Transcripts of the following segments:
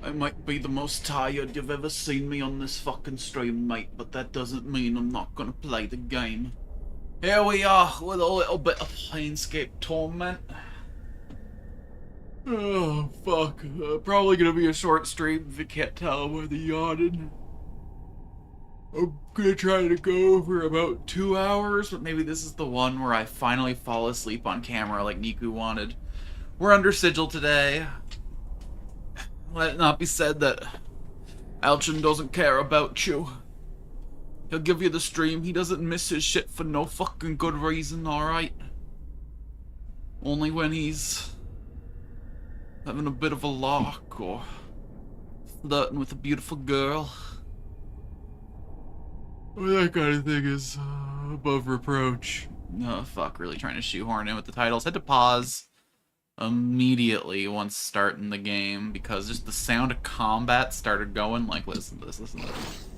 I might be the most tired you've ever seen me on this fucking stream, mate, but that doesn't mean I'm not gonna play the game. Here we are with a little bit of Planescape Torment. Oh, fuck. Probably gonna be a short stream if you can't tell where the yawning. I'm gonna try to go for about 2 hours, but maybe this is the one where I finally fall asleep on camera like Niku wanted. We're under Sigil today. Let it not be said that Alchin doesn't care about you. He'll give you the stream. He doesn't miss his shit for no fucking good reason, alright? Only when he's having a bit of a lark or flirting with a beautiful girl. Well, that kind of thing is above reproach. Oh, fuck, really trying to shoehorn in with the titles. Had to pause immediately once starting the game because just the sound of combat started going. Like, listen to this, listen to this.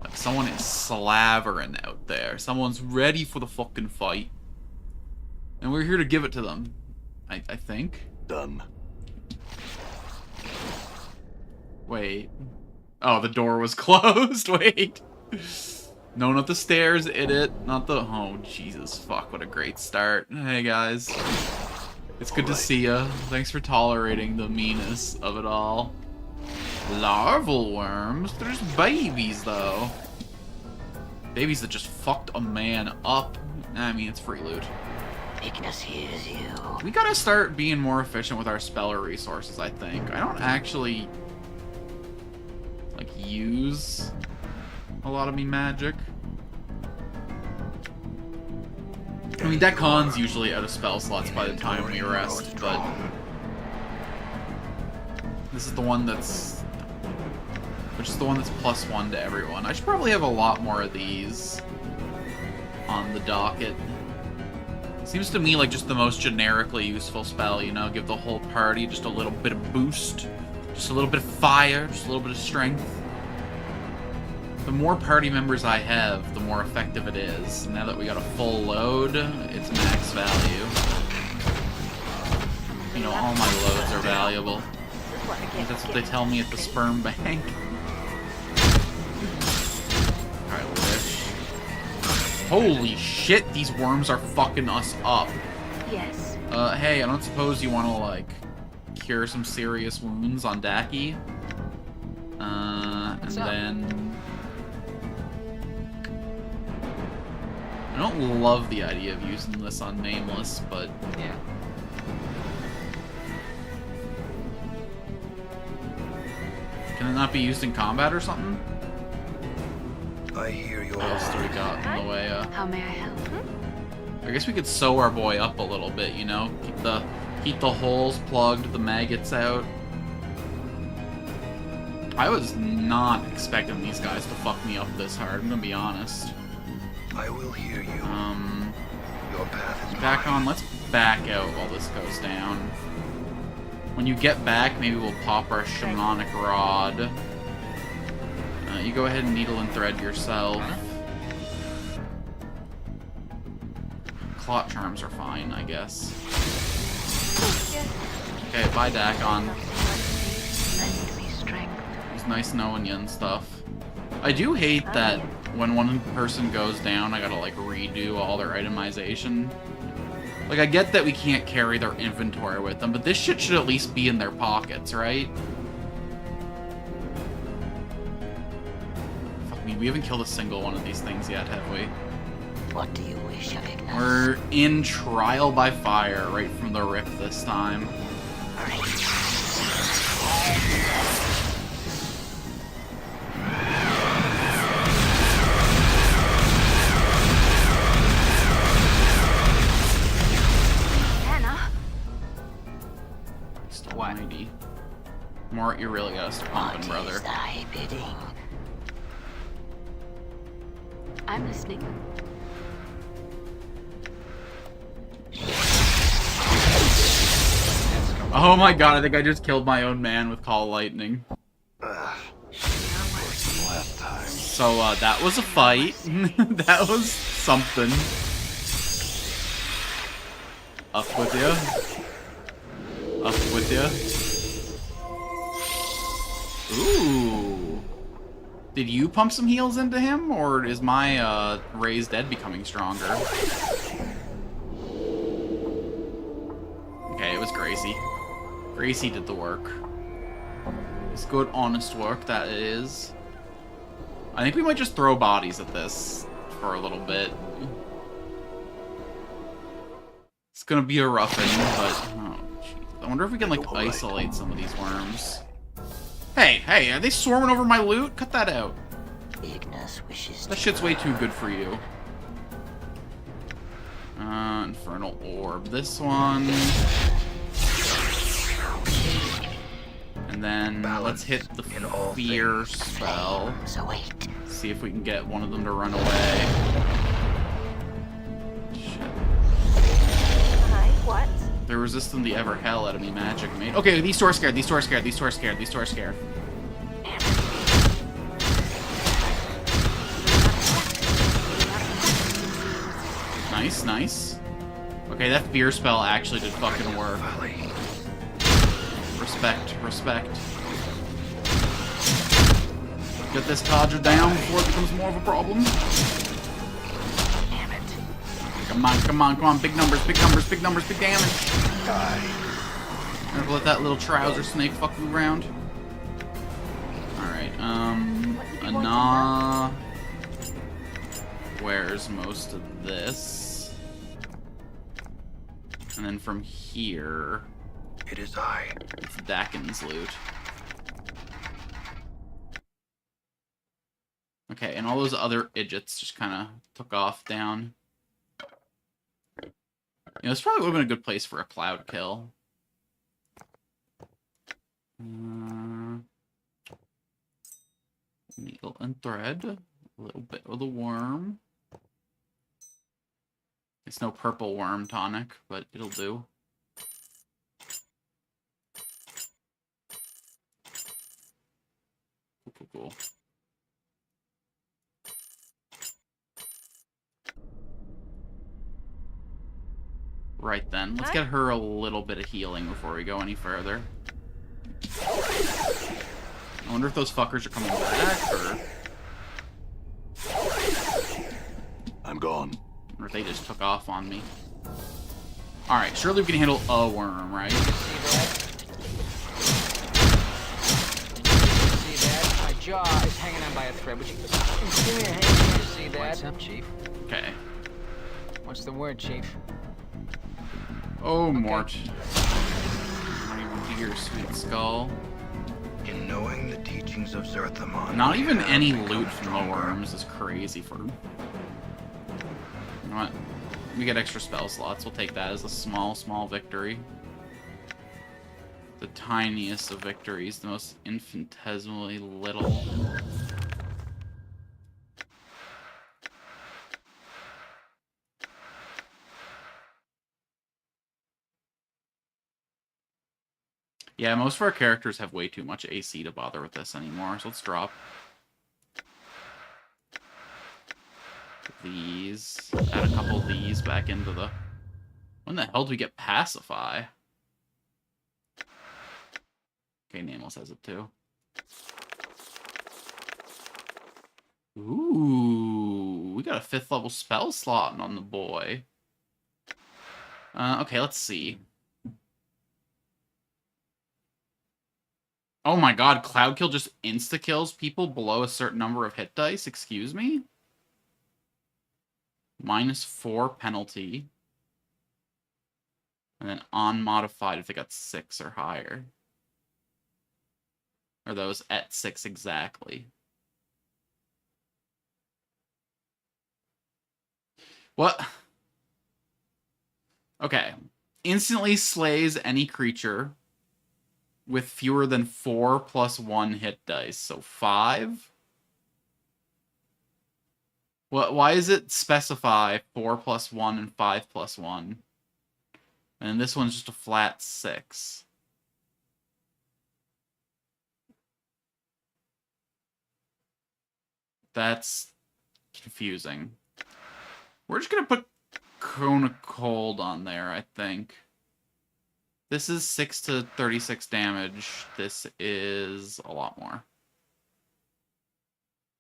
Like, someone is slavering out there. Someone's ready for the fucking fight. And we're here to give it to them. I think. Done. Wait. Oh, the door was closed. Wait. No, not the stairs, idiot. Not the... Oh, Jesus. Fuck, what a great start. Hey, guys. It's good to see ya. Thanks for tolerating the meanness of it all. Larval worms? There's babies, though. Babies that just fucked a man up. I mean, it's free loot. Ignis hears you. We gotta start being more efficient with our speller resources, I think. I don't actually... like, use a lot of me magic. I mean, that con's usually out of spell slots by the time we rest, but... this is the one that's... which is the one that's +1 to everyone. I should probably have a lot more of these on the docket. Seems to me like just the most generically useful spell, you know? Give the whole party just a little bit of boost. Just a little bit of fire, just a little bit of strength. The more party members I have, the more effective it is. Now that we got a full load, it's max value. You know, all my loads are valuable. That's what they tell me at the sperm bank. Alright, Wish. Holy shit, these worms are fucking us up. Yes. Hey, I don't suppose you want to, like, cure some serious wounds on Daki? And then... I don't love the idea of using this on Nameless, but... yeah. Can it not be used in combat or something? I hear you. What else do we got in the way? How may I help? I guess we could sew our boy up a little bit, you know? Keep the holes plugged, the maggots out. I was not expecting these guys to fuck me up this hard, I'm gonna be honest. I will hear you. Your path is Back mine. on, let's back out while this goes down. When you get back, maybe we'll pop our shamanic rod. You go ahead and needle and thread yourself. Clot charms are fine, I guess. Okay, bye Dakon. Lend me strength. It was nice knowing you and stuff. I do hate that when one person goes down, I gotta like redo all their itemization. Like, I get that we can't carry their inventory with them, but this shit should at least be in their pockets, right? Fuck me, we haven't killed a single one of these things yet, have we? What do you wish of Ignis? We're in trial by fire right from the rip this time. Still mighty. Mort, you really gotta start pumping, What brother. is thy bidding? I'm listening. Oh my god, I think I just killed my own man with Call Lightning. Last time. So, that was a fight. That was something. Up with ya. Up with ya. Ooh. Did you pump some heals into him, or is my raised dead becoming stronger? Okay, it was Gracie. Gracie did the work. It's good, honest work, that is. I think we might just throw bodies at this for a little bit. It's gonna be a roughing, but... Oh, jeez. I wonder if we can, like, isolate some of these worms. Hey, are they swarming over my loot? Cut that out. Ignis wishes That shit's way too good for you. Infernal Orb. This one. And then let's hit the fear spell. So wait. See if we can get one of them to run away. Shit. Hi, what? They're resistant to the ever hell out of me magic made. Okay, these two are scared, these two are scared, these two are scared, these two are scared. Nice, nice. Okay, that fear spell actually did fucking work. Respect, respect. Get this Cadre down before it becomes more of a problem. Damn it. Come on, come on, come on. Big numbers, big numbers, big numbers, big damage. Never let that little trouser snake fuck you around. Alright, Ana... Where's most of this? And then from here... It is I. It's Dakin's loot. Okay, and all those other idiots just kind of took off down. You know, this probably would have been a good place for a cloud kill. Needle and thread. A little bit of the worm. It's no purple worm tonic, but it'll do. Cool. Right then, let's get her a little bit of healing before we go any further. I wonder if those fuckers are coming back, or... I'm gone. Or if they just took off on me. Alright, surely we can handle a worm, right? Jaw is hanging on by a thread. Would you give me a hand? You see that? What's up, Chief? Okay. What's the word, Chief? Oh, Mort. Not even dear, sweet skull. In knowing the teachings of Zerthamon, Not even we have any become loot from the stronger. worms is crazy for... You know what? We get extra spell slots. We'll take that as a small, small victory. The tiniest of victories, the most infinitesimally little. Yeah, most of our characters have way too much AC to bother with this anymore, so let's drop these. Add a couple of these back into the... When the hell do we get Pacify? Okay, Nameless has it too. Ooh, we got a 5th level spell slot on the boy. Okay, let's see. Oh my god, Cloud Kill just insta-kills people below a certain number of hit dice? Excuse me? -4 penalty. And then unmodified if they got 6 or higher. Or those at 6 exactly. What? Okay. Instantly slays any creature with fewer than 4 + 1 hit dice. So 5? What? Why does it specify 4 + 1 and 5 + 1? And this one's just a flat 6. That's confusing. We're just gonna put Cone of Cold on there, I think. This is 6 to 36 damage. This is a lot more.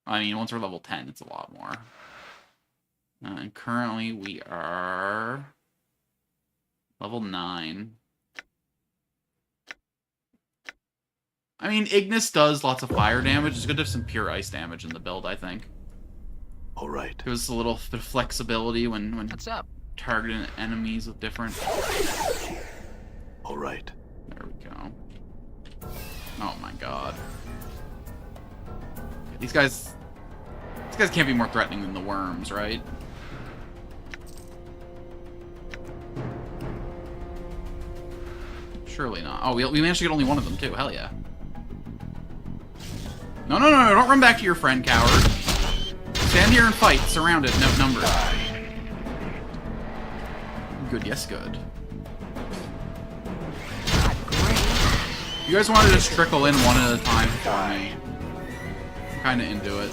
I mean, once we're level 10, it's a lot more. And currently we are level 9. I mean, Ignis does lots of fire damage. It's good to have some pure ice damage in the build, I think. All right. Gives us a little bit of flexibility when What's up? targeting enemies with different... All right. There we go. Oh my god. These guys can't be more threatening than the worms, right? Surely not. Oh, we managed to get only one of them, too. Hell yeah. No, no, no, no, don't run back to your friend, coward. Stand here and fight. Surrounded. No number. Good, yes, good. You guys want to just trickle in one at a time for me. I'm kind of into it.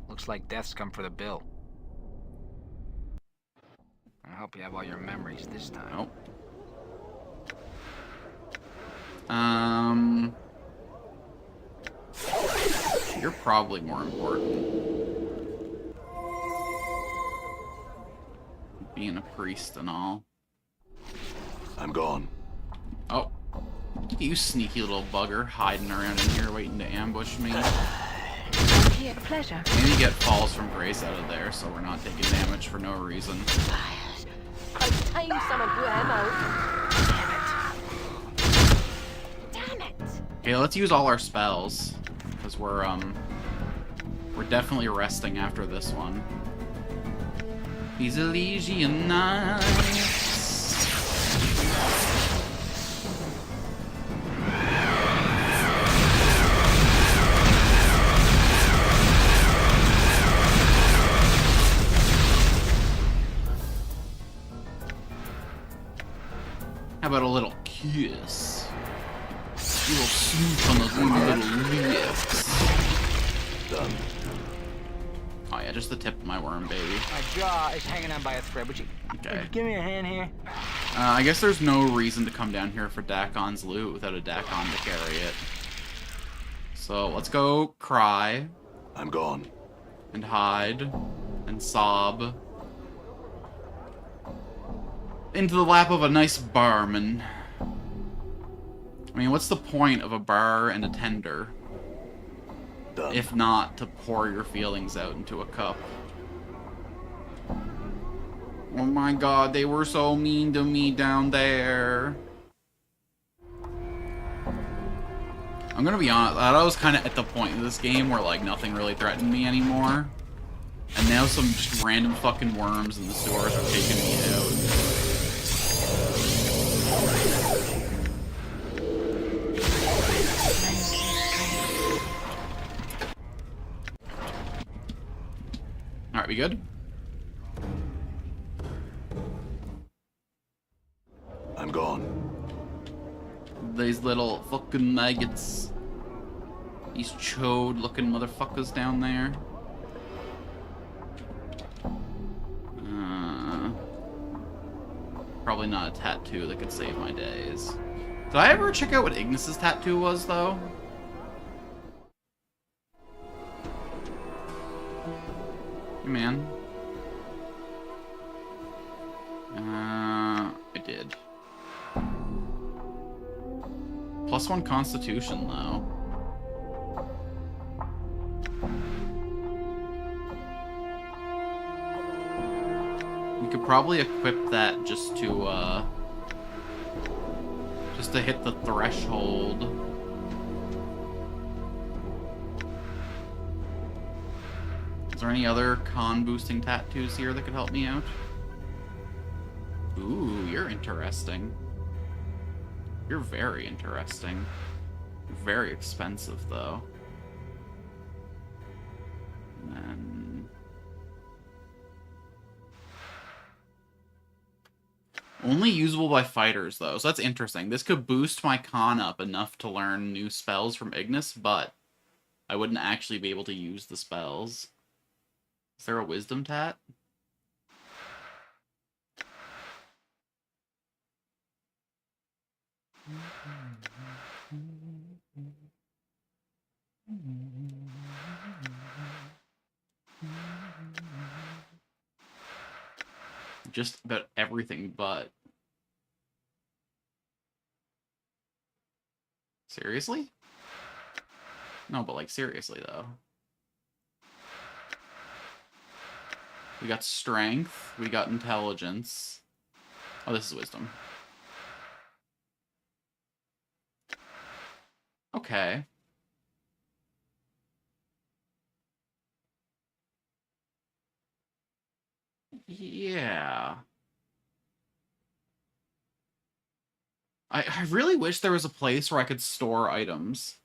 Looks like death's come for the bill. I hope you have all your memories this time. Nope. You're probably more important. Being a priest and all. I'm gone. Oh. You sneaky little bugger hiding around in here waiting to ambush me. Here, pleasure. Maybe get falls from grace out of there so we're not taking damage for no reason. It's time someone blew him out. Damn it! Okay, let's use all our spells. Because we're definitely resting after this one. These Elysian nights. How about a little kiss? A little smooch on those little lips. Done. Oh yeah, just the tip of my worm, baby. My jaw is hanging on by a thread. Would you Okay. give me a hand here? I guess there's no reason to come down here for Dakon's loot without a Dakon to carry it. So let's go cry. I'm gone. And hide. And sob. Into the lap of a nice barman. I mean, what's the point of a bar and a tender? Done. If not to pour your feelings out into a cup. Oh my god, they were so mean to me down there. I'm gonna be honest, I was kind of at the point in this game where like nothing really threatened me anymore. And now some just random fucking worms in the sewers are taking me out. Alright, we good? I'm gone. These little fucking maggots. These chode looking motherfuckers down there. Probably not a tattoo that could save my days. Did I ever check out what Ignis's tattoo was, though? Hey, man. I did. +1 Constitution, though. You could probably equip that just to hit the threshold. Is there any other con boosting tattoos here that could help me out? Ooh, you're interesting. You're very interesting. Very expensive, though. And then... only usable by fighters, though, so that's interesting. This could boost my con up enough to learn new spells from Ignis, but I wouldn't actually be able to use the spells. Is there a wisdom tat? just about everything but. Seriously? No, but like seriously though. We got strength, we got intelligence. Oh, this is wisdom. Okay. Yeah. I really wish there was a place where I could store items.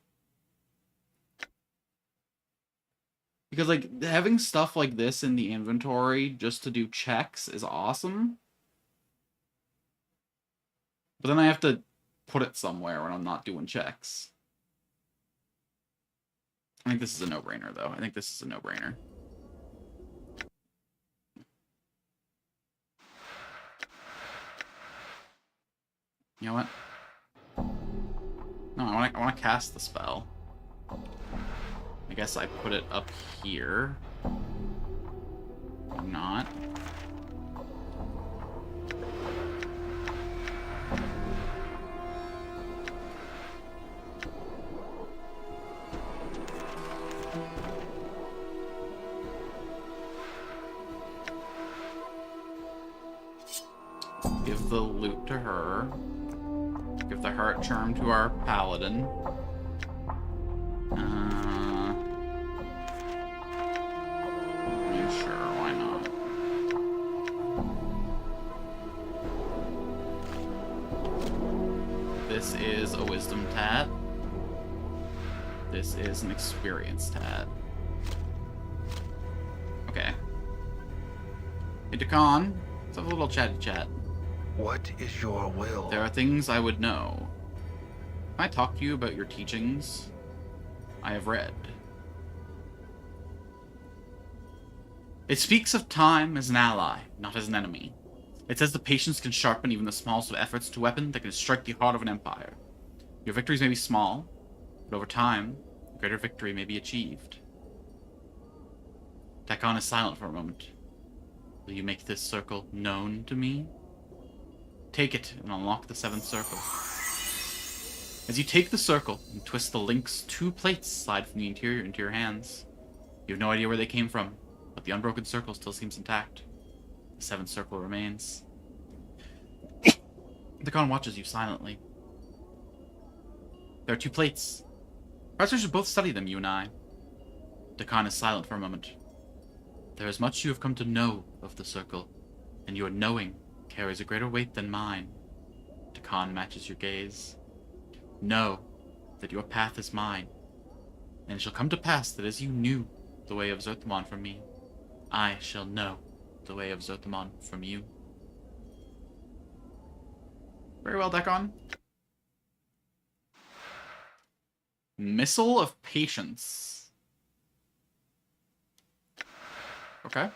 Because, like, having stuff like this in the inventory just to do checks is awesome. But then I have to put it somewhere when I'm not doing checks. I think this is a no-brainer, though. I think this is a no-brainer. You know what? No, I want to cast the spell. I guess I put it up here. Or not. Give the loot to her. Give the heart charm to our paladin. Yeah, sure, why not? This is a wisdom tat. This is an experience tat. Okay. Hey, Dakan. Let's have a little chatty chat. What is your will? There are things I would know. Can I talk to you about your teachings? I have read. It speaks of time as an ally, not as an enemy. It says the patience can sharpen even the smallest of efforts to weapon that can strike the heart of an empire. Your victories may be small, but over time, a greater victory may be achieved. Dakan is silent for a moment. Will you make this circle known to me? Take it and unlock the 7th circle. As you take the circle and twist the link's 2 plates slide from the interior into your hands. You have no idea where they came from, but the unbroken circle still seems intact. The 7th circle remains. Dakan watches you silently. There are 2 plates. Perhaps we should both study them, you and I. Dakan is silent for a moment. There is much you have come to know of the circle, and your knowing carries a greater weight than mine. Dakan matches your gaze. Know that your path is mine, and it shall come to pass that as you knew the way of Zerthamon from me, I shall know the way of Zerthamon from you. Very well, Dakan. Missile of Patience. Okay.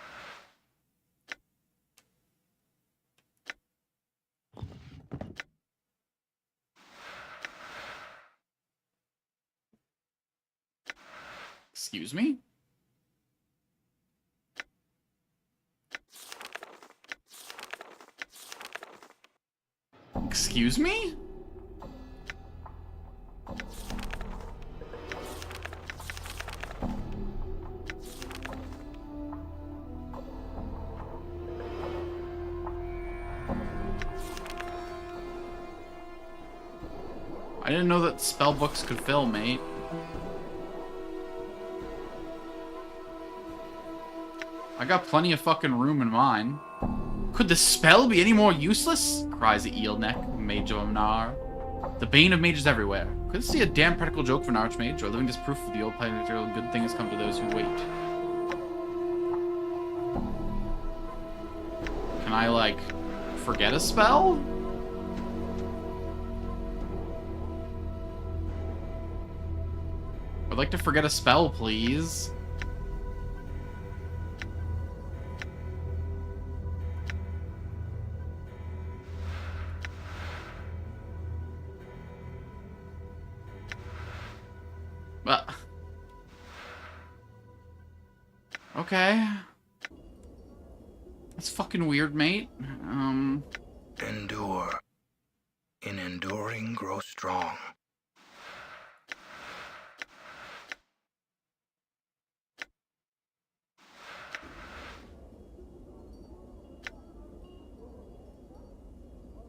Excuse me? Excuse me? I didn't know that spell books could fill, mate. I got plenty of fucking room in mine. Could the spell be any more useless? Cries the Eelneck, Mage of Amnar. The bane of mages everywhere. Could this be a damn practical joke for an archmage, or living disproof of the old planetary good things come to those who wait? Can I, like, forget a spell? I'd like to forget a spell, please. Okay. That's fucking weird, mate. Endure. In enduring, grow strong.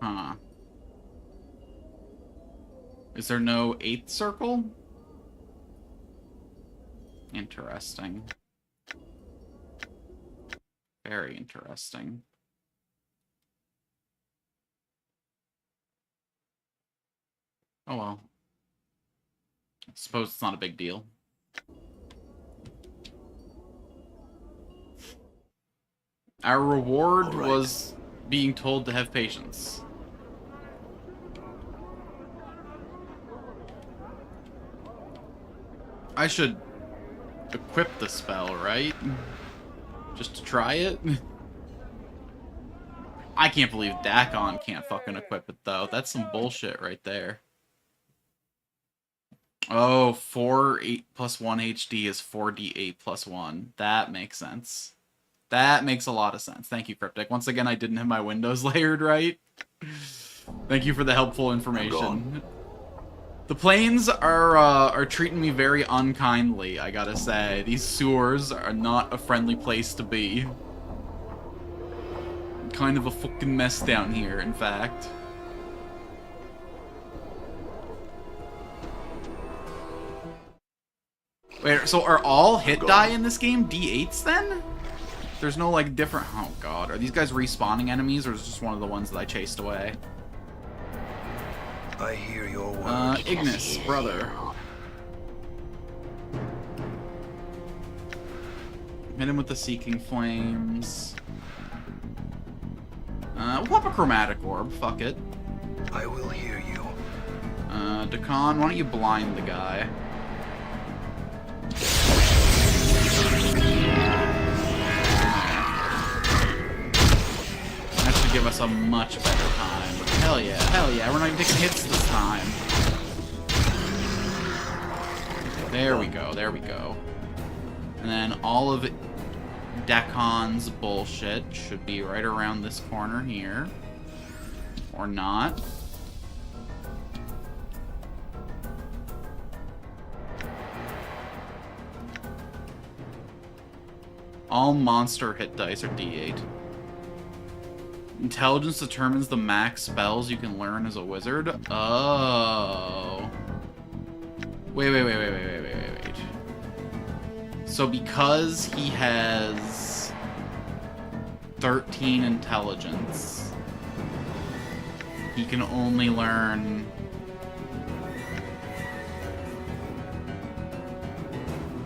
Huh. Is there no 8th circle? Interesting. Very interesting. Oh well. I suppose it's not a big deal. Our reward was being told to have patience. I should equip the spell, right? Just to try it? I can't believe Dakon can't fucking equip it, though. That's some bullshit right there. Oh, 8 plus 1 HD is 4d8 plus 1. That makes sense. That makes a lot of sense. Thank you, Cryptic. Once again, I didn't have my windows layered right. Thank you for the helpful information. The planes are treating me very unkindly, I gotta say. These sewers are not a friendly place to be. Kind of a fucking mess down here, in fact. Wait, so are all hit die in this game D8s then? There's no, like, different... Oh, God. Are these guys respawning enemies, or is it just one of the ones that I chased away? I hear your words. Ignis, brother. Hit him with the Seeking Flames. We'll pop a Chromatic Orb. Fuck it. I will hear you. Dakon, why don't you blind the guy? That should give us a much better time. Hell yeah, we're not even taking hits this time. There we go, there we go. And then all of Dakon's bullshit should be right around this corner here. Or not. All monster hit dice are D8. Intelligence determines the max spells you can learn as a wizard. Oh. Wait. So because he has 13 intelligence, he can only learn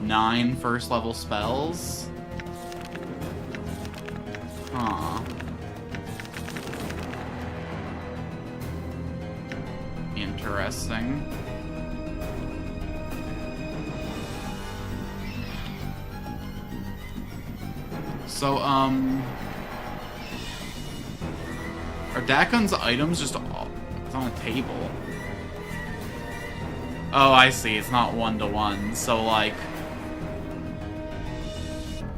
9 first level spells? Huh. Interesting. So, are Dakon's items just all... It's on a table. Oh, I see. It's not one-to-one. So, like...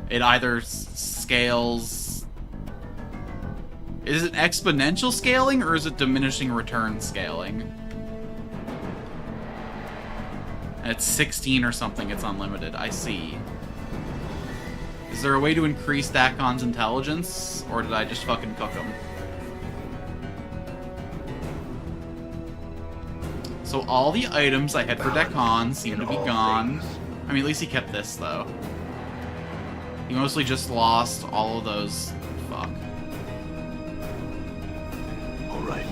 It either scales... Is it exponential scaling, or is it diminishing return scaling? At 16 or something, it's unlimited. I see. Is there a way to increase Dakon's intelligence, or did I just fucking cook him? So all the items I had for Dakon seem to be gone. I mean, at least he kept this, though. He mostly just lost all of those... Fuck. Alright.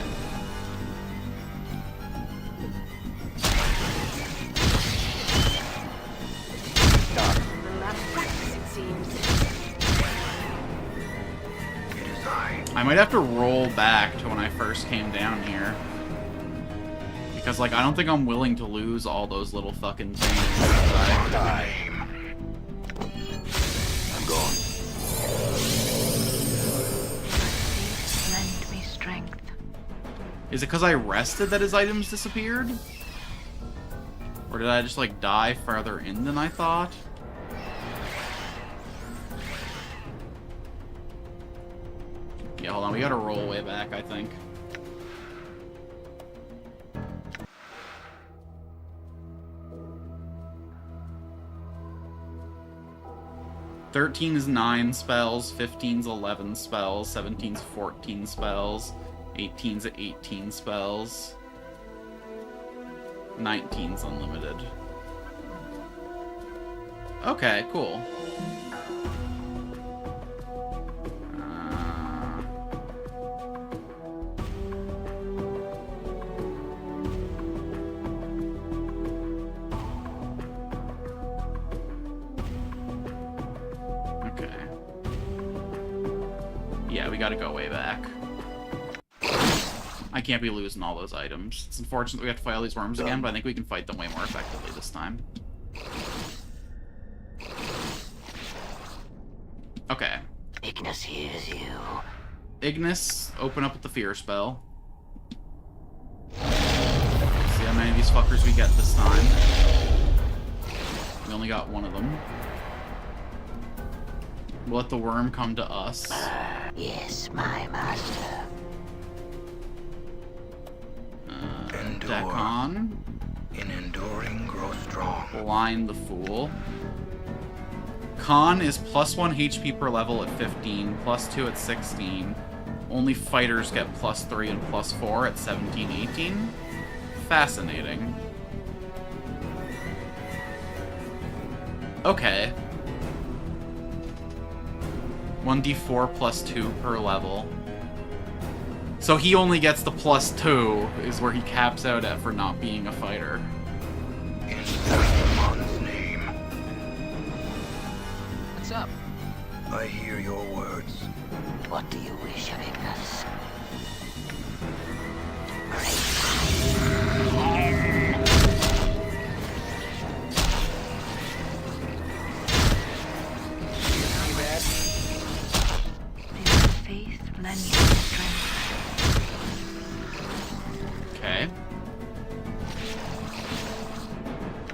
I might have to roll back to when I first came down here. Because, like, I don't think I'm willing to lose all those little fucking things. I'm gone. Lend me strength. Is it because I rested that his items disappeared? Or did I just, like, die farther in than I thought? hold on. We gotta roll way back, I think. $13's 9 spells, 15's 11 spells, 17's 14 spells, 18's 18 spells, 19's unlimited. Okay, cool. Okay. Yeah, we gotta go way back. I can't be losing all those items. It's unfortunate we have to fight all these worms again, but I think we can fight them way more effectively this time. Okay. Ignis hears you. Ignis, open up with the fear spell. See how many of these fuckers we get this time. We only got one of them. We'll let the worm come to us. Yes, my master. Endure. Dekon. In enduring, grow strong. Blind the Fool. Con is +1 HP per level at 15, +2 at 16. Only fighters get +3 and +4 at 17, 18. Fascinating. Okay. 1d4 +2 per level. So he only gets the +2, is where he caps out at for not being a fighter. In Saruman's name, What's up? I hear your words. What do you wish of Ignis? Too bad. May your faith lend you strength. Okay.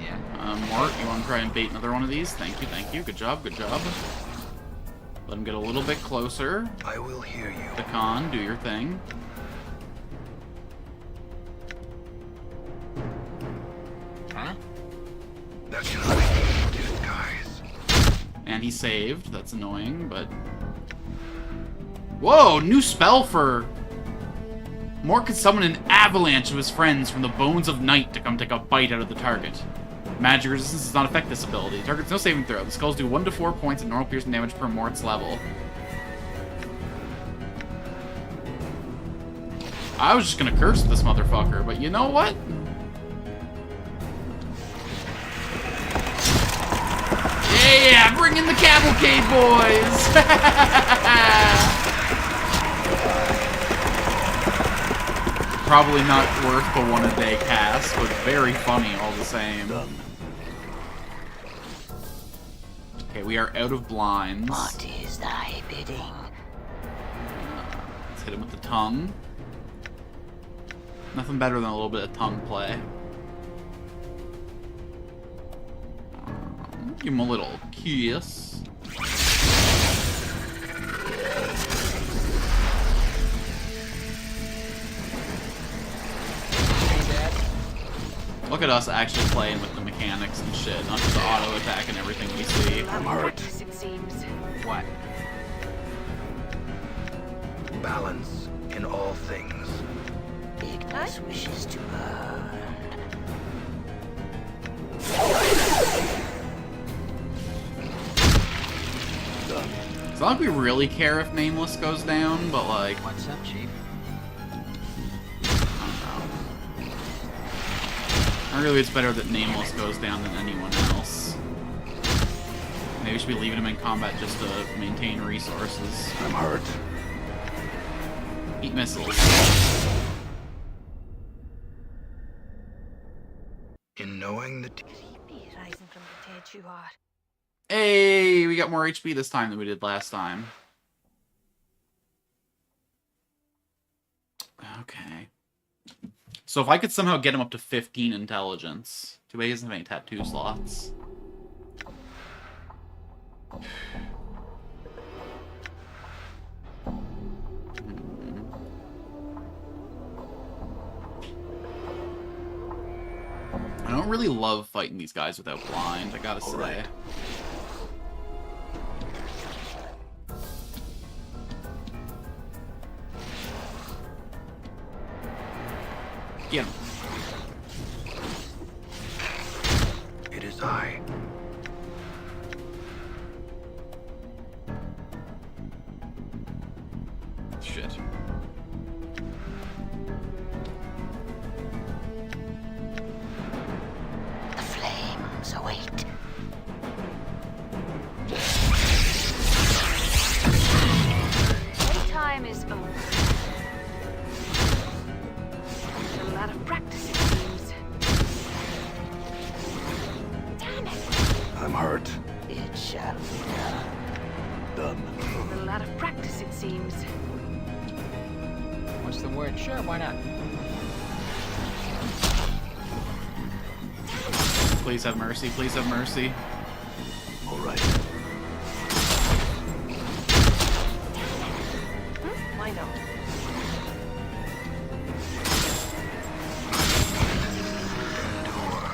Yeah. Mort, you want to try and bait another one of these? Thank you, thank you. Good job, good job. Let him get a little bit closer. I will hear you. Dekon, do your thing. Huh? That cannot be disguise. And he saved. That's annoying, but... Whoa! New spell for... Mort could summon an avalanche of his friends from the bones of night to come take a bite out of the target. Magic resistance does not affect this ability. Target's no saving throw. The skulls do 1 to 4 points of normal piercing damage per Mort's level. I was just gonna curse this motherfucker, but you know what? Yeah! Bring in the cavalcade, boys! Probably not worth the one-a-day cast, but very funny all the same. Okay, we are out of blinds. What is thy bidding? Let's hit him with the tongue. Nothing better than a little bit of tongue play. Give him a little kiss. Look at us actually playing with the mechanics and shit, not just the auto attack and everything we see. I'm hurt. It seems. What? Balance in all things. Ignis wishes to burn. It's not like we really care if Nameless goes down, but like, What's up, Chief? really it's better that Nameless goes down than anyone else. Maybe we should be leaving him in combat just to maintain resources. I'm hurt. Eat missiles. In knowing the Creepy rising from the dead you are. Hey, we got more HP this time than we did last time. Okay. So if I could somehow get him up to 15 intelligence. Too bad he doesn't have any tattoo slots. don't really love fighting these guys without blind, I gotta say. right. Get him. It is I. Shit. The flames await. Playtime is over. A lot of practice, it seems. Damn it! I'm hurt. It shall be done. Done. A lot of practice, it seems. What's the word? Sure, why not? Please have mercy, please have mercy. All right. Why not? Endure.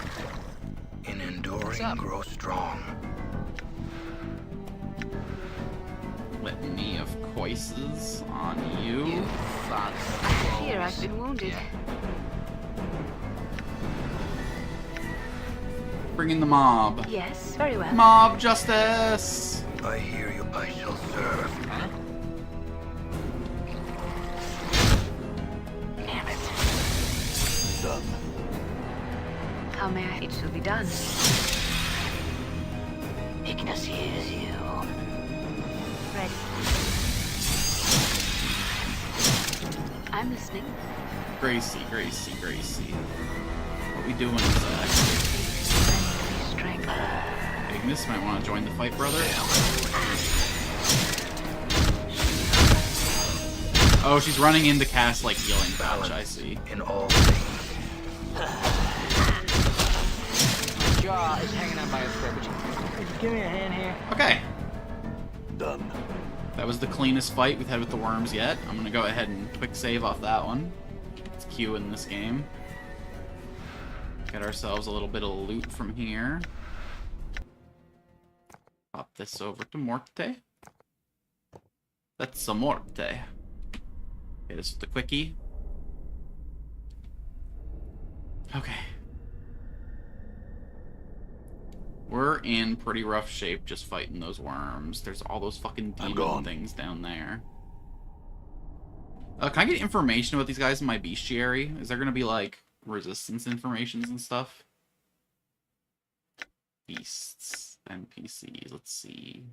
In enduring, up? grow strong. Litany of coices on you. Father. I fear I've been wounded. Bring in the mob. Yes, very well. Mob justice! I hear you. I shall serve. Huh? Damn it. Done. How may I? It shall be done. Ignis hears you. Ready. I'm listening. Gracie, Gracie, Gracie. What we doing exactly? Strength. Ignis might want to join the fight, brother. Oh, she's running in to cast, like, healing patch, I see. In all things. My jaw is hanging on by a thread. Would you give me a hand here? Okay. Done. That was the cleanest fight we've had with the worms yet. I'm gonna go ahead and quick save off that one. It's Q in this game. Get ourselves a little bit of loot from here. Pop this over to Morte. That's a Morte. Okay, this is the quickie. Okay. We're in pretty rough shape just fighting those worms. There's all those fucking demon things down there. Can I get information about these guys in my bestiary? Is there gonna be, like, resistance informations and stuff? Beasts. NPCs. Let's see.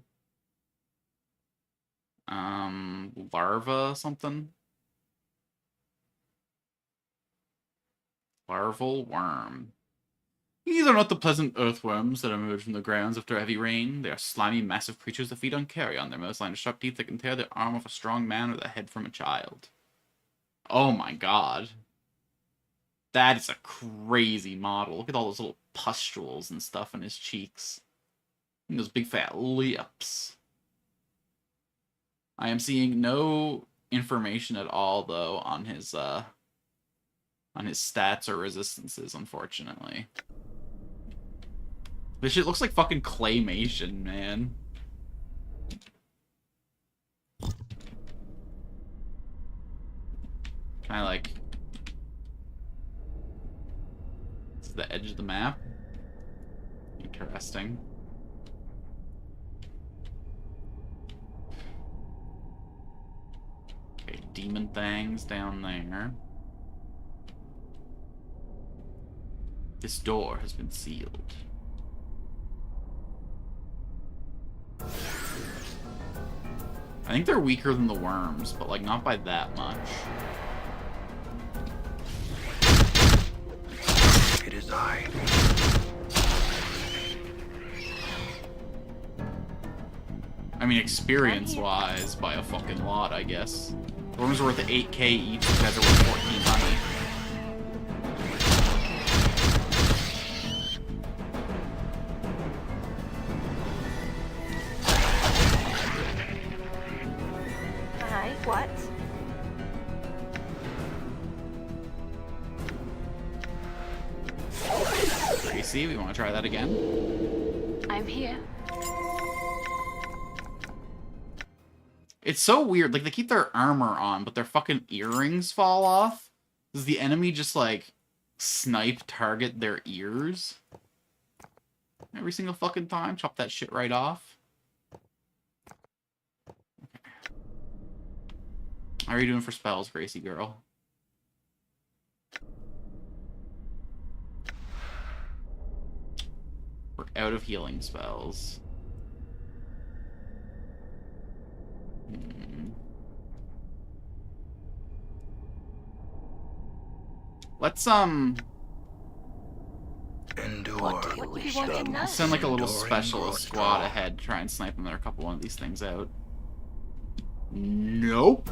Larva something? Larval worm. These are not the pleasant earthworms that emerge from the grounds after heavy rain. They are slimy, massive creatures that feed on carrion. Their mouths lined with sharp teeth that can tear the arm of a strong man or the head from a child. Oh my god. That is a crazy model. Look at all those little pustules and stuff in his cheeks. And those big fat lips. I am seeing no information at all, though, on his stats or resistances, unfortunately. This shit looks like fucking claymation, man. Can I, like... This is the edge of the map? Interesting. Okay, demon things down there. This door has been sealed. I think they're weaker than the worms, but like not by that much. It is I. I mean, experience-wise, by a fucking lot, I guess. The worms are worth 8k each, you guys are worth 1400. Hi, what? Gracie, we want to try that again. I'm here. It's so weird. Like, they keep their armor on, but their fucking earrings fall off. Does the enemy just, like, snipe target their ears? Every single fucking time? Chop that shit right off? Okay. How are you doing for spells, Gracie girl? We're out of healing spells. Let's, Endure. What do you want to know? send, like, a little Enduring specialist good. squad ahead to try and snipe another couple one of these things out. Nope.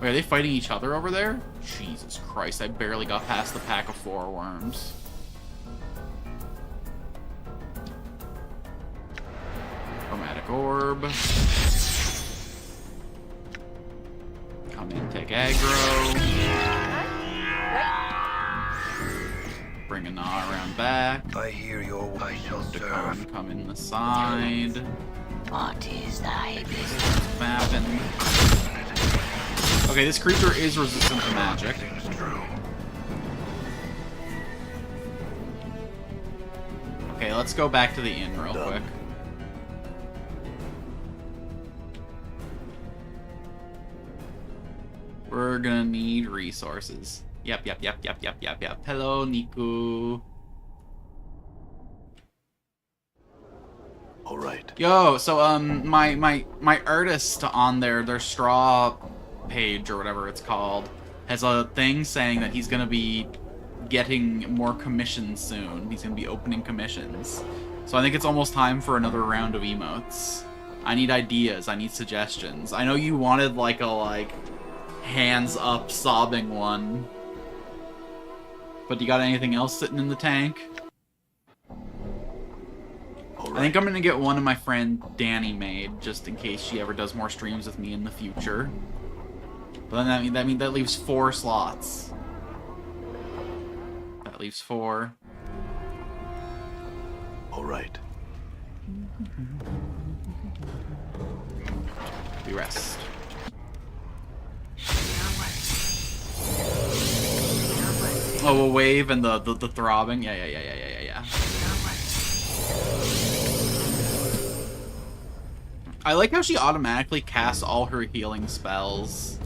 Wait, are they fighting each other over there? Jesus Christ, I barely got past the pack of 4 worms. Chromatic orb. Come in, take aggro. Bring a gnaw around back. I hear your. I shall serve. Come in the side. What is thy business? Mapping. Okay, this creature is resistant to magic. Things true. Okay, let's go back to the inn real Done. quick. We're gonna need resources. Yep. Hello, Niku. All right. Yo, so my artist on their straw page or whatever it's called has a thing saying that he's gonna be getting more commissions soon. He's gonna be opening commissions. So I think it's almost time for another round of emotes. I need ideas. I need suggestions. I know you wanted like a hands up sobbing one. But you got anything else sitting in the tank? I think I'm gonna get one of my friend Danny made, just in case she ever does more streams with me in the future. But then that leaves 4 slots. That leaves 4. All right. We rest. Oh, a wave and the throbbing. Yeah. I like how she automatically casts all her healing spells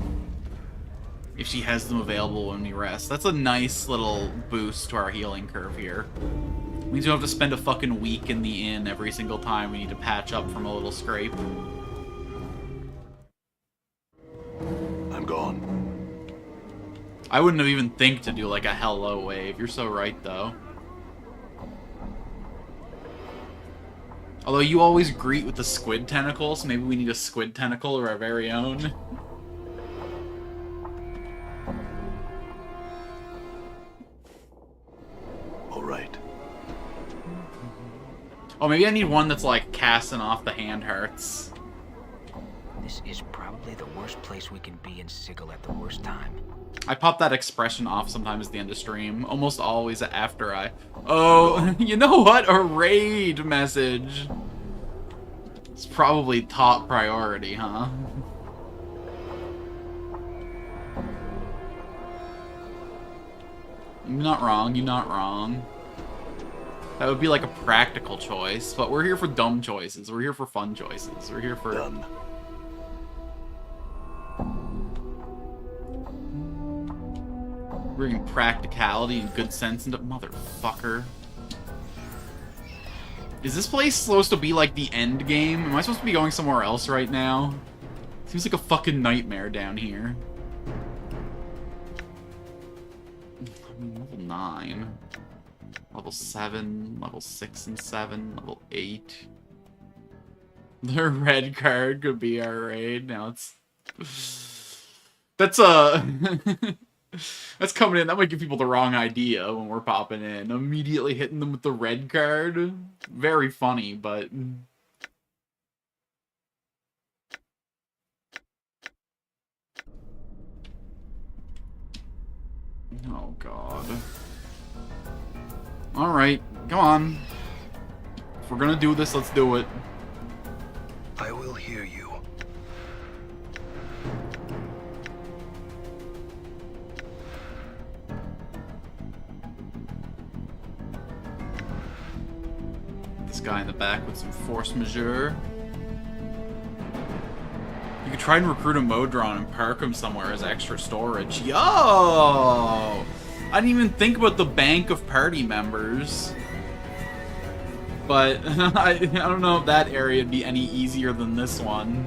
if she has them available when we rest. That's a nice little boost to our healing curve here. Means we don't have to spend a fucking week in the inn every single time we need to patch up from a little scrape. I'm gone. I wouldn't have even think to do like a hello wave. You're so right, though. Although you always greet with the squid tentacle, so maybe we need a squid tentacle of our very own. All right. Oh, maybe I need one that's like casting off the hand hearts. This is probably the worst place we can be in Sigil at the worst time. I pop that expression off sometimes at the end of stream. Almost always after I... Oh, you know what? A raid message. It's probably top priority, huh? You're not wrong, you're not wrong. That would be like a practical choice, but we're here for dumb choices. We're here for fun choices. We're here for... Done. bringing practicality and good sense into... Motherfucker. Is this place supposed to be like the end game? Am I supposed to be going somewhere else right now? Seems like a fucking nightmare down here. I mean, level 9. Level 7, level 6 and 7, level 8. The red card could be our raid. Now it's... That's that's coming in. That might give people the wrong idea when we're popping in. Immediately hitting them with the red card. Very funny, but... Oh, God. Alright, come on. If we're gonna do this, let's do it. I will hear you. This guy in the back with some force majeure. You could try and recruit a Modron and park him somewhere as extra storage. Yo! I didn't even think about the bank of party members. But I don't know if that area would be any easier than this one.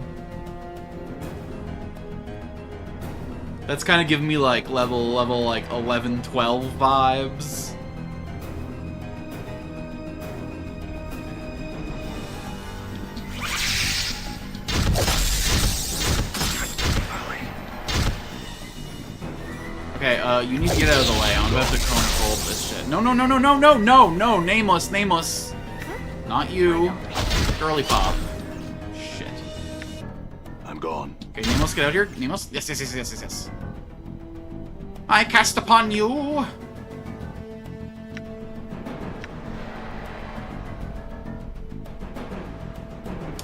That's kind of giving me like level like 11, 12 vibes. Okay, you need to get out of the way. I'm about to chronicle this shit. No, Nameless. Not you. Girly pop. Shit. I'm gone. Okay, Nameless, get out here. Nameless? Yes. I cast upon you!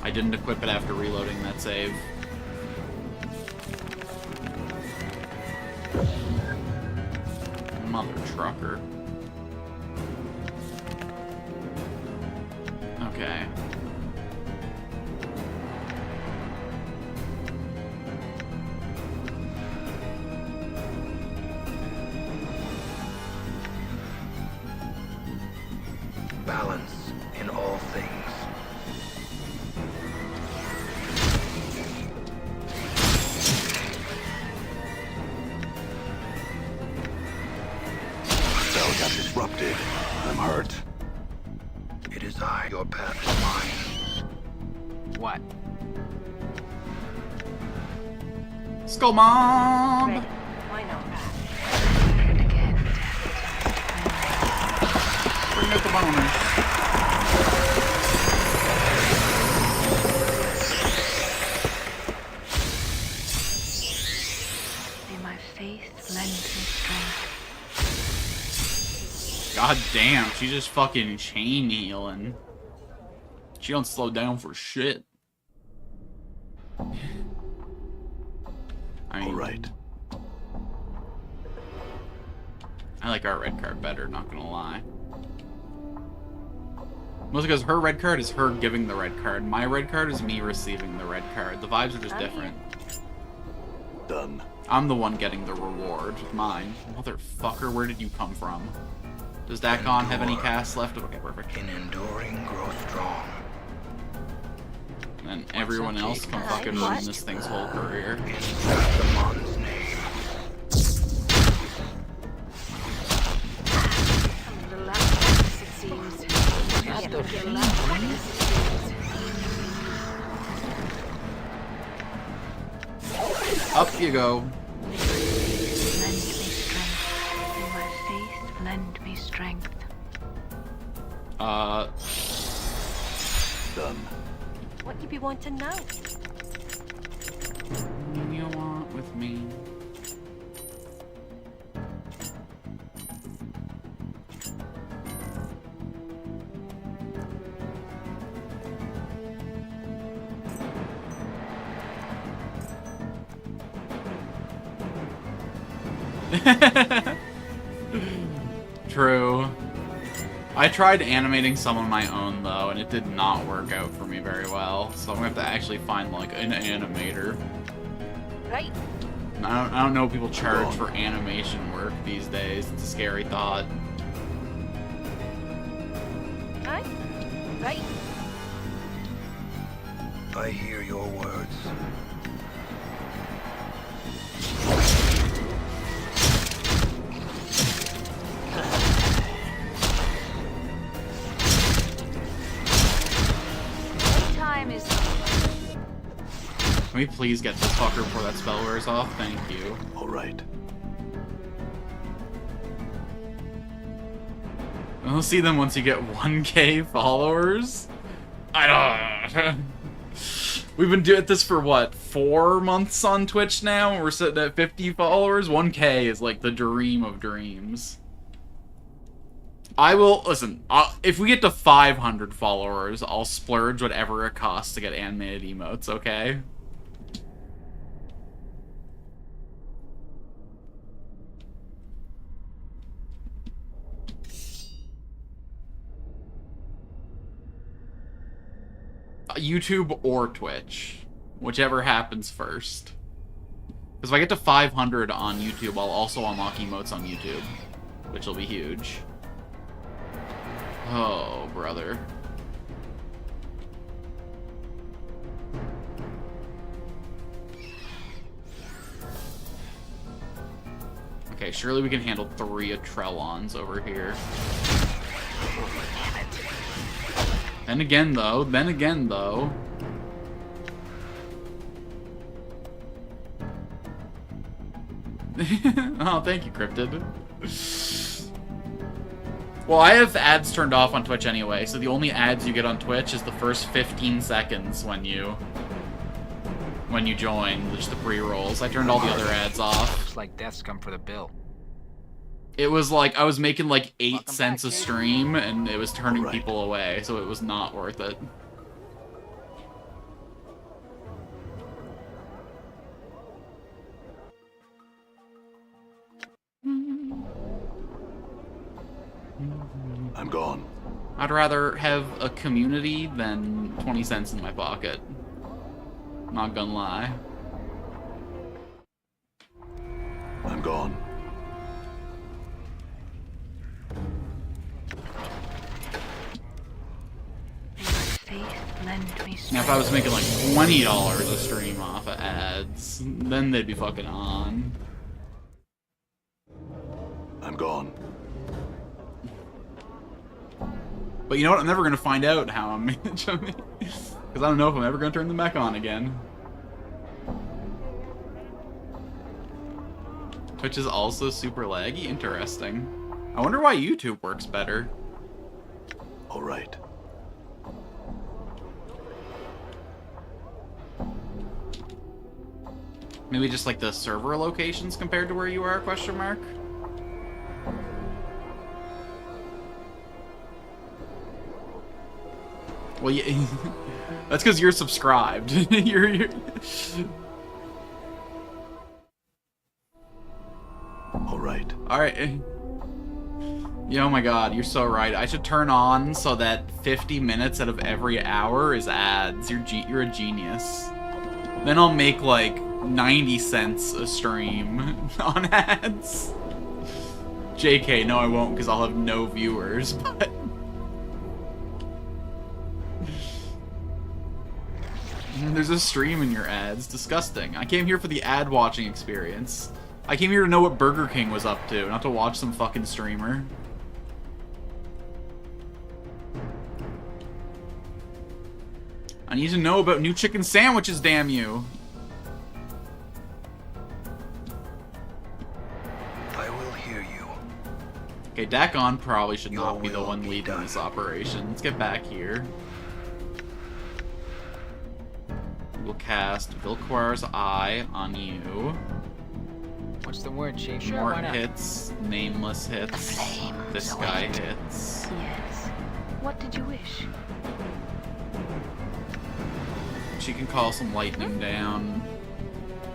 I didn't equip it after reloading that save. Mother trucker. Okay. Balance in all things. Cell got disrupted. I'm hurt. It is I. Your path is mine. What? Skull Mom! Ready. Why not? Bring out the boners. May my faith lend me strength. God damn, she's just fucking chain healing. She don't slow down for shit. I mean, All right. I like our red card better, not gonna lie. Mostly because her red card is her giving the red card. My red card is me receiving the red card. The vibes are just different. Done. I'm the one getting the reward. Mine. Motherfucker, where did you come from? Does Dakon have any casts left? Okay, perfect. In enduring, grow strong. And everyone else can fucking ruin this thing's whole career. In Dragomon's name. The last practice, it seems. Not the The last practice, it seems. Up you go. Lend me strength. Done. What you be wanting now? What do you want with me? True. I tried animating some on my own though, and it did not work out for me very well. So I'm gonna have to actually find like an animator. Right. I don't know what people charge for animation work these days. It's a scary thought. Right. Right. I hear your words. Time is Can we please get this fucker before that spell wears off? Thank you. All right. We'll see them once you get 1K followers. I don't. We've been doing this for what, 4 months on Twitch now? We're sitting at 50 followers. 1K is like the dream of dreams. I will, listen, if we get to 500 followers, I'll splurge whatever it costs to get animated emotes, okay? YouTube or Twitch. Whichever happens first. Because if I get to 500 on YouTube, I'll also unlock emotes on YouTube. Which will be huge. Oh, brother. Okay, surely we can handle 3 Atrellons over here. Then again, though. Oh, thank you, Cryptid. Well, I have ads turned off on Twitch anyway, so the only ads you get on Twitch is the first 15 seconds when you join, just the pre-rolls. I turned all the other ads off. Looks like death's come for the bill. It was like, I was making like 8 Welcome cents back, a kid. stream, and it was turning Alright. people away, so it was not worth it. I'm gone. I'd rather have a community than 20 cents in my pocket. Not gonna lie. I'm gone. May my faith lend me Now, if strength. I was making like $20 a stream off of ads, then they'd be fucking on. I'm gone. But you know what? I'm never gonna find out how I'm managing it. Because I don't know if I'm ever gonna turn them back on again. Twitch is also super laggy? Interesting. I wonder why YouTube works better. All right. Maybe just like the server locations compared to where you are, question mark? Well, yeah, that's because you're subscribed. you're... All right. Alright. Yeah, oh my god, you're so right. I should turn on so that 50 minutes out of every hour is ads. You're a genius. Then I'll make like 90 cents a stream on ads. JK, no I won't because I'll have no viewers, but... There's a stream in your ads. Disgusting. I came here for the ad watching experience. I came here to know what Burger King was up to, not to watch some fucking streamer. I need to know about new chicken sandwiches, damn you! I will hear you. Okay, Dakon probably should not be the will one be leading done. this operation. Let's get back here. We'll cast Vilquar's Eye on you. What's the word, Chief? Sure, Mort why not? hits, Nameless hits, flame this so guy it- hits. Yes. What did you wish? She can call some lightning down.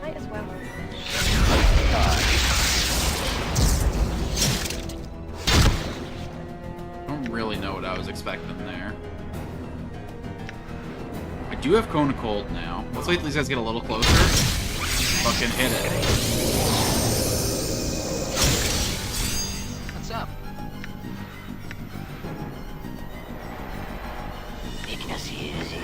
Might as well. I don't really know what I was expecting there. I do have Cone of Cold now. Let's wait till these guys get a little closer. Fucking hit it. What's up? Ignis hears you.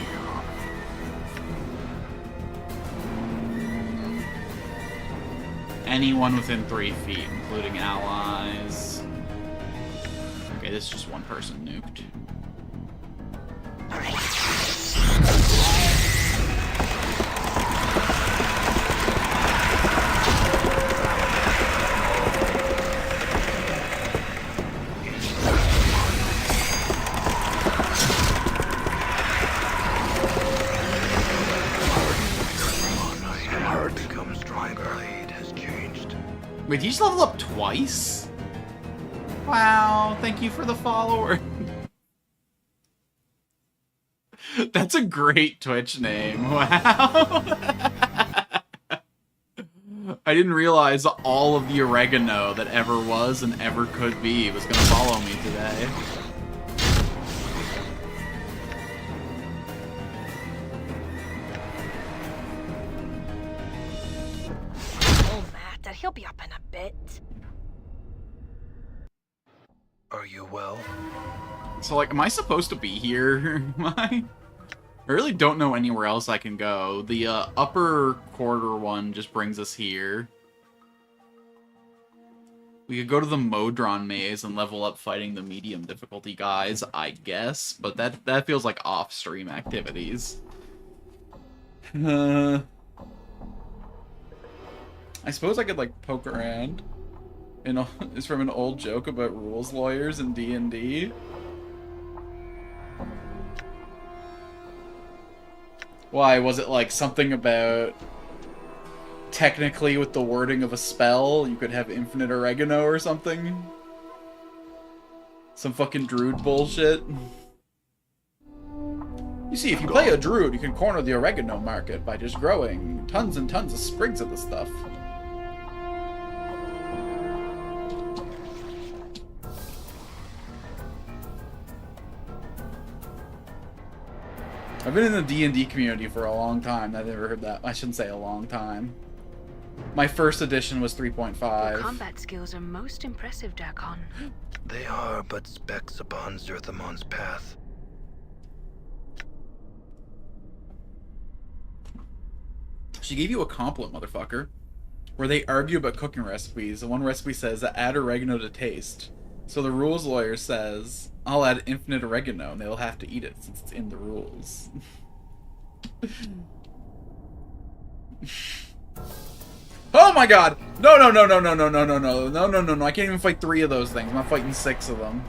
Anyone within 3 feet, including allies. Okay, this is just one person nuked. My heart becomes stronger. My blade has changed. Wait, did you just level up twice? Wow, thank you for the follower. That's a great Twitch name. Wow. I didn't realize all of the oregano that ever was and ever could be was gonna follow me today. Oh, Matt, he'll be up in a bit. Are you well? So, like, am I supposed to be here? Am I really don't know anywhere else I can go. The upper quarter one just brings us here. We could go to the Modron maze and level up fighting the medium difficulty guys, I guess. But that feels like off-stream activities. I suppose I could, like, poke around. It's from an old joke about rules lawyers in D&D. Why, was it like something about technically with the wording of a spell you could have infinite oregano or something? Some fucking druid bullshit. You see, if you play a druid, you can corner the oregano market by just growing tons and tons of sprigs of the stuff. I've been in the D&D community for a long time. I've never heard that. I shouldn't say a long time. My first edition was 3.5. Your combat skills are most impressive, Darkon. They are but specks upon Zerthamon's path. She gave you a compliment, motherfucker. Where they argue about cooking recipes. The one recipe says, add oregano to taste. So the rules lawyer says, I'll add infinite oregano, and they'll have to eat it since it's in the rules. Oh my god! No, no, no, no, no, no, no, no, no, no, no, no, no, I can't even fight 3 of those things. I'm not fighting 6 of them.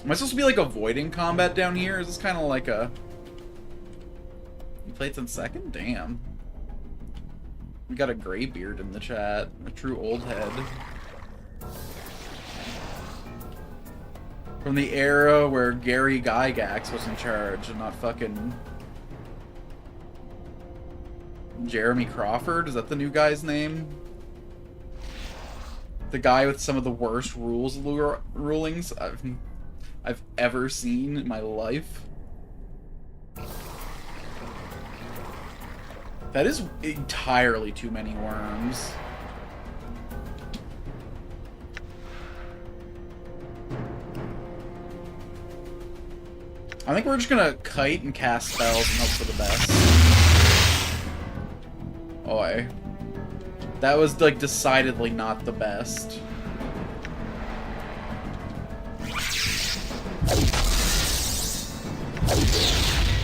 Am I supposed to be, like, avoiding combat down here? Is this kind of like a... You played some second? Damn. We got a gray beard in the chat. A true old head. From the era where Gary Gygax was in charge and not fucking... Jeremy Crawford? Is that the new guy's name? The guy with some of the worst rulings I've ever seen in my life. That is entirely too many worms. I think we're just gonna kite and cast spells and hope for the best. Oi. That was, like, decidedly not the best.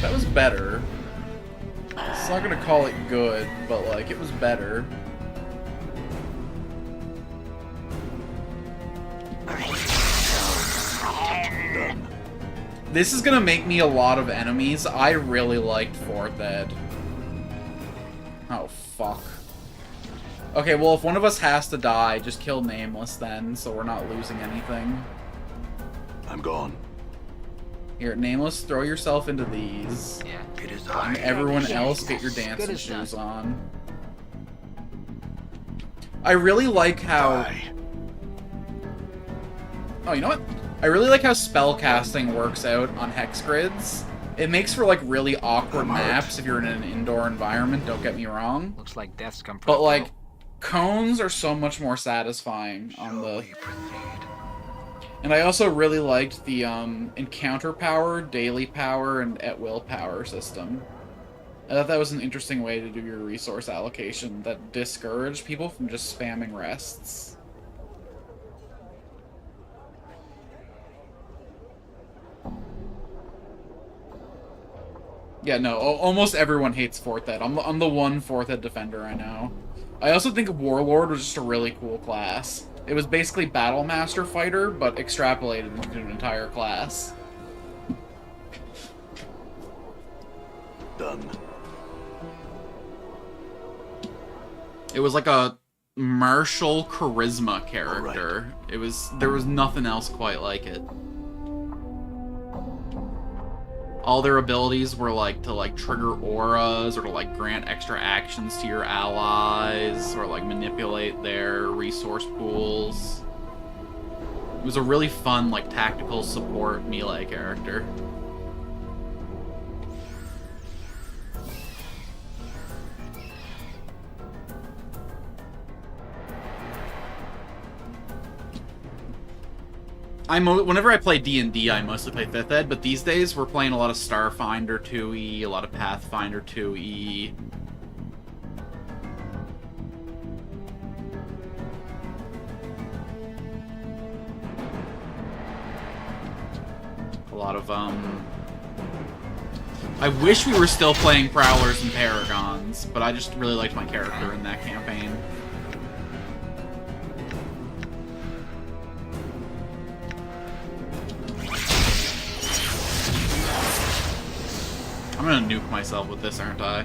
That was better. It's not gonna call it good, but, like, it was better. This is gonna make me a lot of enemies. I really liked 4th Ed. Oh, fuck. Okay, well, if one of us has to die, just kill Nameless then, so we're not losing anything. I'm gone. Here, Nameless, throw yourself into these. Yeah. It is And I. everyone Yes. else, get your Good dancing as shoes done. on. I really like how... Die. Oh, you know what? I really like how spell casting works out on hex grids. It makes for, like, really awkward I'm hurt. maps if you're in an indoor environment, don't get me wrong. Looks like death's come. But, like, cones are so much more satisfying on Shall the... we proceed? And I also really liked the encounter power, daily power, and at-will power system. I thought that was an interesting way to do your resource allocation that discouraged people from just spamming rests. Yeah, no, almost everyone hates 4th Ed. I'm the one 4th Ed defender I know. I also think Warlord was just a really cool class. It was basically Battle Master Fighter, but extrapolated into an entire class. Done. It was like a martial charisma character. There was nothing else quite like it. All their abilities were like to like trigger auras or to like grant extra actions to your allies or like manipulate their resource pools. It was a really fun like tactical support melee character. Whenever I play D&D, I mostly play 5th Ed, but these days we're playing a lot of Starfinder 2e, a lot of Pathfinder 2e. A lot of, I wish we were still playing Prowlers and Paragons, but I just really liked my character in that campaign. I'm gonna nuke myself with this, aren't I?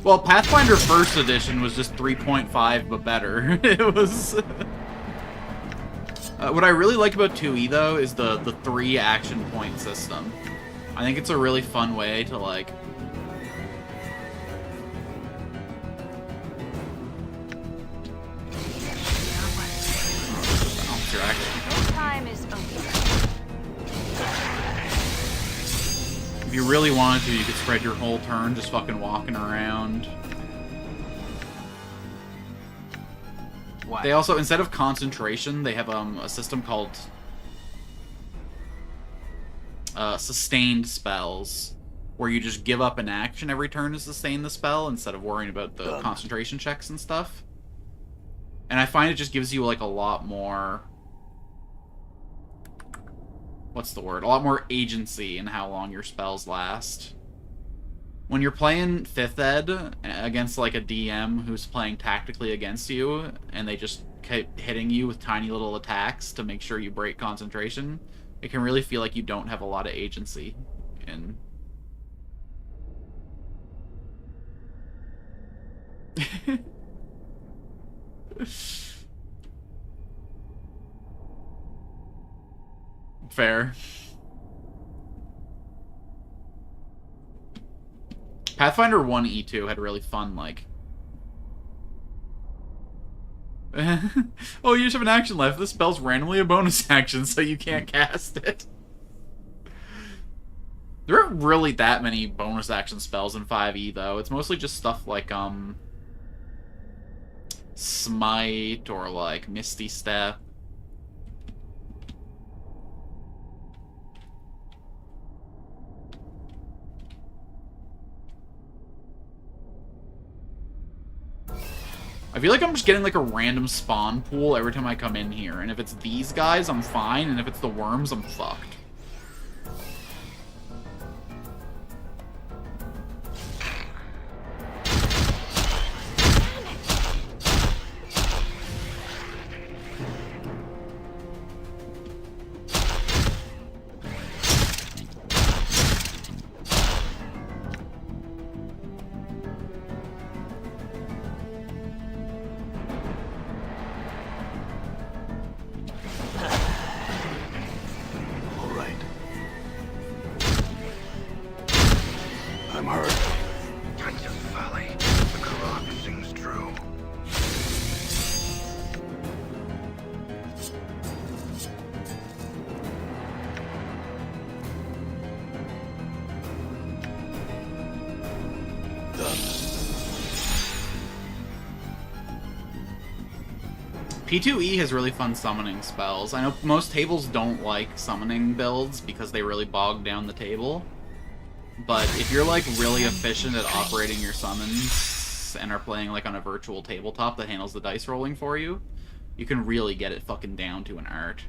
Well, Pathfinder First Edition was just 3.5, but better. It was... what I really like about 2e, though, is the 3 action point system. I think it's a really fun way to, like... balance your action. Time is over. If you really wanted to, you could spread your whole turn just fucking walking around. What? They also, instead of concentration, they have a system called sustained spells, where you just give up an action every turn to sustain the spell instead of worrying about the concentration checks and stuff. And I find it just gives you like a lot more... what's the word? A lot more agency in how long your spells last. When you're playing 5th Ed against like a DM who's playing tactically against you, and they just keep hitting you with tiny little attacks to make sure you break concentration, it can really feel like you don't have a lot of agency in... Fair. Pathfinder 1 E2 had really fun, like... oh, you just have an action left. This spell's randomly a bonus action, so you can't cast it. There aren't really that many bonus action spells in 5e, though. It's mostly just stuff like, Smite, or, like, Misty Step. I feel like I'm just getting like a random spawn pool every time I come in here, and if it's these guys, I'm fine, and if it's the worms, I'm fucked. P2E has really fun summoning spells. I know most tables don't like summoning builds because they really bog down the table. But if you're like really efficient at operating your summons and are playing like on a virtual tabletop that handles the dice rolling for you, you can really get it fucking down to an art.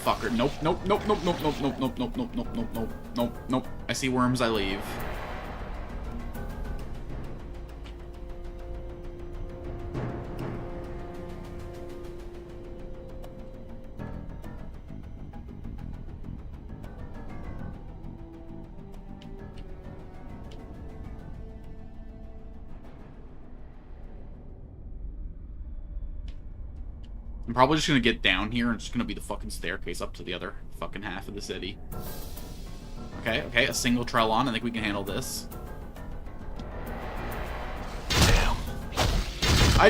motherfucker. Nope, nope, nope, nope, nope, nope, nope, nope, nope, nope, nope, nope, nope, nope, nope. I see worms, I leave. I'm probably just gonna get down here and it's just gonna be the fucking staircase up to the other fucking half of the city. Okay, okay, a single Trellon. I think we can handle this. Damn. I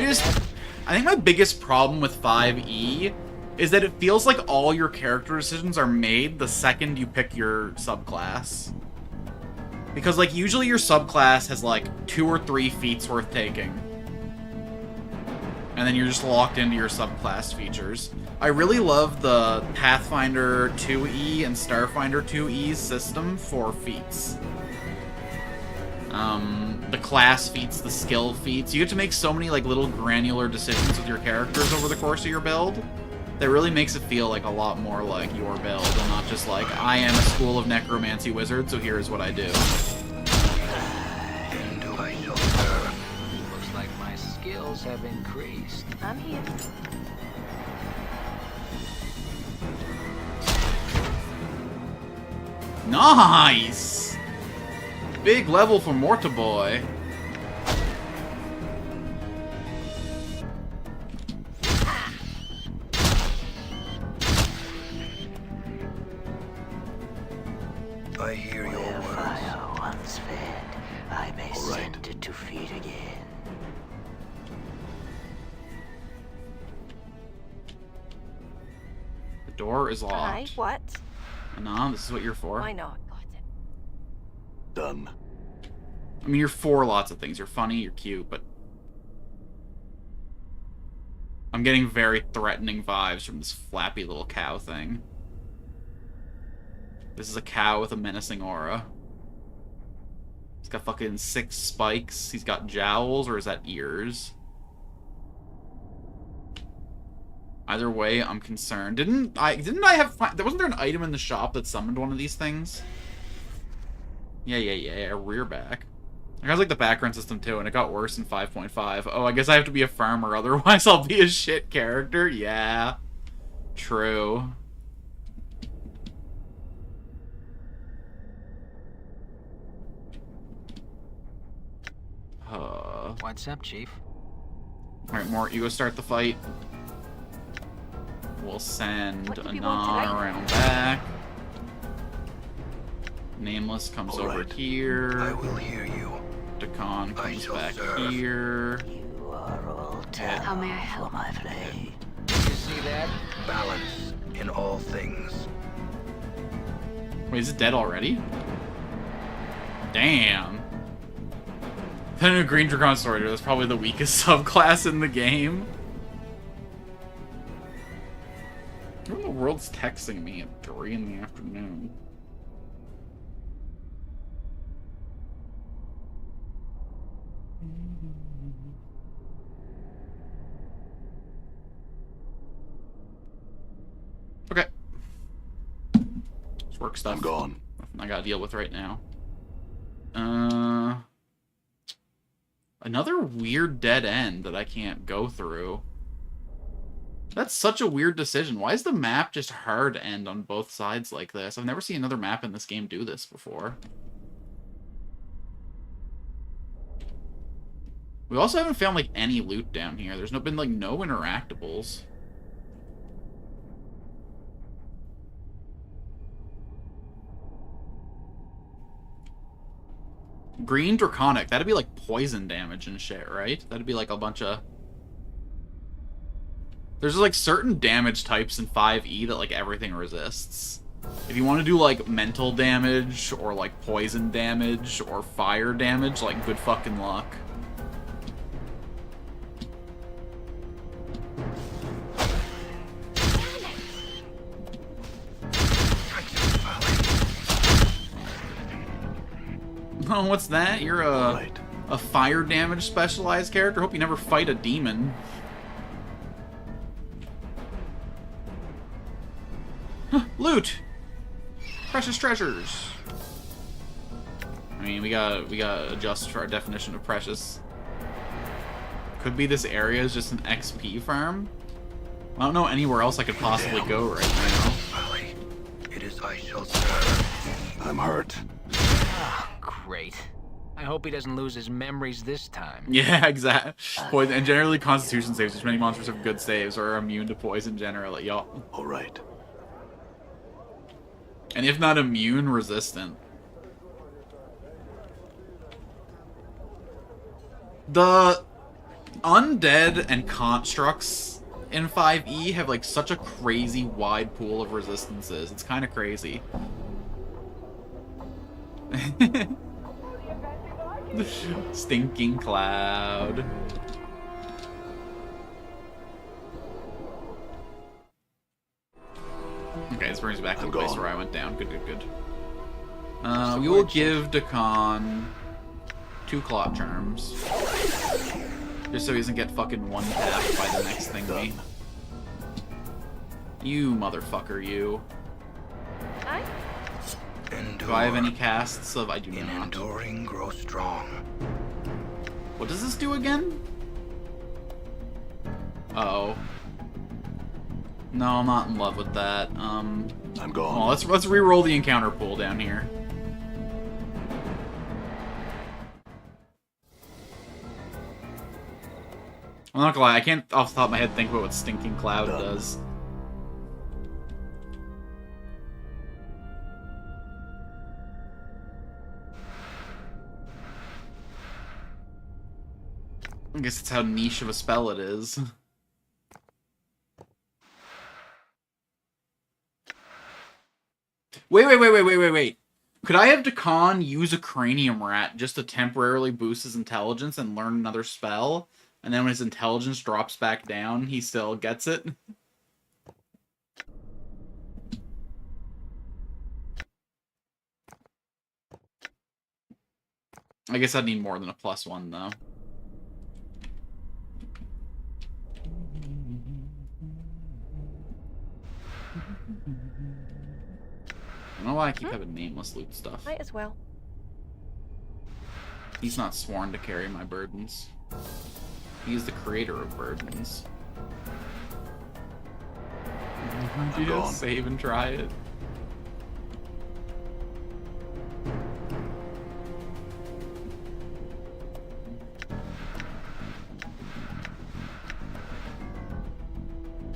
think my biggest problem with 5e is that it feels like all your character decisions are made the second you pick your subclass. Because, like, usually your subclass has, like, 2 or 3 feats worth taking. And then you're just locked into your subclass features. I really love the Pathfinder 2e and Starfinder 2e system for feats. The class feats, the skill feats. You get to make so many like little granular decisions with your characters over the course of your build that really makes it feel like a lot more like your build and not just like, I am a school of necromancy wizard, so here's what I do. Looks like my skills have increased. I'm here. Nice! Big level for Mortaboy. I hear your words. Fire once fed, I may All right. send it to feed again. The door is Hi, locked. what? No, this is what you're for. Why not? Got it. Done. I mean, you're for lots of things. You're funny, you're cute, but... I'm getting very threatening vibes from this flappy little cow thing. This is a cow with a menacing aura. He's got fucking 6 spikes. He's got jowls, or is that ears? Either way, I'm concerned. Didn't I have... Wasn't there an item in the shop that summoned one of these things? Yeah, rear back. I guys like the background system too, and it got worse in 5.5. Oh, I guess I have to be a farmer, otherwise I'll be a shit character? Yeah. True. What's up, Chief? Alright, Mort, you go start the fight. We'll send What did we Anon want tonight? around back. Nameless comes All over right. I here. will hear you. Dakan I comes shall back serve. here. You are all How may I talent help? for my flame. You see that? Balance in all things. Wait, is it dead already? Damn. The new Green Dracon Sorter is probably the weakest subclass in the game. Who in the world's texting me at 3 in the afternoon? Okay. Just work stuff. I'm gone. Nothing I gotta deal with right now. Another weird dead end that I can't go through. That's such a weird decision. Why is the map just hard to end on both sides like this? I've never seen another map in this game do this before. We also haven't found, like, any loot down here. There's been, like, no interactables. Green Draconic. That'd be, like, poison damage and shit, right? That'd be, like, a bunch of... There's, like, certain damage types in 5e that, like, everything resists. If you want to do, like, mental damage, or, like, poison damage, or fire damage, like, good fucking luck. Oh, what's that? You're Right. a fire damage specialized character? Hope you never fight a demon. Loot! Precious treasures! I mean, we gotta adjust for our definition of precious. Could be this area is just an XP farm? I don't know anywhere else I could possibly go right now. Valley. It is I shall serve. I'm hurt. Ah, great. I hope he doesn't lose his memories this time. Yeah, exactly. Poison, and generally Constitution saves, which many monsters have good saves or are immune to poison generally, y'all. All right. And if not immune, resistant. The undead and constructs in 5e have like such a crazy wide pool of resistances. It's kind of crazy. Stinking cloud. Okay, this brings me back to the place where I went down. Good, good, good. We will give Dakan 2 Clot Charms. Just so he doesn't get fucking one-tapped by the next thing me. You motherfucker, you. Aye? Do I have any casts of... I do In not. enduring, grow strong. What does this do again? Uh-oh. No, I'm not in love with that. I'm gone. Well, let's re-roll the encounter pool down here. I'm not gonna lie, I can't off the top of my head think about what Stinking Cloud does. I guess it's how niche of a spell it is. Wait. Could I have Dakan use a Cranium Rat just to temporarily boost his intelligence and learn another spell? And then when his intelligence drops back down, he still gets it? I guess I'd need more than a +1, though. I don't know why I keep having nameless loot stuff. Might as well. He's not sworn to carry my burdens. He is the creator of burdens. Do you just save and try it?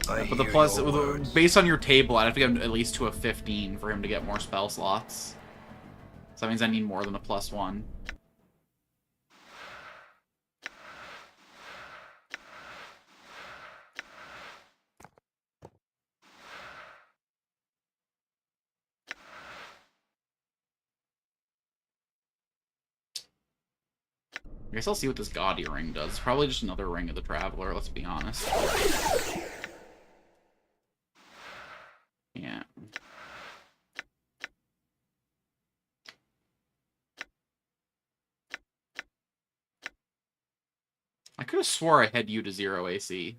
But the plus, based on your table, I'd have to get him at least to a 15 for him to get more spell slots. So that means I need more than a +1. I guess I'll see what this gaudy ring does. It's probably just another ring of the Traveler, let's be honest. Yeah. I could have swore I had you to 0 AC.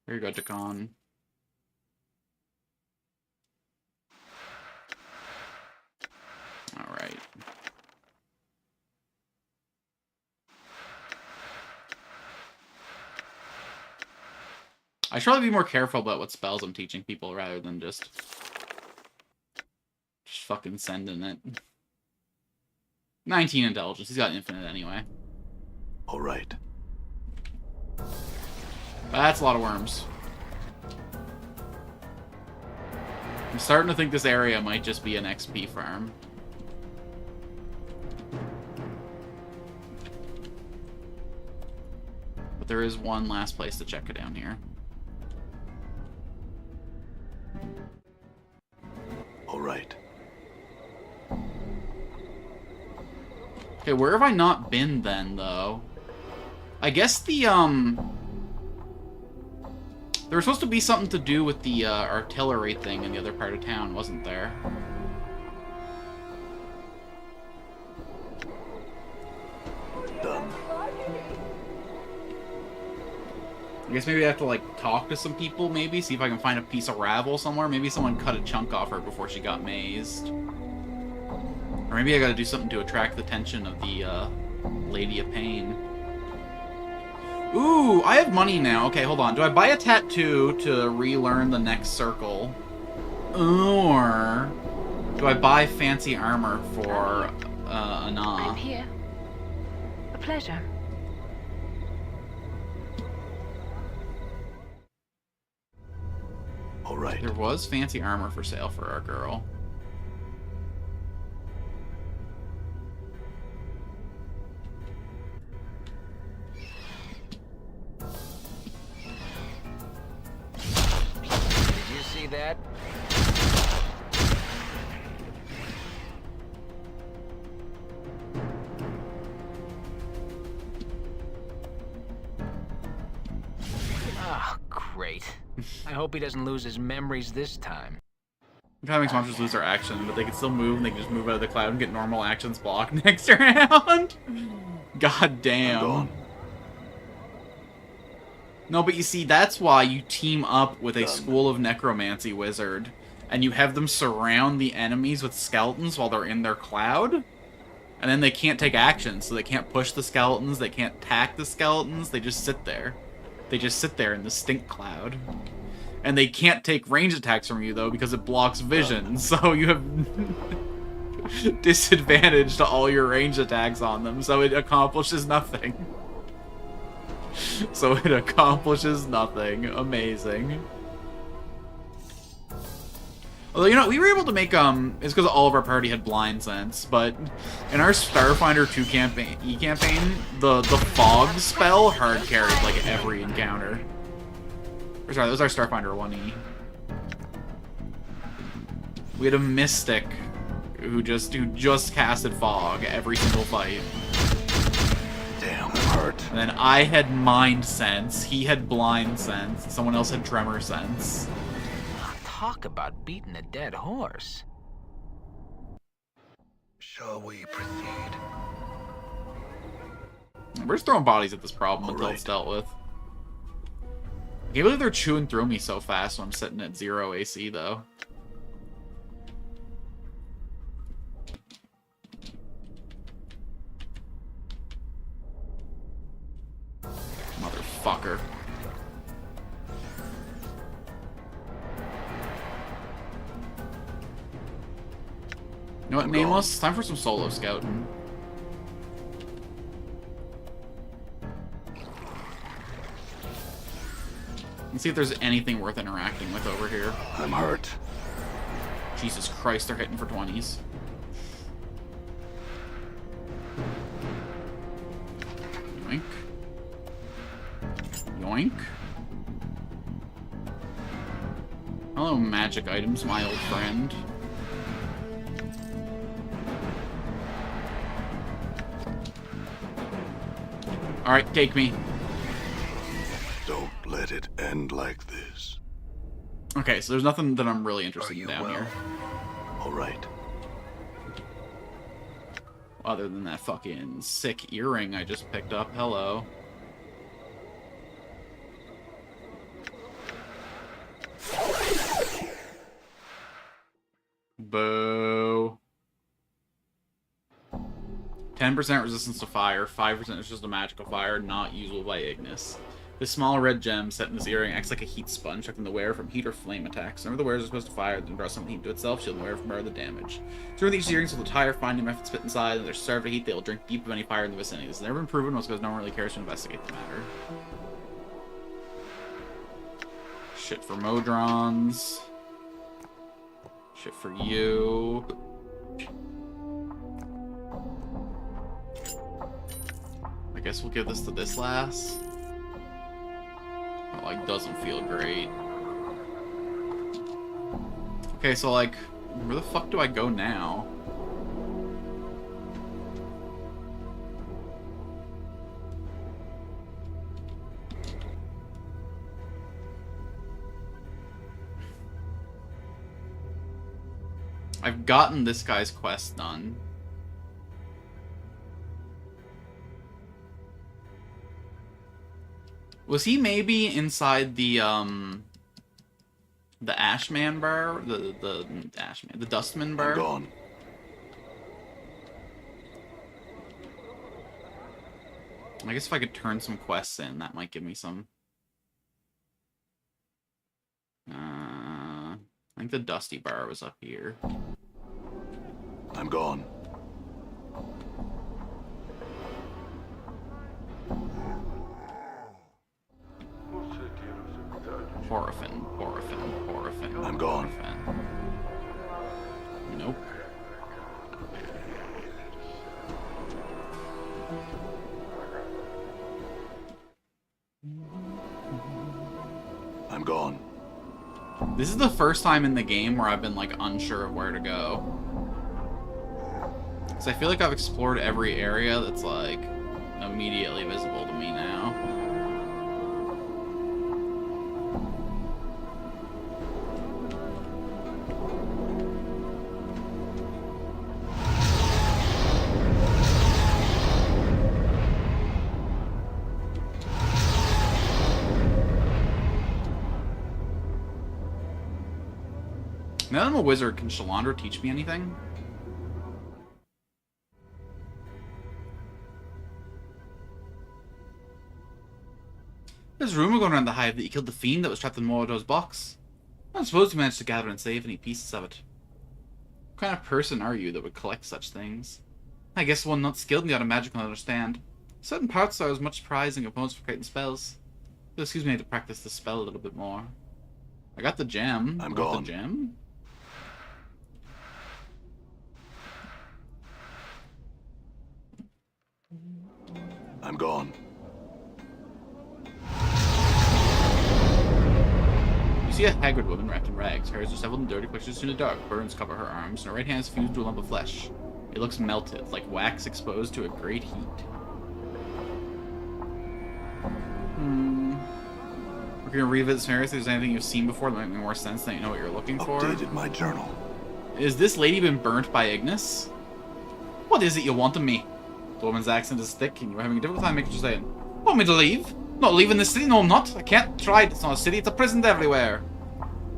Here you go, Dakan. Alright. I should probably be more careful about what spells I'm teaching people rather than just fucking sending it. 19 intelligence. He's got infinite anyway. All right. That's a lot of worms. I'm starting to think this area might just be an XP farm. But there is one last place to check it down here. All right. Okay, where have I not been then, though? I guess the, there was supposed to be something to do with the, artillery thing in the other part of town, wasn't there? I guess maybe I have to, like, talk to some people, maybe? See if I can find a piece of Ravel somewhere? Maybe someone cut a chunk off her before she got mazed. Or maybe I gotta do something to attract the attention of the, Lady of Pain. Ooh, I have money now. Okay, hold on. Do I buy a tattoo to relearn the next circle? Or do I buy fancy armor for, I'm Ana? here. A pleasure. All right. There was fancy armor for sale for our girl. Did you see that? Ah, great. I hope he doesn't lose his memories this time. It kind of makes monsters lose their action, but they can still move, and they can just move out of the cloud and get normal actions blocked next round. God damn. Gone. No, but you see, that's why you team up with a School of Necromancy wizard, and you have them surround the enemies with skeletons while they're in their cloud, and then they can't take action, so they can't push the skeletons, they can't attack the skeletons, they just sit there. They just sit there in the stink cloud. And they can't take range attacks from you, though, because it blocks vision, so you have disadvantage to all your range attacks on them, so it accomplishes nothing. So it accomplishes nothing. Amazing. Although, you know, we were able to make, it's because all of our party had blind sense, but in our Starfinder 2 campaign, the fog spell hard carried, like, every encounter. Or sorry, that was our Starfinder 1E. We had a Mystic who just casted fog every single fight. Damn, I'm hurt. And then I had Mind Sense, he had Blind Sense, and someone else had Tremor Sense. Talk about beating a dead horse. Shall we proceed? We're just throwing bodies at this problem All until right. it's dealt with. I can't believe they're chewing through me so fast when I'm sitting at 0 AC, though. Motherfucker. You know what, Nameless? It's time for some solo scouting. Let's see if there's anything worth interacting with over here. I'm hurt. Jesus Christ, they're hitting for 20s. Yoink. Yoink. Hello, magic items, my old friend. Alright, take me. Don't let it end like this. Okay, so there's nothing that I'm really interested Are in you down well? here. All right. Other than that fucking sick earring I just picked up. Hello. Boo. 10% resistance to fire, 5% is just a magical fire, not usable by Ignis. This small red gem set in this earring acts like a heat sponge, protecting the wearer from heat or flame attacks. Whenever the wearer is supposed to fire, then draw some heat to itself, shielding the wearer from the damage. Through these earrings will the tire finding method spit inside, and they're starved to heat, they will drink deep of any fire in the vicinity. This has never been proven, most because no one really cares to investigate the matter. Shit for Modrons. Shit for you. I guess we'll give this to this lass. It, like, doesn't feel great. Okay, so, like, where the fuck do I go now? I've gotten this guy's quest done. Was he maybe inside the Ashman bar? The Ashman, the Dustman bar? I'm gone. I guess if I could turn some quests in, that might give me some. I think the Dusty bar was up here. I'm gone. Horrifin. I'm gone. Nope. I'm gone. This is the first time in the game where I've been, like, unsure of where to go. Because I feel like I've explored every area that's, like, immediately visible to me now. Now that I'm a wizard, can Shalandra teach me anything? There's a rumor going around the hive that you killed the fiend that was trapped in Mordor's box. I suppose you managed to gather and save any pieces of it. What kind of person are you that would collect such things? I guess one not skilled in the art of magic will understand. Certain parts are as much prizing opponents for creating spells. You'll excuse me to practice the spell a little bit more. I got the gem. I'm You want gone. the gem? I'm gone. You see a haggard woman wrapped in rags. Her hairs are several and dirty, pushes in the dark. Burns cover her arms, and her right hand is fused to a lump of flesh. It looks melted, like wax exposed to a great heat. We're gonna revisit some areas. If there's anything you've seen before that might make more sense than you know what you're looking for. Updated my journal. Is this lady been burnt by Ignis? What is it you want of me? The woman's accent is thick, and you're having a difficult time making what you're saying. Want me to leave? Not leaving this city? No, I'm not. I can't try it. It's not a city, it's a prison everywhere.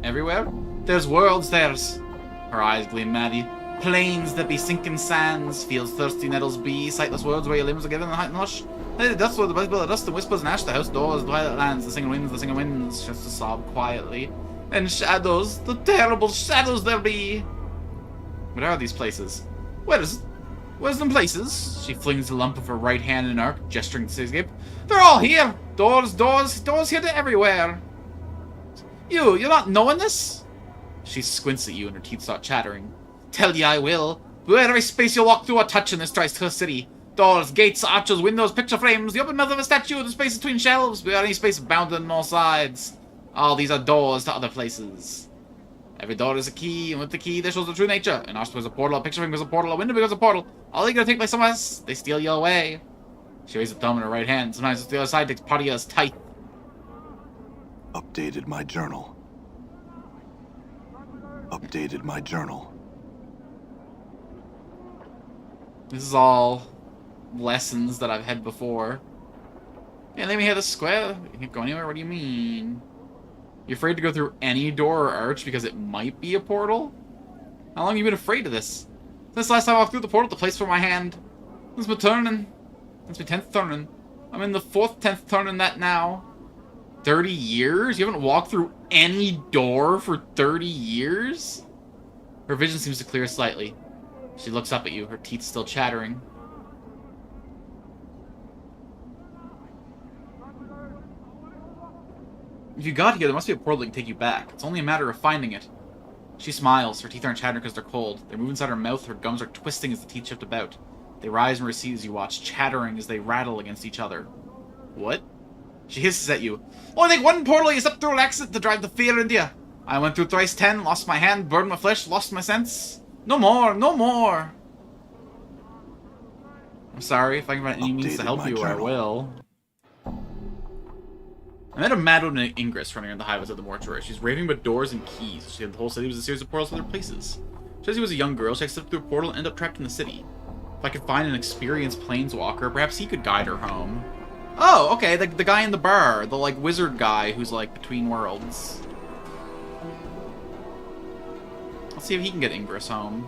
Everywhere? There's worlds, there's... Her eyes gleam madly. Plains that be sinking sands, fields thirsty nettles be, sightless worlds where your limbs are given in the height and hush. The dust where the bible, the dust and whispers and ash, the house doors, the twilight lands, the singing winds, just to sob quietly. And shadows, the terrible shadows there be. What are these places? Where's them places? She flings the lump of her right hand in an arc, gesturing to the cityscape. They're all here! Doors here to everywhere! You're not knowing this? She squints at you and her teeth start chattering. Tell ye I will. Beware every space you walk through or touch in this thrice-cursed city. Doors, gates, arches, windows, picture frames, the open mouth of a statue, the space between shelves, beware any space bounded on all sides. All these are doors to other places. Every door is a key, and with the key, there shows the true nature. An arch becomes a portal, a picture frame becomes a portal, a window becomes a portal. All you gotta take place somewhere else, they steal you away. She raises a thumb in her right hand. Sometimes the other side takes part of you as tight. Updated my journal. Updated my journal. This is all lessons that I've had before. Yeah, let me hit the square. You can't go anywhere? What do you mean? You're afraid to go through any door or arch because it might be a portal? How long have you been afraid of this? Since the last time I walked through the portal, the place for my hand. Since my turning. Since my 10th turning. I'm in the 4th, 10th turn in that now. 30 years? You haven't walked through any door for 30 years? Her vision seems to clear slightly. She looks up at you, her teeth still chattering. If you got here, there must be a portal that can take you back. It's only a matter of finding it. She smiles. Her teeth aren't chattering because they're cold. They move inside her mouth. Her gums are twisting as the teeth shift about. They rise and recede as you watch, chattering as they rattle against each other. What? She hisses at you. Only take one portal you step through an accident to drive the fear into you. I went through thrice 10, lost my hand, burned my flesh, lost my sense. No more, no more. I'm sorry. If I can find any means to help you, I will. I met a mad woman in Ingress running around the highways of the mortuary. She's raving about doors and keys. She said the whole city was a series of portals to other places. She says he was a young girl. She slipped through a portal and ended up trapped in the city. If I could find an experienced planeswalker, perhaps he could guide her home. Oh, okay, the guy in the bar. The, like, wizard guy who's, like, between worlds. Let's see if he can get Ingress home.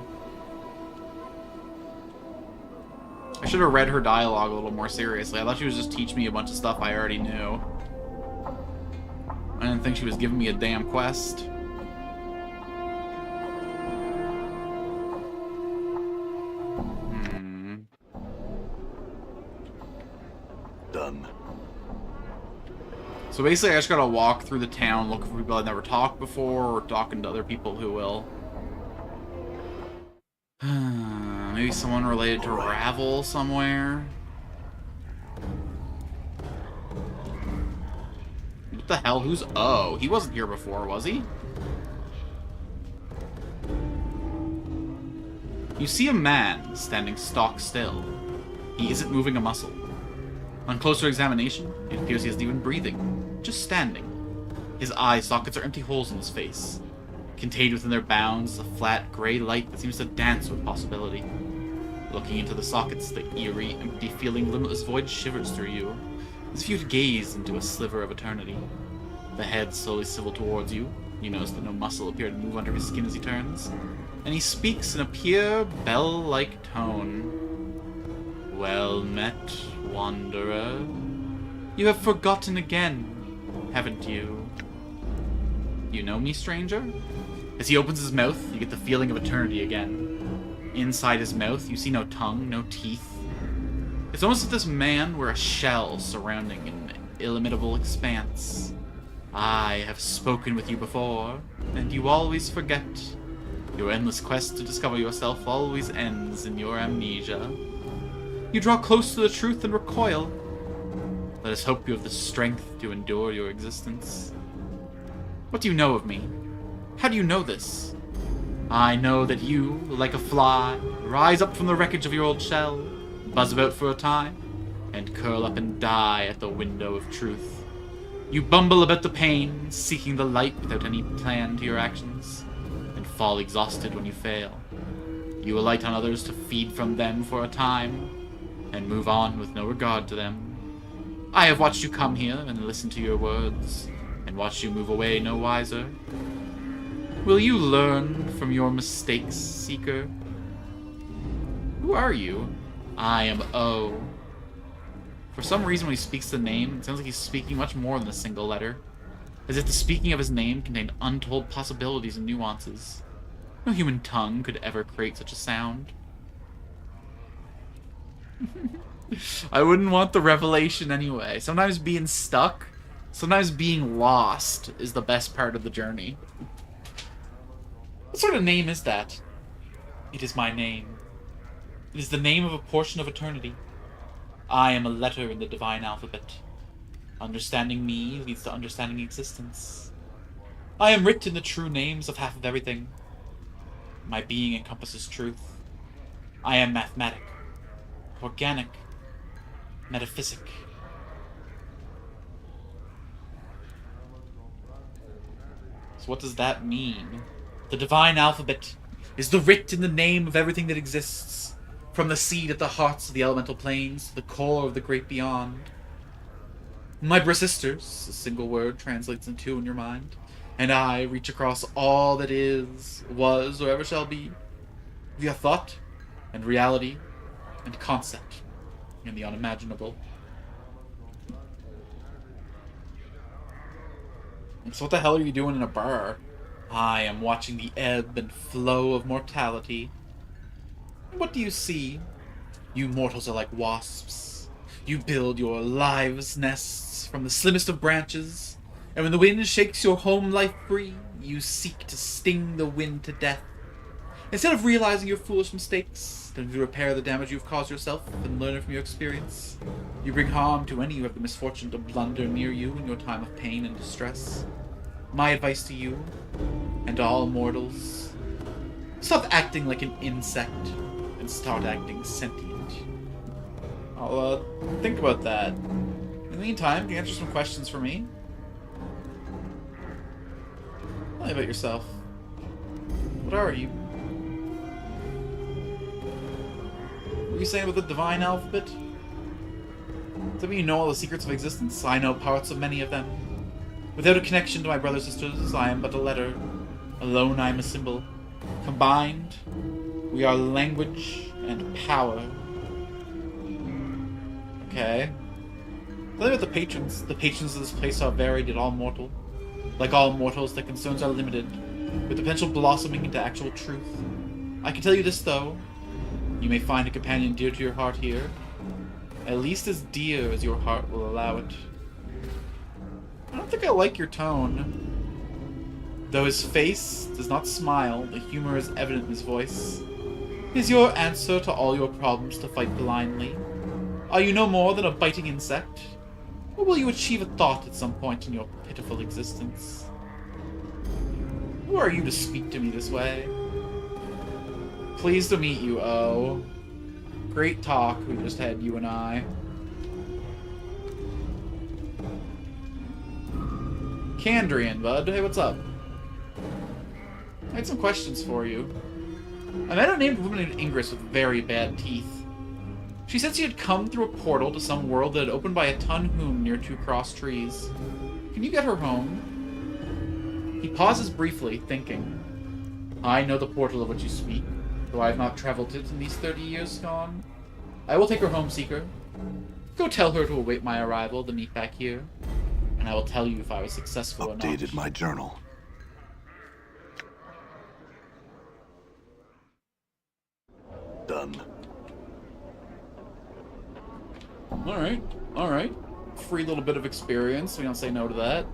I should have read her dialogue a little more seriously. I thought she was just teaching me a bunch of stuff I already knew. I didn't think she was giving me a damn quest. Done. So basically I just gotta walk through the town looking for people I've never talked before, or talking to other people who will. Maybe someone related to Ravel somewhere? What the hell? Who's O? He wasn't here before, was he? You see a man standing stock still. He isn't moving a muscle. On closer examination, it appears he isn't even breathing, just standing. His eye sockets are empty holes in his face. Contained within their bounds is a flat, grey light that seems to dance with possibility. Looking into the sockets, the eerie, empty feeling limitless void shivers through you, as if you'd gaze into a sliver of eternity. The head slowly swivel towards you. You notice that no muscle appears to move under his skin as he turns. And he speaks in a pure, bell-like tone. Well met, wanderer. You have forgotten again, haven't you? You know me, stranger? As he opens his mouth, you get the feeling of eternity again. Inside his mouth, you see no tongue, no teeth. It's almost as if this man were a shell surrounding an illimitable expanse. I have spoken with you before, and you always forget. Your endless quest to discover yourself always ends in your amnesia. You draw close to the truth and recoil. Let us hope you have the strength to endure your existence. What do you know of me? How do you know this? I know that you, like a fly, rise up from the wreckage of your old shell, buzz about for a time, and curl up and die at the window of truth. You bumble about the pain, seeking the light without any plan to your actions, and fall exhausted when you fail. You alight on others to feed from them for a time, and move on with no regard to them. I have watched you come here and listen to your words, and watched you move away no wiser. Will you learn from your mistakes, Seeker? Who are you? I am O. For some reason when he speaks the name, it sounds like he's speaking much more than a single letter. As if the speaking of his name contained untold possibilities and nuances. No human tongue could ever create such a sound. I wouldn't want the revelation anyway. Sometimes being stuck, sometimes being lost is the best part of the journey. What sort of name is that? It is my name. It is the name of a portion of eternity. I am a letter in the divine alphabet. Understanding me leads to understanding existence. I am writ in the true names of half of everything. My being encompasses truth. I am mathematic, organic, metaphysic. So what does that mean? The divine alphabet is the writ in the name of everything that exists, from the seed at the hearts of the elemental planes to the core of the great beyond. My sisters, a single word translates into two in your mind, and I reach across all that is, was, or ever shall be, via thought and reality and concept in the unimaginable. So what the hell are you doing in a bar? I am watching the ebb and flow of mortality. What do you see? You mortals are like wasps. You build your lives' nests from the slimmest of branches, and when the wind shakes your home life free, you seek to sting the wind to death. Instead of realizing your foolish mistakes, then to repair the damage you've caused yourself and learn from your experience, you bring harm to any who have the misfortune to blunder near you in your time of pain and distress. My advice to you, and to all mortals, stop acting like an insect and start acting sentient. I'll think about that. In the meantime, can you answer some questions for me? Tell me about yourself. What are you? What were you saying about the divine alphabet? Some of you know all the secrets of existence. I know parts of many of them. Without a connection to my brothers and sisters, I am but a letter. Alone I am a symbol. Combined, we are language and power. Okay. Tell me about the patrons. The patrons of this place are varied yet all mortal. Like all mortals, their concerns are limited, with the potential blossoming into actual truth. I can tell you this, though. You may find a companion dear to your heart here. At least as dear as your heart will allow it. I don't think I like your tone. Though his face does not smile, the humor is evident in his voice. Is your answer to all your problems to fight blindly? Are you no more than a biting insect? Or will you achieve a thought at some point in your pitiful existence? Who are you to speak to me this way? Pleased to meet you, O. Great talk we just had, you and I. Candrian, bud. Hey, what's up? I had some questions for you. I met a named woman named Ingress with very bad teeth. She said she had come through a portal to some world that had opened by a Tunhoom near two cross trees. Can you get her home? He pauses briefly, thinking. I know the portal of which you speak, though I have not traveled it in these 30 years gone. I will take her home, Seeker. Go tell her to await my arrival to meet back here, and I will tell you if I was successful or not. Updated my journal. Done. Alright, alright. Free little bit of experience, we don't say no to that.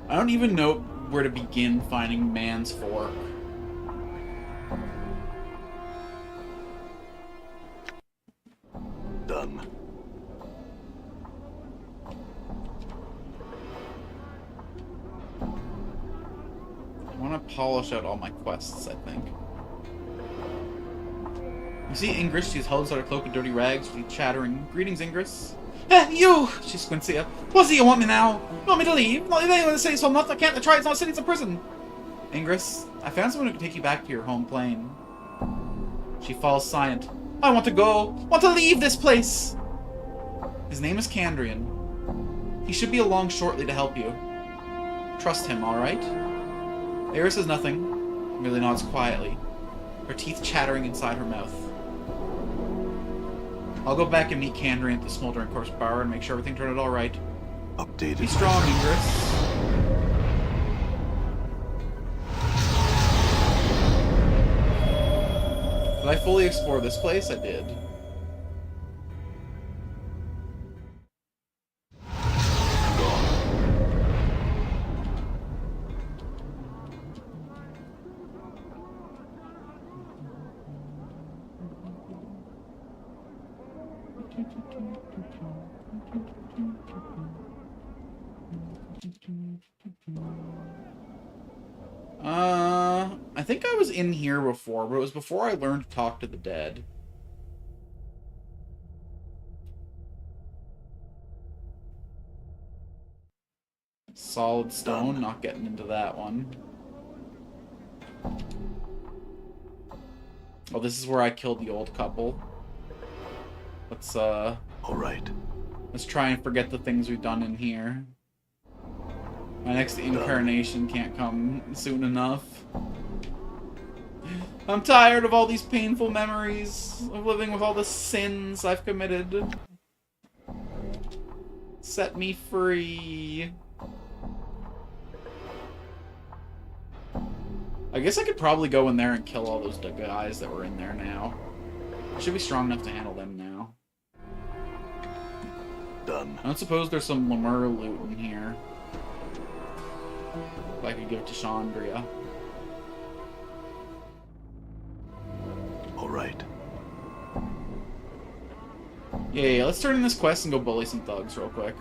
I don't even know where to begin finding Man's Fork. Done. I want to polish out all my quests, I think. You see Ingress, she's held inside her cloak in dirty rags, she's chattering. Greetings, Ingress. You! She squints at you. What's it you want me now? You want me to leave? Not leave anyone in the city, so I'm not. I can't try, it's not a city, it's a prison. Ingress, I found someone who can take you back to your home plane. She falls silent. I want to go. Want to leave this place. His name is Candrian. He should be along shortly to help you. Trust him, alright? Eris says nothing, merely nods quietly, her teeth chattering inside her mouth. I'll go back and meet Candrian at the Smoldering Corpse Bar and make sure everything turned out alright. Updated. Be strong, Ingress. Did I fully explore this place? I did. I think I was in here before, but it was before I learned to talk to the dead. Solid stone, not getting into that one. Oh, this is where I killed the old couple. Let's, Alright. let's try and forget the things we've done in here. My next incarnation can't come soon enough. I'm tired of all these painful memories, of living with all the sins I've committed. Set me free. I guess I could probably go in there and kill all those guys that were in there now. I should be strong enough to handle them now. Done. I don't suppose there's some Lemur loot in here. If I could give it to Chandria. Alright. Yeah, let's turn in this quest and go bully some thugs real quick.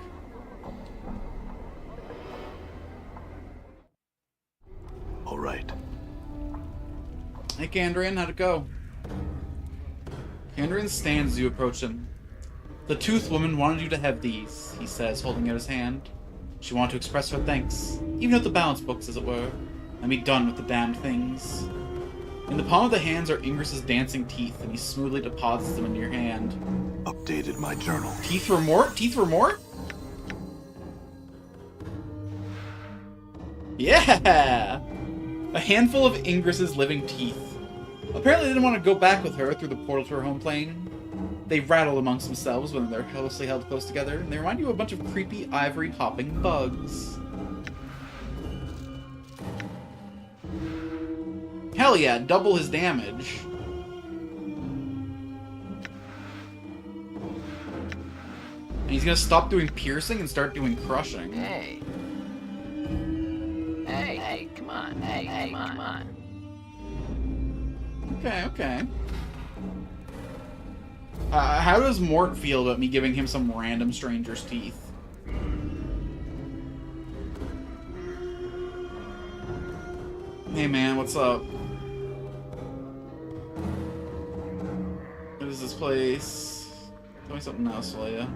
Alright. Hey, Candrian, how'd it go? Candrian stands as you approach him. The Tooth Woman wanted you to have these, he says, holding out his hand. She wanted to express her thanks, even at the balance books, as it were, and be done with the damned things. In the palm of the hands are Ingris's dancing teeth, and he smoothly deposits them into your hand. Updated my journal. Teeth for Mort? Teeth for Mort? Yeah! A handful of Ingris's living teeth. Apparently they didn't want to go back with her through the portal to her home plane. They rattle amongst themselves when they're closely held close together, and they remind you of a bunch of creepy, ivory-hopping bugs. Hell yeah, double his damage. And he's gonna stop doing piercing and start doing crushing. Hey. Hey, come on. Hey, come on. Okay. How does Mort feel about me giving him some random stranger's teeth? Hey man, what's up? What is this place? Tell me something else, will ya?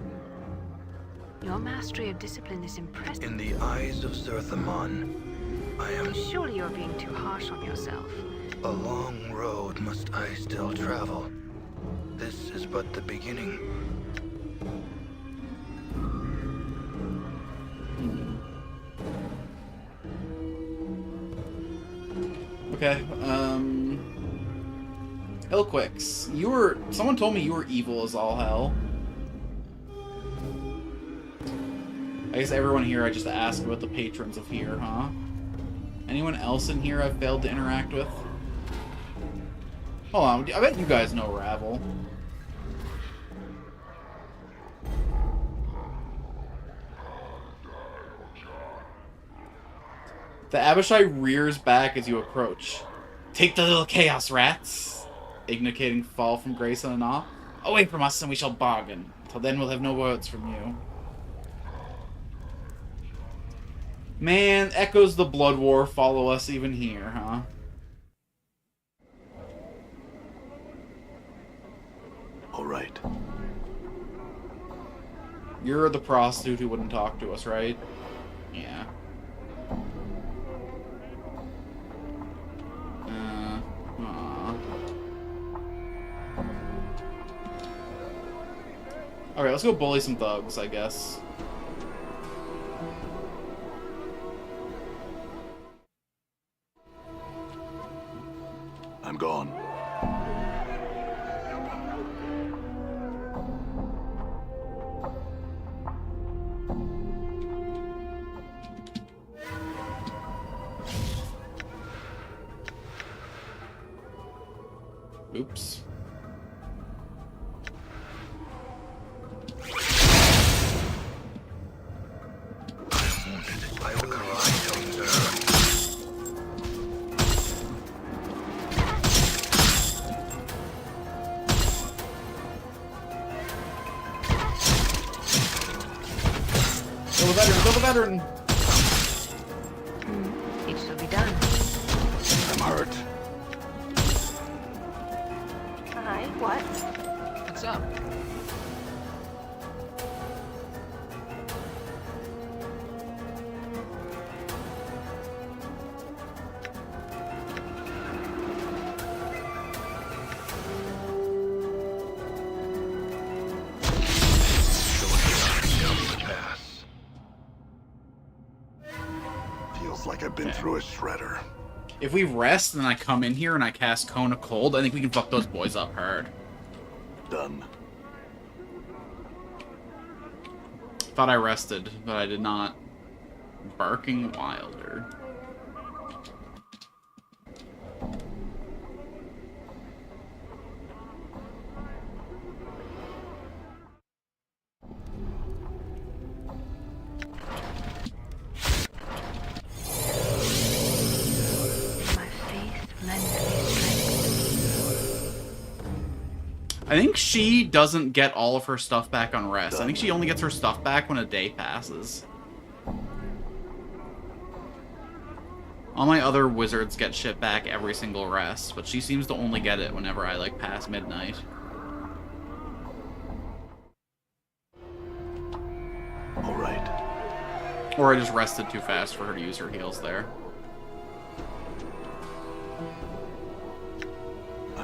Your mastery of discipline is impressive. In the eyes of Sir Thamon, I am... Surely you're being too harsh on yourself. A long road must I still travel. This is but the beginning. Okay, Ilquix, someone told me you were evil as all hell. I guess everyone here I just asked about the patrons of here, huh? Anyone else in here I've failed to interact with? Hold on, I bet you guys know Ravel. The Abishai rears back as you approach. Take the little chaos rats! Ignicating fall from grace and awe. Away from us and we shall bargain. Till then we'll have no words from you. Man, echoes the Blood War follow us even here, huh? All right. You're the prostitute who wouldn't talk to us, right? Yeah. Alright, let's go bully some thugs, I guess. I'm gone. Oops. I will arise, sir. Double veteran! It shall be done. I'm hurt. Hi, what? What's up? Feels like I've been through a shredder. If we rest and then I come in here and I cast Cone of Cold, I think we can fuck those boys up hard. Done. Thought I rested, but I did not. Barking Wilder. My faith lends me strength. I think she doesn't get all of her stuff back on rest. I think she only gets her stuff back when a day passes. All my other wizards get shit back every single rest, but she seems to only get it whenever I, like, pass midnight. All right. Or I just rested too fast for her to use her heals there.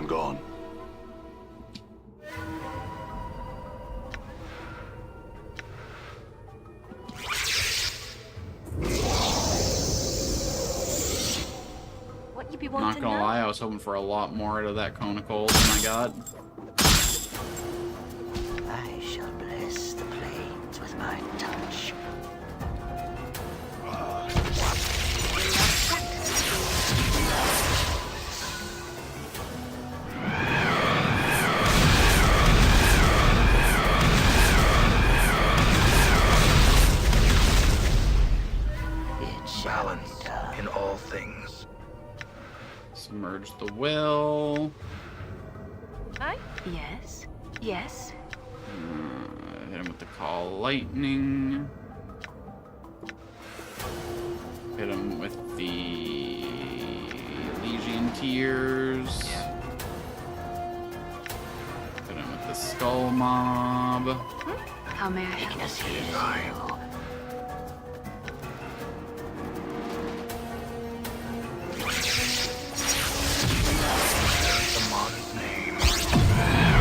gone. What you be Not wanting gonna now? lie, I was hoping for a lot more out of that cone of cold than I got. I shall bless the plains with my touch. It shall be Balance done. in all things. Submerge the will. Aye? Yes. Yes. Hit him with the call lightning. Hit him with the Elysian Tears. Hit him with the Skull Mob. How may I help? Weakness heals you. Saman's name.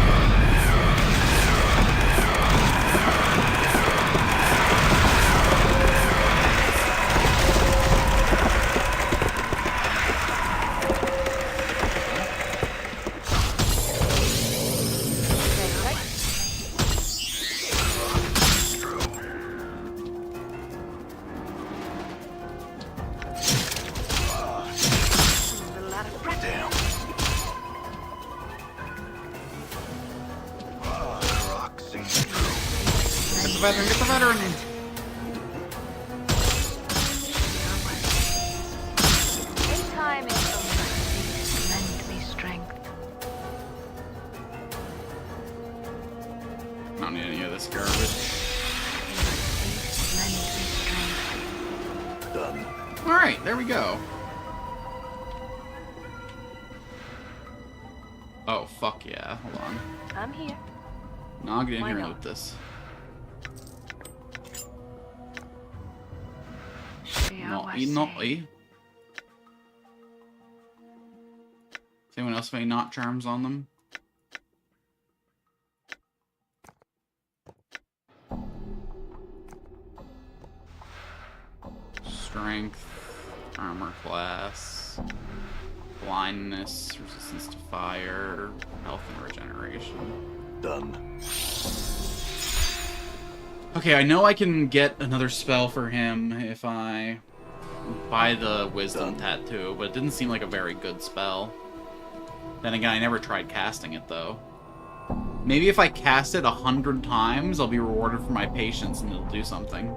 Damn. Rock sings true. Get the veteran, get the veteran! In time is only lend me strength. I don't need any of this garbage. Lend me strength. Done. Alright, there we go. Oh, fuck yeah. Hold on. I'm here. No, I'll get in Why here and not? loot this. No, Does anyone else have any knot charms on them? Strength, armor class, blindness, resistance to fire, health and regeneration. Done. Okay, I know I can get another spell for him if I buy the Wisdom Tattoo, but it didn't seem like a very good spell. Then again, I never tried casting it, though. Maybe if I cast it 100 times, I'll be rewarded for my patience and it'll do something.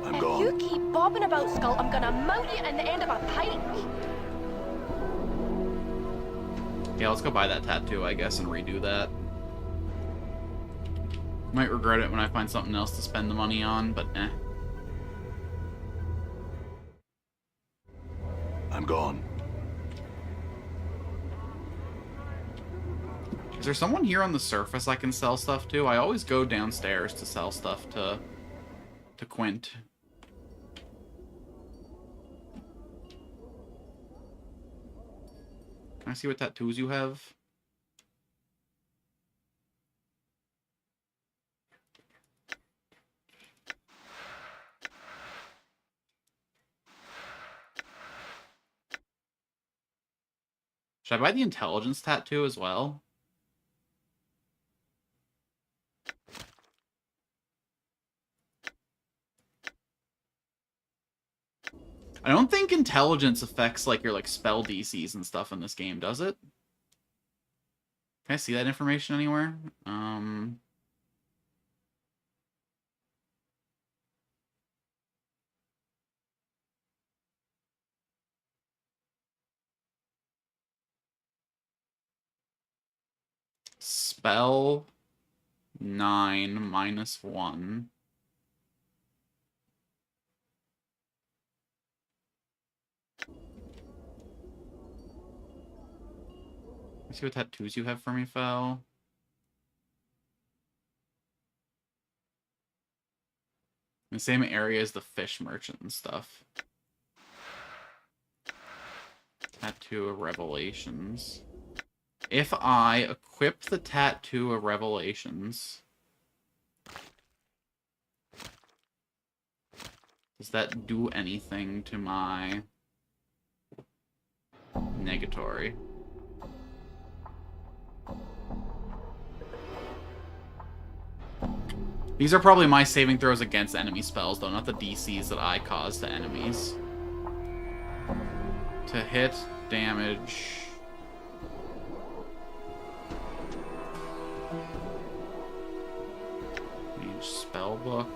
I'm If gone. you keep bobbing about, Skull, I'm gonna mount you in the end of a pipe. Yeah, let's go buy that tattoo, I guess, and redo that. Might regret it when I find something else to spend the money on, but eh. I'm gone. Is there someone here on the surface I can sell stuff to? I always go downstairs to sell stuff to Quint. Can I see what tattoos you have? Should I buy the intelligence tattoo as well? I don't think intelligence affects like your spell DCs and stuff in this game, does it? Can I see that information anywhere? Spell 9 -1. Let's see what tattoos you have for me, Fel. The same area as the fish merchant and stuff. Tattoo of Revelations. If I equip the Tattoo of Revelations, does that do anything to my negatory? These are probably my saving throws against enemy spells, though, not the DCs that I cause to enemies. To hit, damage... Mage spellbook.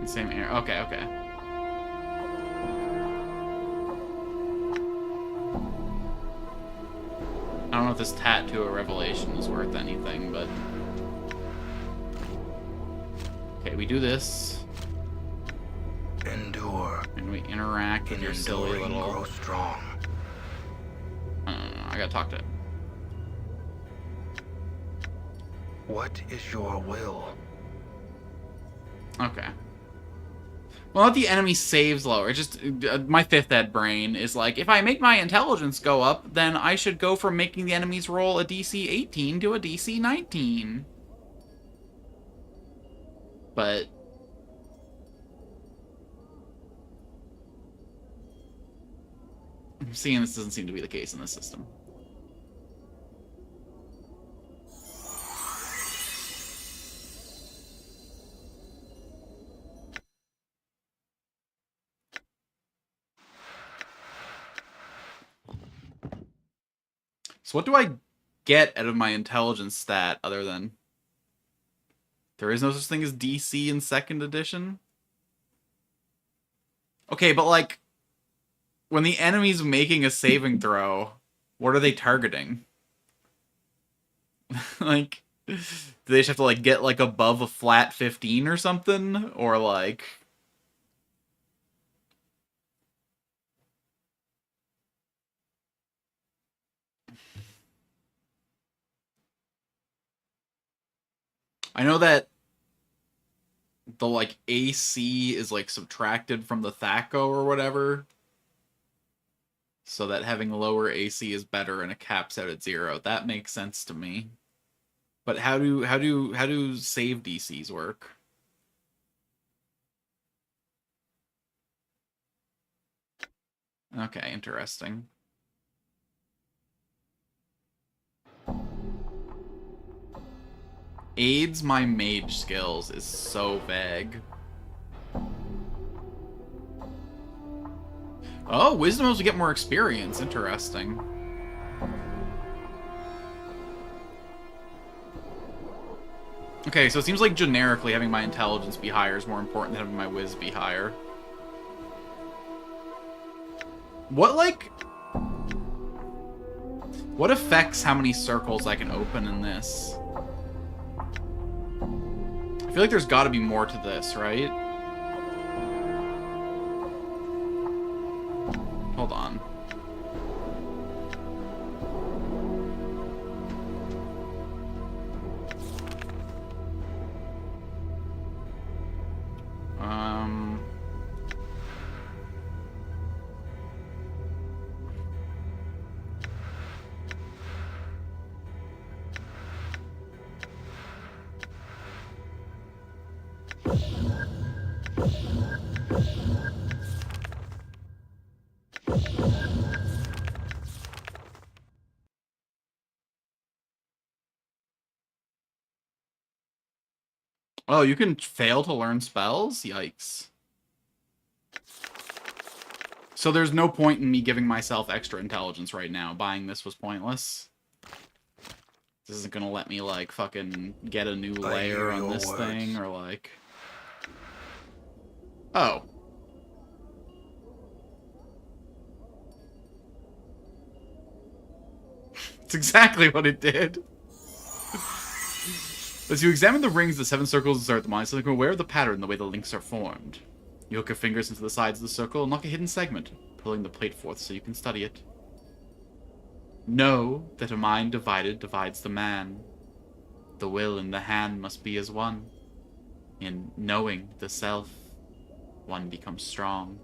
Same area. Okay, okay. I don't know if this Tattoo of Revelation is worth anything, but... Okay, we do this. Endure. And we interact with your silly little... Grow strong. I don't know, I gotta talk to it. What is your will? Okay. Well, not the enemy saves lower. It's just my 5th ed brain is like, if I make my intelligence go up, then I should go from making the enemies roll a DC 18 to a DC 19. But I'm seeing this doesn't seem to be the case in this system. So what do I get out of my intelligence stat other than... There is no such thing as DC in 2nd edition? Okay, but like... When the enemy's making a saving throw, what are they targeting? Like... Do they just have to like get like above a flat 15 or something? Or like... I know that the, like, AC is, like, subtracted from the THAC0 or whatever. So that having lower AC is better and it caps out at 0. That makes sense to me. But how do save DCs work? Okay, interesting. Aids my mage skills is so vague. Oh, wisdom helps to get more experience. Interesting. Okay, so it seems like generically having my intelligence be higher is more important than having my whiz be higher. What, like... What affects how many circles I can open in this? I feel like there's got to be more to this, right? Hold on. Oh, you can fail to learn spells? Yikes. So there's no point in me giving myself extra intelligence right now. Buying this was pointless. This isn't gonna let me, like, fucking get a new layer on this thing, or, like... Oh. It's exactly what it did. As you examine the rings, the 7 circles start the mind, so become aware of the pattern, the way the links are formed. You hook your fingers into the sides of the circle and lock a hidden segment. pulling the plate forth so you can study it. Know that a mind divided divides the man. The will and the hand must be as one. In knowing the self, one becomes strong.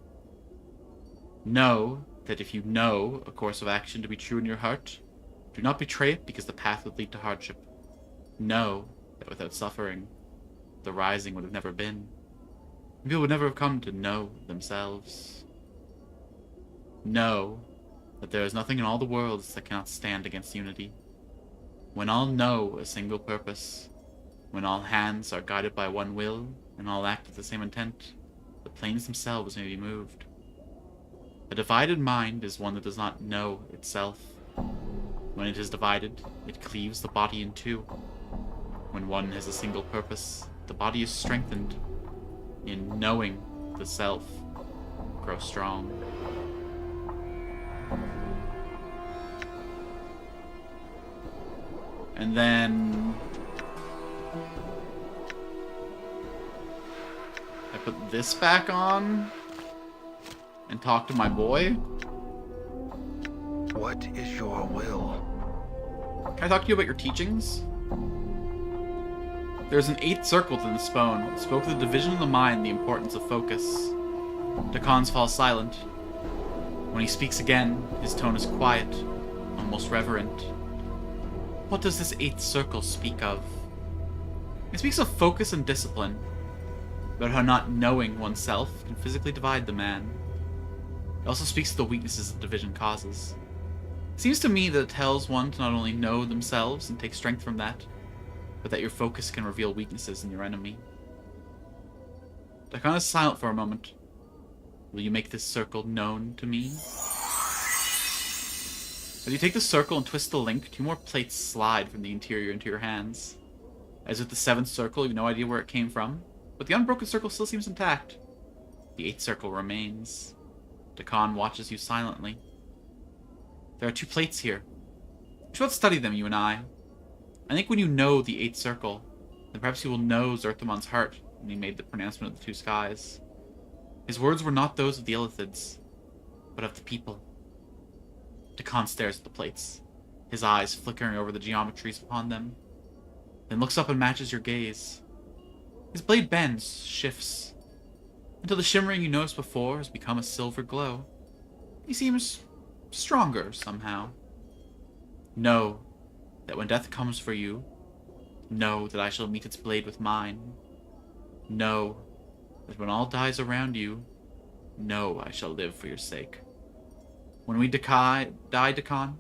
Know that if you know a course of action to be true in your heart, do not betray it because the path would lead to hardship. Know that without suffering, the rising would have never been. People would never have come to know themselves. Know that there is nothing in all the worlds that cannot stand against unity. When all know a single purpose, when all hands are guided by one will, and all act with the same intent, the planes themselves may be moved. A divided mind is one that does not know itself. When it is divided, it cleaves the body in two. When one has a single purpose, the body is strengthened. In knowing the self, grow strong. And then I put this back on and talk to my boy. What is your will? Can I talk to you about your teachings? There's an 8th circle to this poem. It spoke of the division of the mind, the importance of focus. Dakon's falls silent. When he speaks again, his tone is quiet, almost reverent. What does this 8th circle speak of? It speaks of focus and discipline, about how not knowing oneself can physically divide the man. It also speaks of the weaknesses that division causes. It seems to me that it tells one to not only know themselves and take strength from that, but that your focus can reveal weaknesses in your enemy. Dakon is silent for a moment. Will you make this circle known to me? As you take the circle and twist the link, 2 more plates slide from the interior into your hands. As with the 7th circle, you have no idea where it came from, but the unbroken circle still seems intact. The 8th circle remains. Dakon watches you silently. There are 2 plates here. We should study them, you and I. I think when you know the 8th circle, then perhaps you will know Zerthamon's heart when he made the pronouncement of the 2 skies. His words were not those of the Illithids, but of the people. Dakon stares at the plates, his eyes flickering over the geometries upon them, then looks up and matches your gaze. His blade bends, shifts, until the shimmering you noticed before has become a silver glow. He seems stronger somehow. Know that when death comes for you, know that I shall meet its blade with mine. Know that when all dies around you, know I shall live for your sake. When we die, Dakon,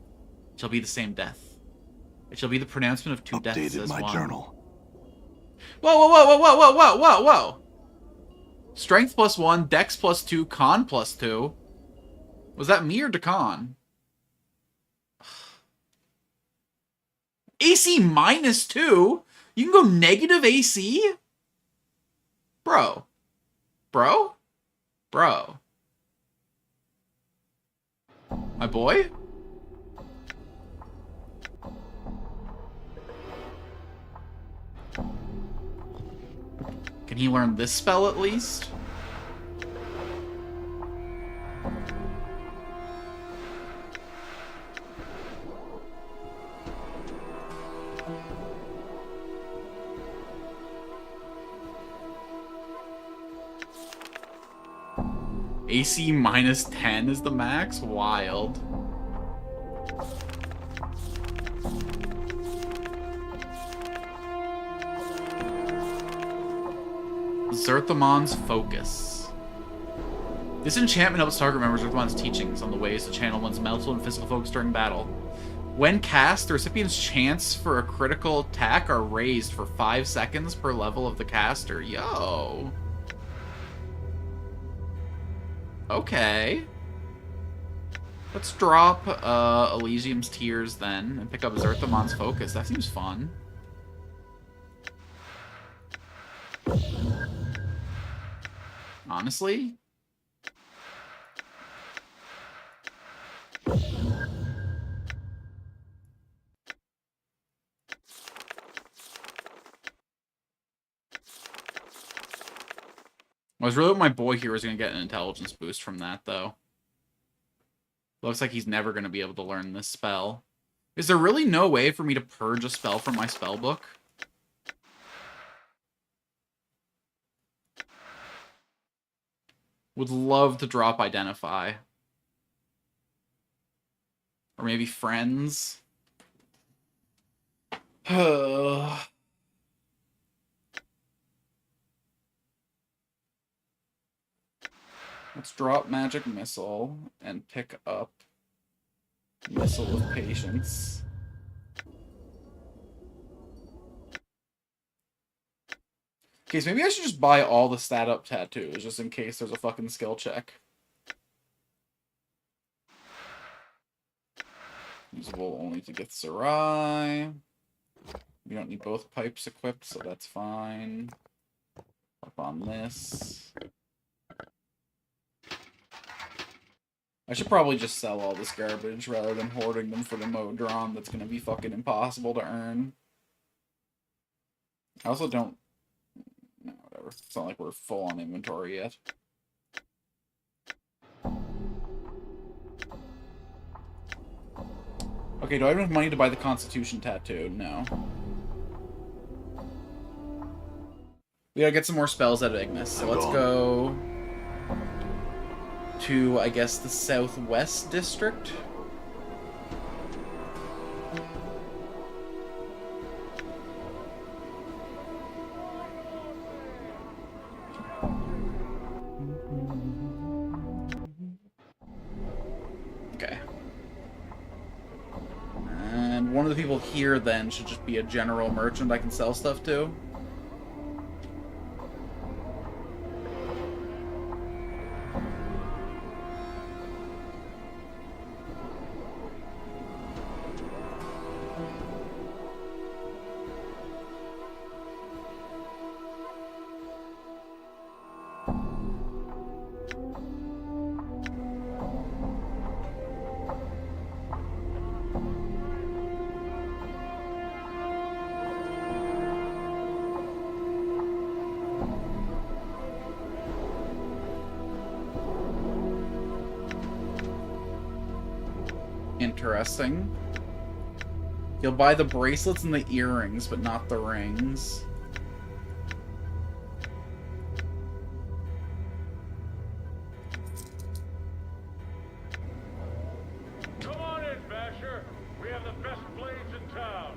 it shall be the same death. It shall be the pronouncement of 2 deaths Updated as my one. journal. Whoa, whoa, whoa, whoa, whoa, whoa, whoa, whoa, whoa! Strength +1, Dex +2, Con +2. Was that me or Dakon? AC -2? You can go negative AC? Bro. Bro? Bro. My boy? Can he learn this spell at least? AC -10 is the max? Wild. Zerthamon's Focus. This enchantment helps target remember Zerthamon's teachings on the ways to channel one's mental and physical focus during battle. When cast, the recipient's chance for a critical attack are raised for 5 seconds per level of the caster. Yo. Okay. Let's drop Elysium's Tears then, and pick up Zerthamon's Focus. That seems fun. Honestly? I was really hoping my boy here was going to get an intelligence boost from that, though. Looks like he's never going to be able to learn this spell. Is there really no way for me to purge a spell from my spell book? Would love to drop Identify. Or maybe Friends. Let's drop Magic Missile and pick up Missile of Patience. Okay, so maybe I should just buy all the stat up tattoos, just in case there's a fucking skill check. Usable only to get Sarai. We don't need both pipes equipped, so that's fine. Up on this. I should probably just sell all this garbage rather than hoarding them for the mode drawn that's gonna be fucking impossible to earn. I also don't... No, whatever. It's not like we're full on inventory yet. Okay, do I have enough money to buy the Constitution tattoo? No. We gotta get some more spells out of Ignis, so let's go to, I guess, the Southwest District. Okay. And one of the people here, then, should just be a general merchant I can sell stuff to. Interesting. You'll buy the bracelets and the earrings, but not the rings. Come on in, Basher. We have the best blades in town.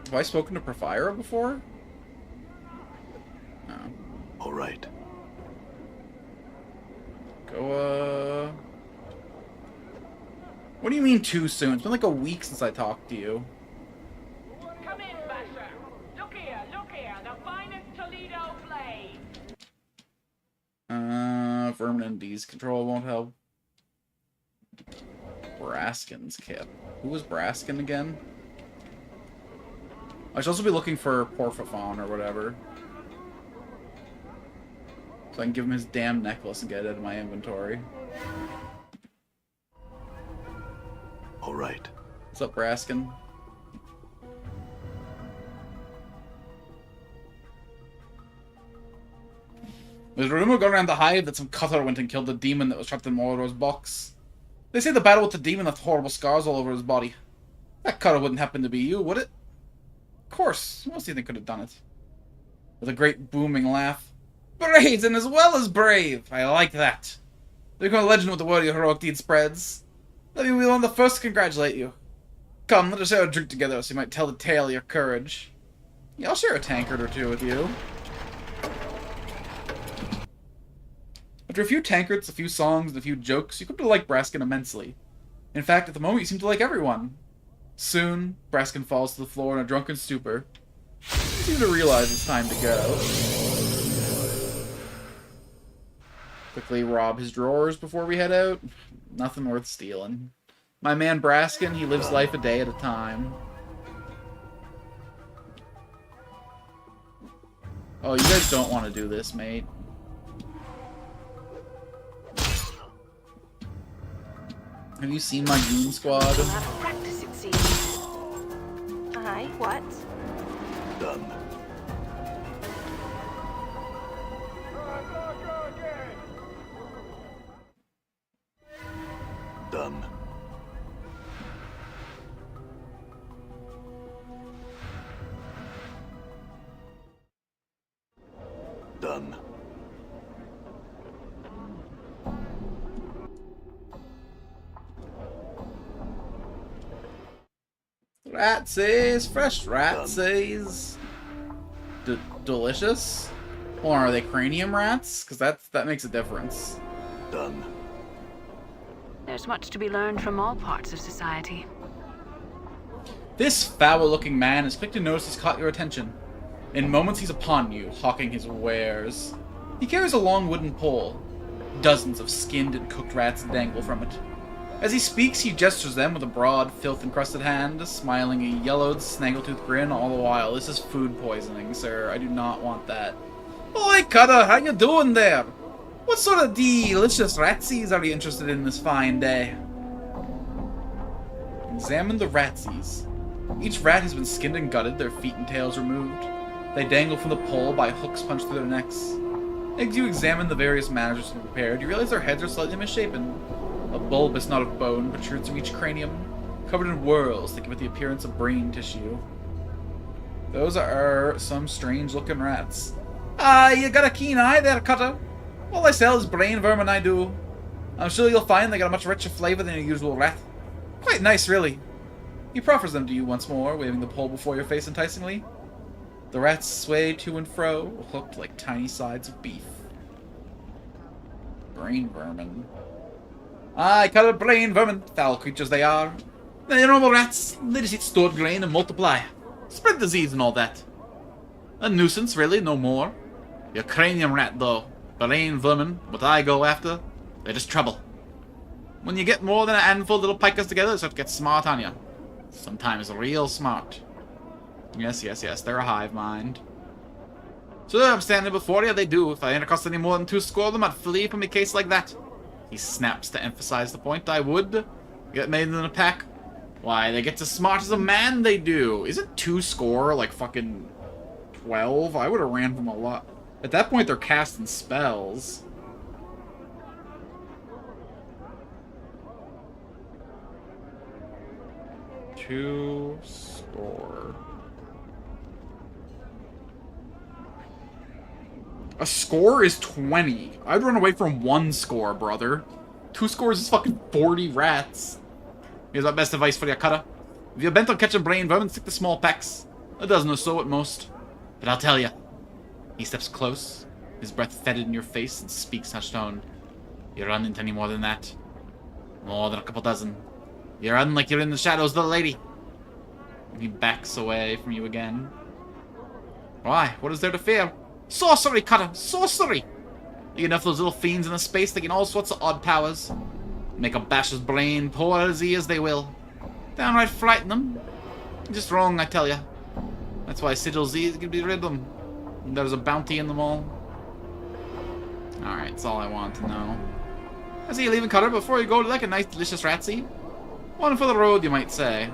Have I spoken to Profira before? No. All right. Go, What do you mean too soon? It's been like a week since I talked to you. Come in, Basher. Look here, the finest Toledo blade. Vermin and Bees control won't help. Braskin's kit. Who was Braskin again? I should also be looking for Porphyphon or whatever. So I can give him his damn necklace and get it out of my inventory. All right. What's up, Braskin? There's a rumor going around the hive that some cutter went and killed the demon that was trapped in Mordor's box. They say the battle with the demon left horrible scars all over his body. That cutter wouldn't happen to be you, would it? Of course. Who else do you think could have done it? With a great booming laugh. Brazen as well as brave! I like that. They become a legend with the word your heroic deed spreads. Let me be one of the first to congratulate you. Come, let us share a drink together so you might tell the tale of your courage. Yeah, I'll share a tankard or two with you. After a few tankards, a few songs, and a few jokes, you come to like Braskin immensely. In fact, at the moment, you seem to like everyone. Soon, Braskin falls to the floor in a drunken stupor. You seem to realize it's time to go. Quickly rob his drawers before we head out. Nothing worth stealing. My man Braskin, he lives life a day at a time. Oh, you guys don't want to do this, mate. Have you seen my goon squad? We'll have to practice, it seems. Aye, what? Done. Done. Done. Ratsies, fresh ratsies. Delicious? Or are they cranium rats? Because that makes a difference. Done. There's much to be learned from all parts of society. This foul-looking man is quick to notice he's caught your attention. In moments he's upon you, hawking his wares. He carries a long wooden pole. Dozens of skinned and cooked rats dangle from it. As he speaks, he gestures them with a broad, filth-encrusted hand, smiling a yellowed, snaggletooth grin all the while. This is food poisoning, sir. I do not want that. Oi, Cutter, how you doing there? What sort of delicious ratsies are you interested in this fine day? Examine the ratsies. Each rat has been skinned and gutted, their feet and tails removed. They dangle from the pole by hooks punched through their necks. As you examine the various manners prepared, you realize their heads are slightly misshapen. A bulbous knot of bone protrudes from each cranium, covered in whorls that give it the appearance of brain tissue. Those are some strange-looking rats. Ah, you got a keen eye there, Cutter. All I sell is brain vermin, I do. I'm sure you'll find they got a much richer flavor than your usual rat. Quite nice, really. He proffers them to you once more, waving the pole before your face enticingly. The rats sway to and fro, hooked like tiny sides of beef. Brain vermin. I call it brain vermin, foul creatures they are. They're normal rats. They just eat stored grain and multiply. Spread disease and all that. A nuisance, really, no more. Your cranium rat, though. Brain vermin, what I go after, they're just trouble. When you get more than a handful of little pikers together, they start to get smart on you. Sometimes real smart. Yes, they're a hive mind. So I'm standing before you, they do. If I ain't across any more than 2 score of them, I'd flee from a case like that. He snaps to emphasize the point. I would. Get made in a pack. Why, they get as smart as a man, they do. Isn't 2 score like fucking 12? I would have ran from a lot. At that point, they're casting spells. Two score. A score is 20. I'd run away from 1 score, brother. 2 scores is fucking 40 rats. Here's my best advice for you, Cutter. If you're bent on catching brain vermin, stick to small packs. A dozen or so at most. But I'll tell you. He steps close, his breath fetid in your face, and speaks hushed tone. You run into any more than that. More than a couple dozen. You run like you're in the shadows, little lady. And he backs away from you again. Why? What is there to fear? Sorcery, Cutter! Sorcery! You get enough of those little fiends in the space, they gain all sorts of odd powers. Make a basher's brain poor as he is, they will. Downright frighten them. Just wrong, I tell ya. That's why Sigil's easy to be rid of them. There's a bounty in them all. Alright, that's all I want to know. I see you leaving, Cutter. Before you go, like a nice, delicious ratsy? One for the road, you might say.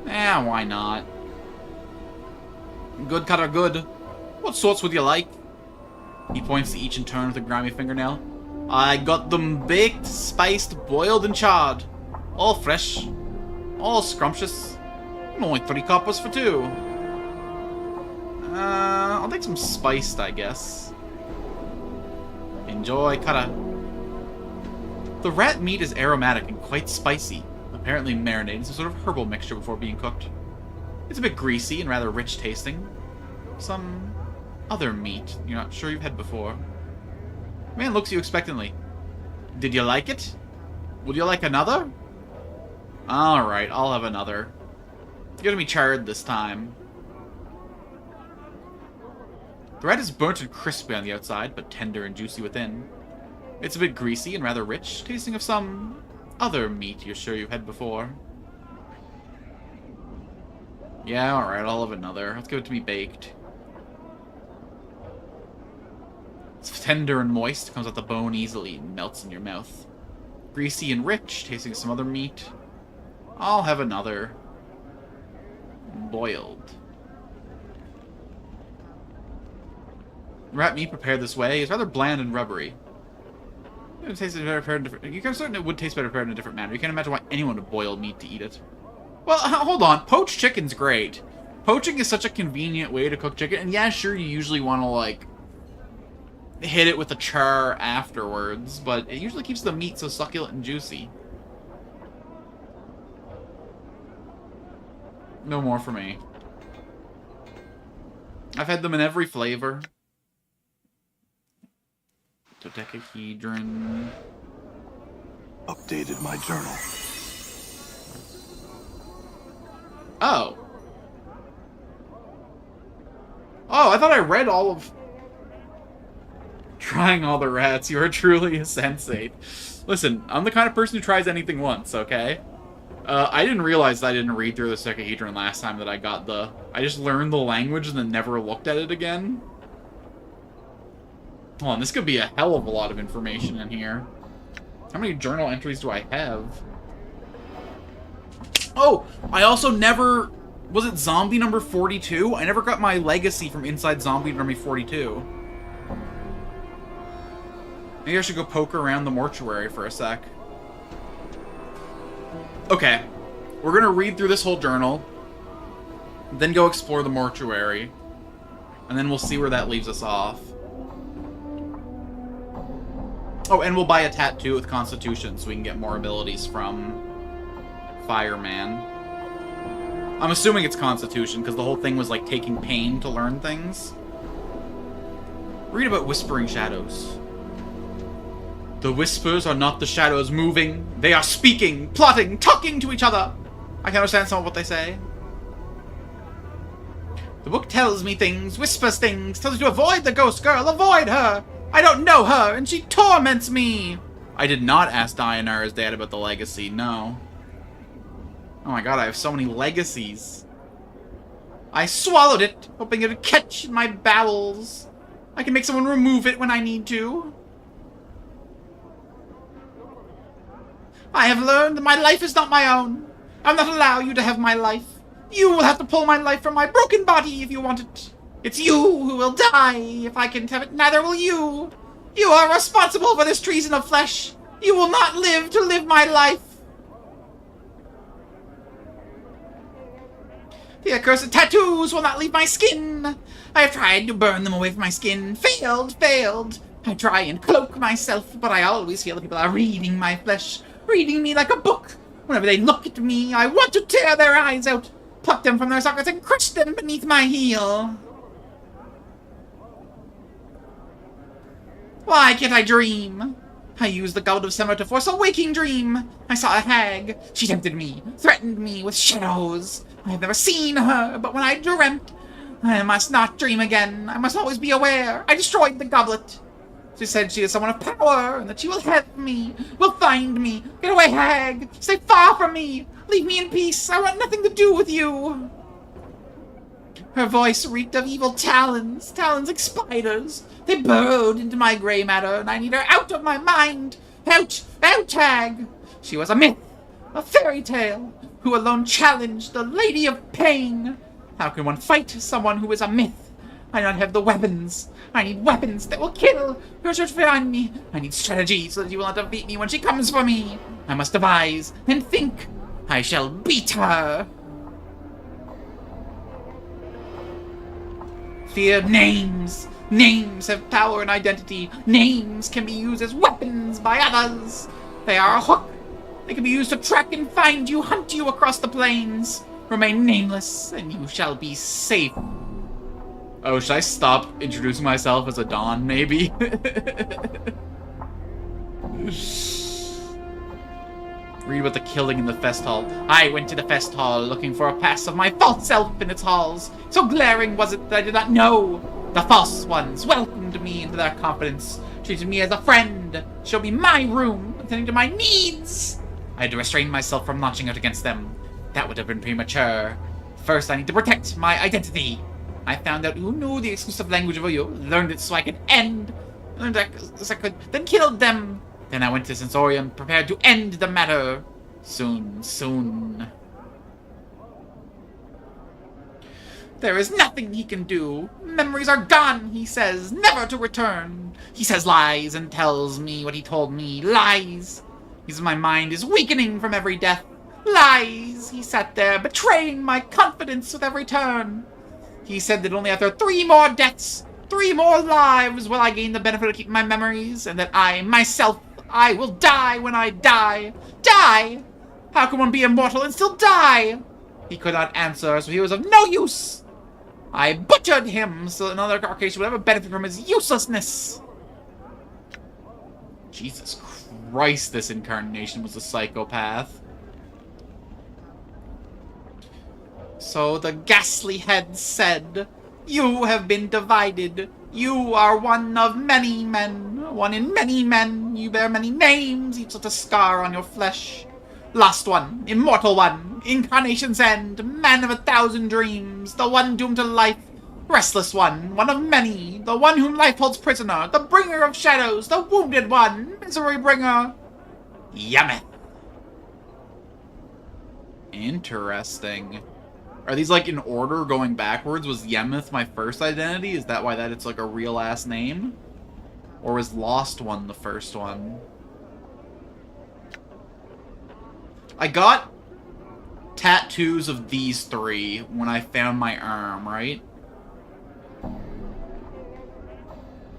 Why not? Good, Cutter, good. What sorts would you like? He points to each in turn with a grimy fingernail. I got them baked, spiced, boiled, and charred. All fresh. All scrumptious. And only 3 coppers for 2. I'll take some spiced, I guess. Enjoy, Cutter. The rat meat is aromatic and quite spicy, apparently marinated in some sort of herbal mixture before being cooked. It's a bit greasy and rather rich tasting. Some other meat you're not sure you've had before. The man looks at you expectantly. Did you like it? Would you like another? Alright, I'll have another. You're gonna be charred this time. The rat is burnt and crispy on the outside, but tender and juicy within. It's a bit greasy and rather rich, tasting of some other meat you're sure you've had before. Yeah, alright, I'll have another. Let's give it to me baked. It's tender and moist, comes out the bone easily, and melts in your mouth. Greasy and rich, tasting of some other meat. I'll have another. Boiled. Rat meat prepared this way is rather bland and rubbery. It tastes better prepared in different... You can certain it would taste better prepared in a different manner. You can't imagine why anyone would boil meat to eat it. Well, hold on. Poached chicken's great. Poaching is such a convenient way to cook chicken. And yeah, sure, you usually want to, like, hit it with a char afterwards. But it usually keeps the meat so succulent and juicy. No more for me. I've had them in every flavor. Dodecahedron. Updated my journal. Oh. Oh, I thought I read all of... Trying all the rats. You are truly a sensate. Listen, I'm the kind of person who tries anything once, okay? I didn't realize that I didn't read through the Dodecahedron last time that I got the... I just learned the language and then never looked at it again. Hold on, this could be a hell of a lot of information in here. How many journal entries do I have? Oh, I also never... Was it zombie number 42? I never got my legacy from inside zombie number 42. Maybe I should go poke around the mortuary for a sec. Okay. We're gonna read through this whole journal. Then go explore the mortuary. And then we'll see where that leaves us off. Oh, and we'll buy a tattoo with Constitution so we can get more abilities from Fireman. I'm assuming it's Constitution, because the whole thing was like taking pain to learn things. Read about Whispering Shadows. The whispers are not the shadows moving. They are speaking, plotting, talking to each other. I can understand some of what they say. The book tells me things, whispers things, tells me to avoid the ghost girl, avoid her. I don't know her, and she torments me. I did not ask Dianara's dad about the legacy, no. Oh my god, I have so many legacies. I swallowed it, hoping it would catch in my bowels. I can make someone remove it when I need to. I have learned that my life is not my own. I'll not allow you to have my life. You will have to pull my life from my broken body if you want it. It's you who will die if I can't have it. Neither will you. You are responsible for this treason of flesh. You will not live to live my life. The accursed tattoos will not leave my skin. I have tried to burn them away from my skin. Failed. I try and cloak myself, but I always feel that people are reading my flesh. Reading me like a book. Whenever they look at me, I want to tear their eyes out, pluck them from their sockets, and crush them beneath my heel. Why can't I dream? I used the Goblet of Summer to force a waking dream. I saw a hag. She tempted me, threatened me with shadows. I have never seen her, but when I dreamt, I must not dream again. I must always be aware. I destroyed the goblet. She said she is someone of power, and that she will help me, will find me. Get away, hag! Stay far from me! Leave me in peace! I want nothing to do with you! Her voice reeked of evil talons, talons like spiders. They burrowed into my grey matter, and I need her out of my mind! Out! Out, hag! She was a myth, a fairy tale, who alone challenged the Lady of Pain. How can one fight someone who is a myth? I do not have the weapons. I need weapons that will kill. Her should find me. I need strategy so that she will not defeat me when she comes for me. I must devise and think. I shall beat her. Fear names. Names have power and identity. Names can be used as weapons by others. They are a hook. They can be used to track and find you, hunt you across the plains. Remain nameless, and you shall be safe. Oh, should I stop introducing myself as a Dawn, maybe? Read about the killing in the fest hall. I went to the fest hall looking for a pass of my false self in its halls. So glaring was it that I did not know. The false ones welcomed me into their confidence, treated me as a friend, showed me my room, attending to my needs. I had to restrain myself from launching out against them. That would have been premature. First, I need to protect my identity. I found out who knew the exclusive language of Oyo, learned it so I could then killed them. Then I went to Sensorium, prepared to end the matter. Soon. There is nothing he can do. Memories are gone, he says, never to return. He says lies and tells me what he told me. Lies. He says my mind is weakening from every death. Lies. He sat there, betraying my confidence with every turn. He said that only after 3 more deaths, 3 more lives will I gain the benefit of keeping my memories, and that I, myself, I will die when I die. Die? How can one be immortal and still die? He could not answer, so he was of no use. I butchered him so that another Caucasian would ever benefit from his uselessness. Jesus Christ, this incarnation was a psychopath. So the ghastly head said, "You have been divided. You are one of many men. One in many men. You bear many names, each with a scar on your flesh. Lost one, immortal one, incarnation's end, man of 1,000 dreams, the one doomed to life, restless one of many, the one whom life holds prisoner, the bringer of shadows, the wounded one, misery bringer. Yameth." Interesting. Are these, like, in order going backwards? Was Yemeth my first identity? Is that why that it's, like, a real-ass name? Or was Lost One the first one? I got tattoos of these 3 when I found my arm, right? I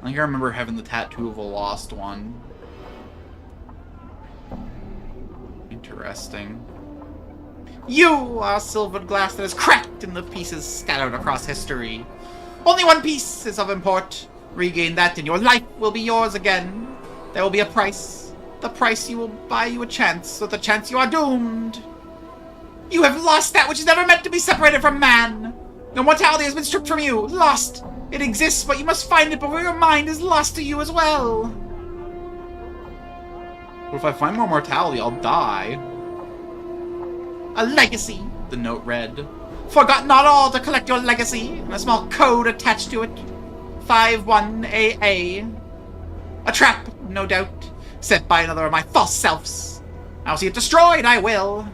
think I remember having the tattoo of a Lost One. Interesting. You are silvered glass that is cracked in the pieces scattered across history. Only one piece is of import. Regain that and your life will be yours again. There will be a price. The price you will buy you a chance. With the chance you are doomed. You have lost that which is never meant to be separated from man. Your mortality has been stripped from you. Lost. It exists, but you must find it before your mind is lost to you as well. But if I find more mortality, I'll die. A legacy, the note read. Forgot not all to collect your legacy, and a small code attached to it. 51AA. A trap, no doubt, set by another of my false selves. I'll see it destroyed, I will.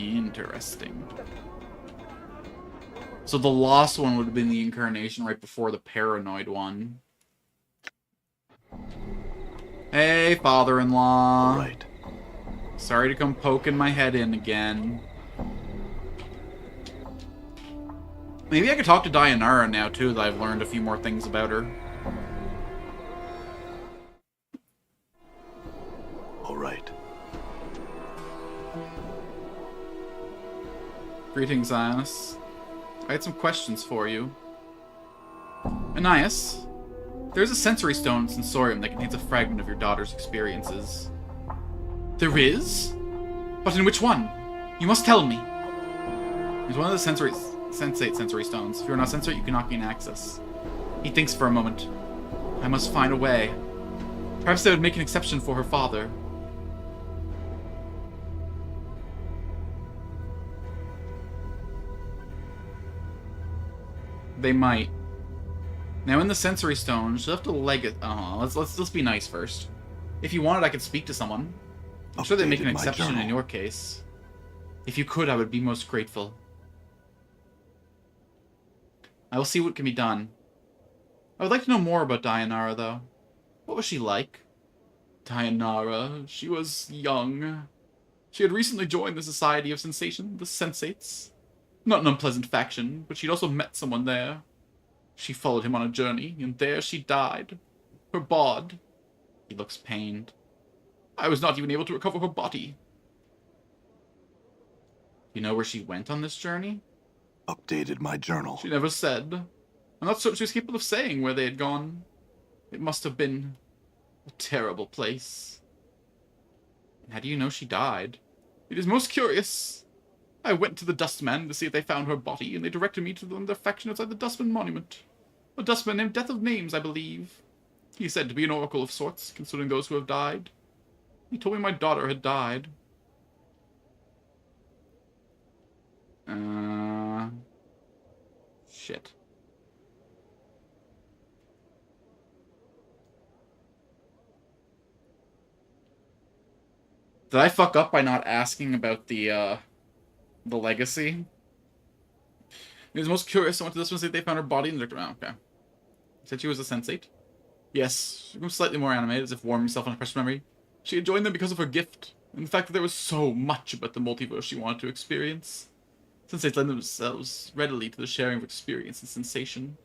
Interesting. So the lost one would have been the incarnation right before the paranoid one. Hey, father-in-law. Right. Sorry to come poking my head in again. Maybe I could talk to Dayanara now, too, that I've learned a few more things about her. All right. Greetings, Ionis. I had some questions for you. Anias, there's a sensory stone in Sensorium that contains a fragment of your daughter's experiences. There is? But in which one? You must tell me. It's one of the sensate sensory stones. If you're not sensate, you cannot gain access. He thinks for a moment. I must find a way. Perhaps they would make an exception for her father. They might. Now in the sensory stone, she'll have to leg it. Let's be nice first. If you wanted, I could speak to someone. I'm sure they'd make an exception in your case. If you could, I would be most grateful. I will see what can be done. I would like to know more about Dayanara, though. What was she like? Dayanara, she was young. She had recently joined the Society of Sensation, the Sensates. Not an unpleasant faction, but she'd also met someone there. She followed him on a journey, and there she died. Her bod. He looks pained. I was not even able to recover her body. You know where she went on this journey? Updated my journal. She never said. I'm not certain she was capable of saying where they had gone. It must have been a terrible place. And how do you know she died? It is most curious. I went to the Dustman to see if they found her body, and they directed me to their faction outside the Dustman Monument. A Dustman named Death of Names, I believe. He is said to be an oracle of sorts, concerning those who have died. He told me my daughter had died. Shit. Did I fuck up by not asking about the legacy? He was most curious. I went to this one to see if they found her body in the... Oh, okay. Said she was a sensate? Yes. She was slightly more animated, as if warming herself on a precious memory. She had joined them because of her gift, and the fact that there was so much about the multiverse she wanted to experience. Sensates lend themselves readily to the sharing of experience and sensation.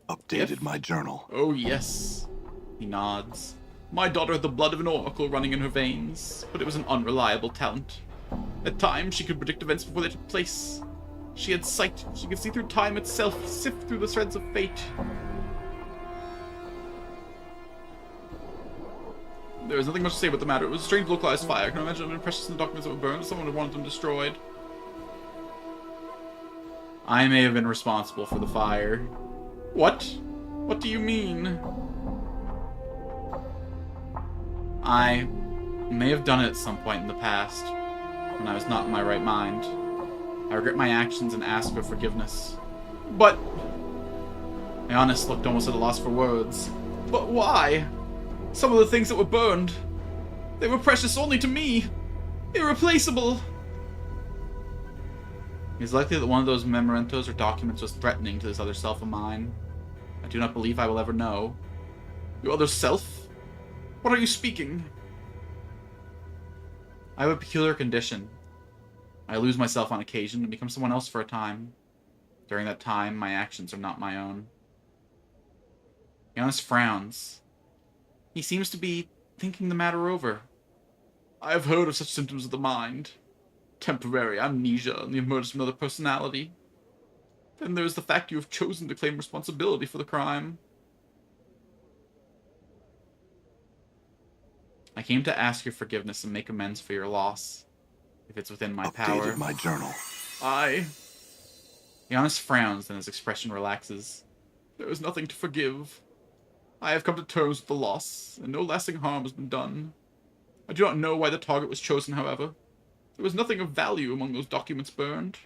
Updated my journal. Oh, yes. He nods. My daughter had the blood of an oracle running in her veins, but it was an unreliable talent. At times, she could predict events before they took place. She had sight. She could see through time itself, sift through the threads of fate. There is nothing much to say about the matter. It was a strange localized fire. I can imagine the impressions in the documents that were burned. Someone would want them destroyed. I may have been responsible for the fire. What? What do you mean? I may have done it at some point in the past, when I was not in my right mind. I regret my actions and ask for forgiveness. But... Ionis looked almost at a loss for words. But why? Some of the things that were burned, they were precious only to me. Irreplaceable. It is likely that one of those mementos or documents was threatening to this other self of mine. I do not believe I will ever know. Your other self? What are you speaking? I have a peculiar condition. I lose myself on occasion and become someone else for a time. During that time, my actions are not my own. Ionis frowns. He seems to be thinking the matter over. I have heard of such symptoms of the mind. Temporary amnesia and the emergence of another personality. Then there is the fact you have chosen to claim responsibility for the crime. I came to ask your forgiveness and make amends for your loss, if it's within my power. Updated my journal. Ionis frowns and his expression relaxes. There is nothing to forgive. I have come to terms with the loss, and no lasting harm has been done. I do not know why the target was chosen, however. There was nothing of value among those documents burned.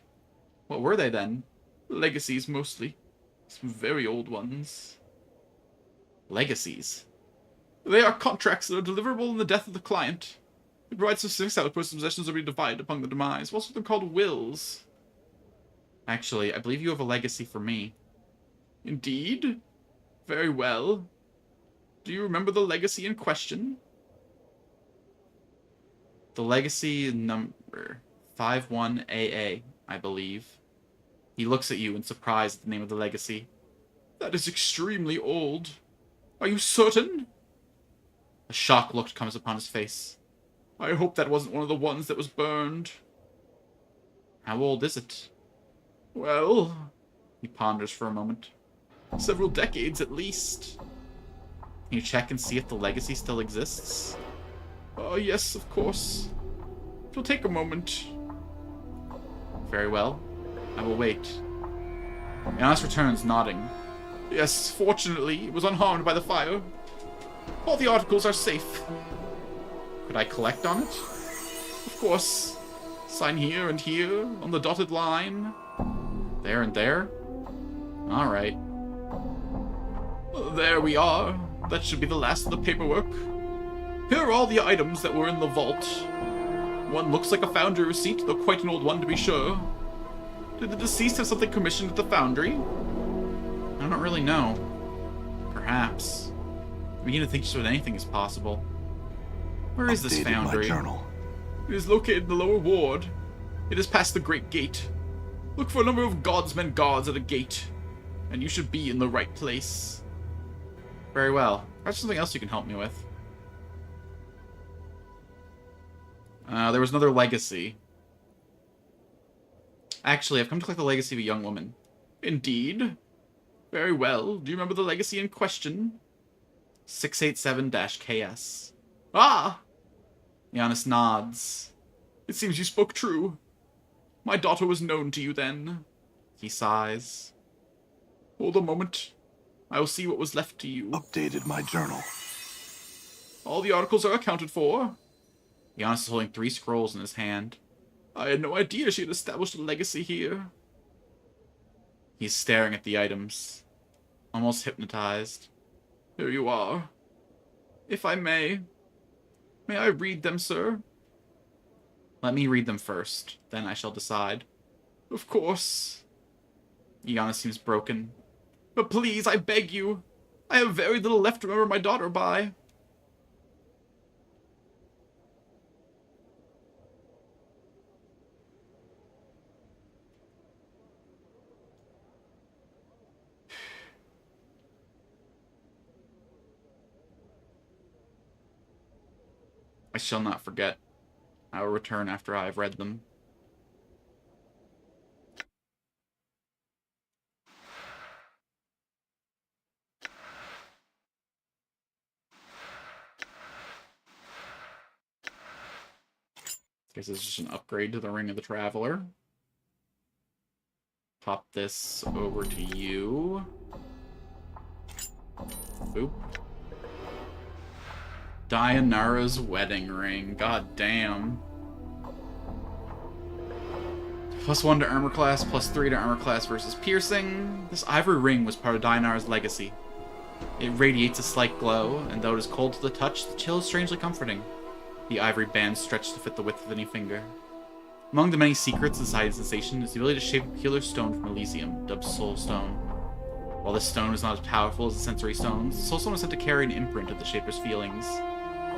What were they, then? Legacies, mostly. Some very old ones. Legacies? They are contracts that are deliverable in the death of the client. It provides specifics how a person's possessions will be divided upon the demise. What's what they're called wills? Actually, I believe you have a legacy for me. Indeed? Very well. Do you remember the legacy in question? The legacy number 51AA, I believe. He looks at you in surprise at the name of the legacy. That is extremely old. Are you certain? A shocked look comes upon his face. I hope that wasn't one of the ones that was burned. How old is it? Well, he ponders for a moment. Several decades at least. Can you check and see if the legacy still exists? Oh, yes, of course. It'll take a moment. Very well. I will wait. Ionis returns, nodding. Yes, fortunately, it was unharmed by the fire. All the articles are safe. Could I collect on it? Of course. Sign here and here, on the dotted line. There and there? Alright. There we are. That should be the last of the paperwork. Here are all the items that were in the vault. One looks like a foundry receipt, though quite an old one to be sure. Did the deceased have something commissioned at the foundry? I don't really know. Perhaps. I begin to think just about anything is possible. Where is this foundry? My journal. It is located in the lower ward. It is past the Great Gate. Look for a number of guardsmen guards at a gate, and you should be in the right place. Very well. Perhaps something else you can help me with. There was another legacy. Actually, I've come to collect the legacy of a young woman. Indeed. Very well. Do you remember the legacy in question? 687-KS. Ah! Ionis nods. It seems you spoke true. My daughter was known to you then. He sighs. Hold a moment. I will see what was left to you. Updated my journal. All the articles are accounted for. Ionis is holding 3 scrolls in his hand. I had no idea she had established a legacy here. He's staring at the items, almost hypnotized. Here you are. If I may I read them, sir? Let me read them first, then I shall decide. Of course. Iana seems broken. But please, I beg you. I have very little left to remember my daughter by. I shall not forget. I will return after I have read them. Guess it's just an upgrade to the Ring of the Traveler. Pop this over to you. Boop. Dianara's wedding ring. God damn. +1 to armor class, +3 to armor class versus piercing. This ivory ring was part of Dianara's legacy. It radiates a slight glow, and though it is cold to the touch, the chill is strangely comforting. The ivory band stretched to fit the width of any finger. Among the many secrets inside its sensation is the ability to shape a healer stone from Elysium, dubbed Soul Stone. While this stone is not as powerful as the sensory stones, the Soul Stone is said to carry an imprint of the Shaper's feelings.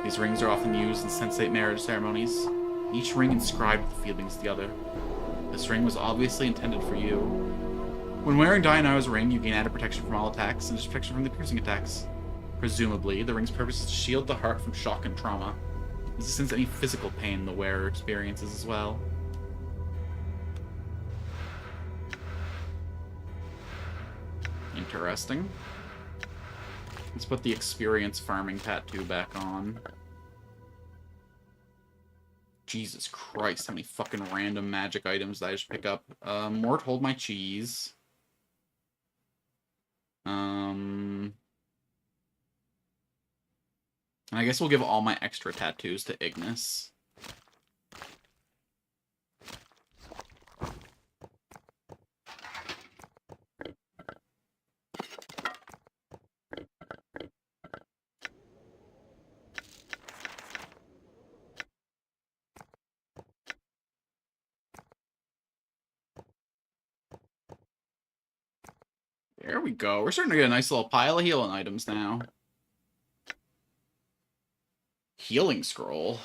These rings are often used in sensate marriage ceremonies, each ring inscribed with the feelings of the other. This ring was obviously intended for you. When wearing Dianara's ring, you gain added protection from all attacks and protection from the piercing attacks. Presumably, the ring's purpose is to shield the heart from shock and trauma. This sense any physical pain the wearer experiences as well. Interesting. Let's put the experience farming tattoo back on. Jesus Christ, how many fucking random magic items did I just pick up? Mort, hold my cheese. And I guess we'll give all my extra tattoos to Ignis. There we go. We're starting to get a nice little pile of healing items now. Healing scroll.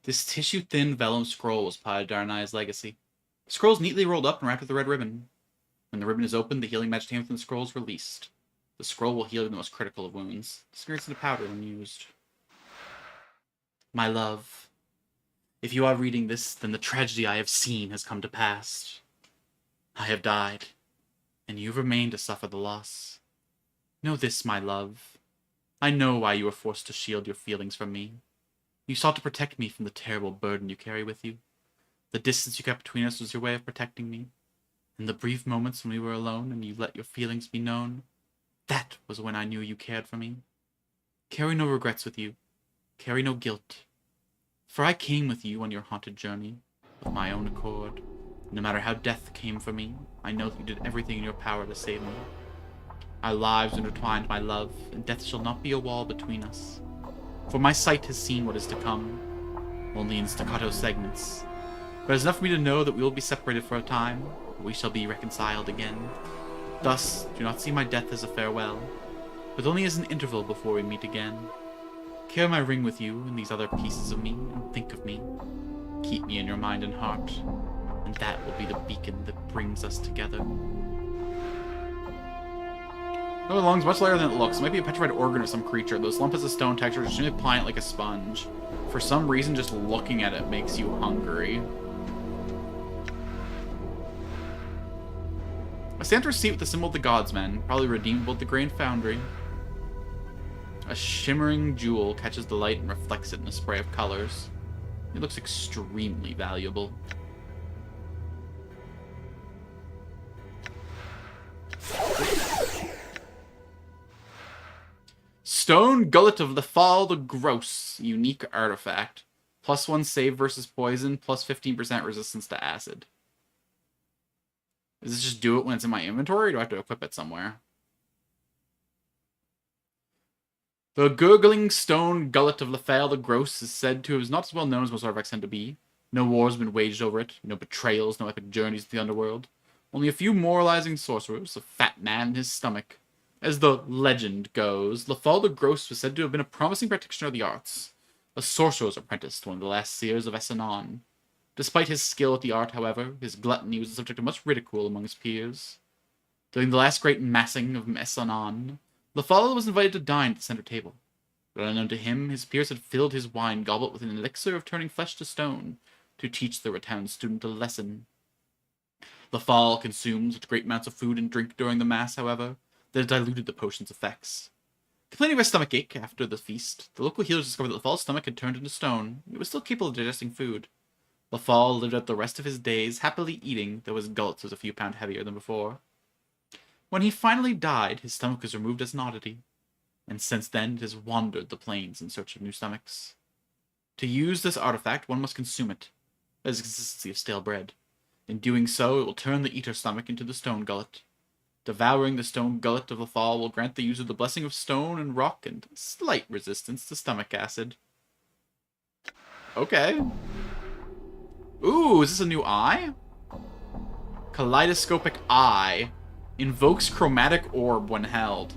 This tissue-thin vellum scroll was part of Darnay's legacy. The scroll is neatly rolled up and wrapped with a red ribbon. When the ribbon is opened, the healing magic within the scroll is released. The scroll will heal the most critical of wounds. Disappears into powder when used. My love, if you are reading this, then the tragedy I have seen has come to pass. I have died, and you remain to suffer the loss. Know this, my love. I know why you were forced to shield your feelings from me. You sought to protect me from the terrible burden you carry with you. The distance you kept between us was your way of protecting me. In the brief moments when we were alone and you let your feelings be known, that was when I knew you cared for me. Carry no regrets with you. Carry no guilt. For I came with you on your haunted journey, of my own accord. No matter how death came for me, I know that you did everything in your power to save me. Our lives intertwined, my love, and death shall not be a wall between us. For my sight has seen what is to come, only in staccato segments. But it is enough for me to know that we will be separated for a time, but we shall be reconciled again. Thus, do not see my death as a farewell, but only as an interval before we meet again. Carry my ring with you and these other pieces of me, and think of me. Keep me in your mind and heart, and that will be the beacon that brings us together. Though the lung's much lighter than it looks. It might be a petrified organ of some creature. This lump has a stone texture, just applying it like a sponge. For some reason, just looking at it makes you hungry. A Santor's seat with the symbol of the Godsmen, probably redeemable at the Grain Foundry. A shimmering jewel catches the light and reflects it in a spray of colors. It looks extremely valuable. Stone Gullet of the Fall the Gross. Unique artifact. +1 save versus poison, plus 15% resistance to acid. Does this just do it when it's in my inventory, or do I have to equip it somewhere? The gurgling stone gullet of Lefel the Gross is said to have not as well known as most artifacts tend to be. No wars have been waged over it, no betrayals, no epic journeys to the underworld. Only a few moralizing sorcerers, a fat man in his stomach. As the legend goes, Lefel the Gross was said to have been a promising practitioner of the arts, a sorcerer's apprentice to one of the last seers of Essenon. Despite his skill at the art, however, his gluttony was the subject of much ridicule among his peers. During the last great massing of Essenon, Lefel was invited to dine at the center table. But unknown to him, his peers had filled his wine goblet with an elixir of turning flesh to stone, to teach the rotund student a lesson. Lefel consumed such great amounts of food and drink during the mass, however, that it diluted the potion's effects. Complaining of a stomach ache after the feast, the local healers discovered that Lefel's stomach had turned into stone. It was still capable of digesting food. Lefel lived out the rest of his days happily eating, though his gullet was a few pounds heavier than before. When he finally died, his stomach was removed as an oddity, and since then it has wandered the plains in search of new stomachs. To use this artifact, one must consume it. It has the consistency of stale bread. In doing so, it will turn the eater's stomach into the stone gullet. Devouring the stone gullet of Lefel will grant the user the blessing of stone and rock and slight resistance to stomach acid. Okay. Ooh, is this a new eye? Kaleidoscopic Eye. Invokes Chromatic Orb when held.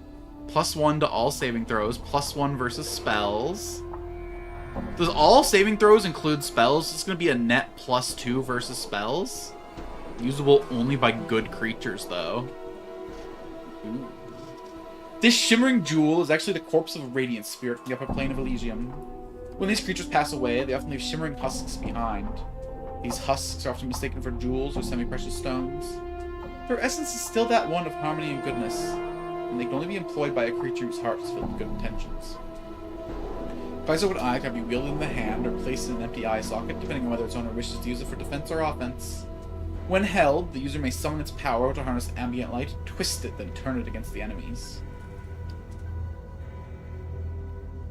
+1 to all saving throws, +1 versus spells. Does all saving throws include spells? It's going to be a net +2 versus spells. Usable only by good creatures, though. Ooh. This shimmering jewel is actually the corpse of a radiant spirit from the upper plane of Elysium. When these creatures pass away, they often leave shimmering husks behind. These husks are often mistaken for jewels or semi-precious stones. Their essence is still that one of harmony and goodness, and they can only be employed by a creature whose heart is filled with good intentions. Kaleidoscopic Eye can be wielded in the hand or placed in an empty eye socket, depending on whether its owner wishes to use it for defense or offense. When held, the user may summon its power to harness ambient light, twist it, then turn it against the enemies.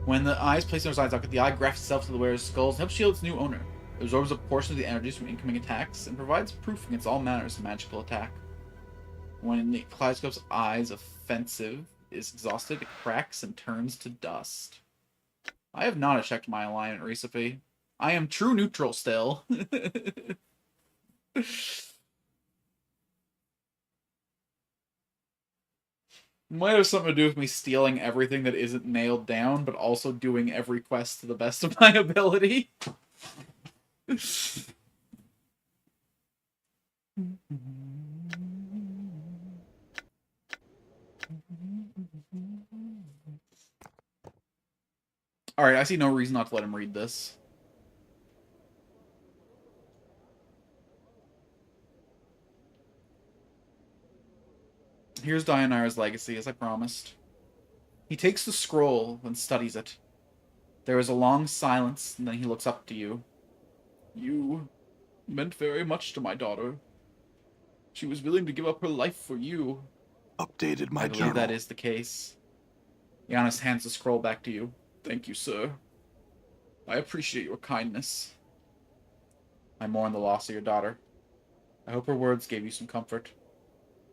When the eye is placed in its eye socket, the eye grafts itself to the wearer's skull and helps shield its new owner. It absorbs a portion of the energies from incoming attacks, and provides proof against all manners of magical attack. When the Kaleidoscope's eye's offensive is exhausted, it cracks and turns to dust. I have not checked my alignment recipe. I am true neutral still. Might have something to do with me stealing everything that isn't nailed down, but also doing every quest to the best of my ability. Alright, I see no reason not to let him read this. Here's Dianara's legacy, as I promised. He takes the scroll and studies it. There is a long silence, and then he looks up to you. You meant very much to my daughter. She was willing to give up her life for you. Updated my I believe journal. that is the case. Giannis hands the scroll back to you. Thank you, sir. I appreciate your kindness. I mourn the loss of your daughter. I hope her words gave you some comfort.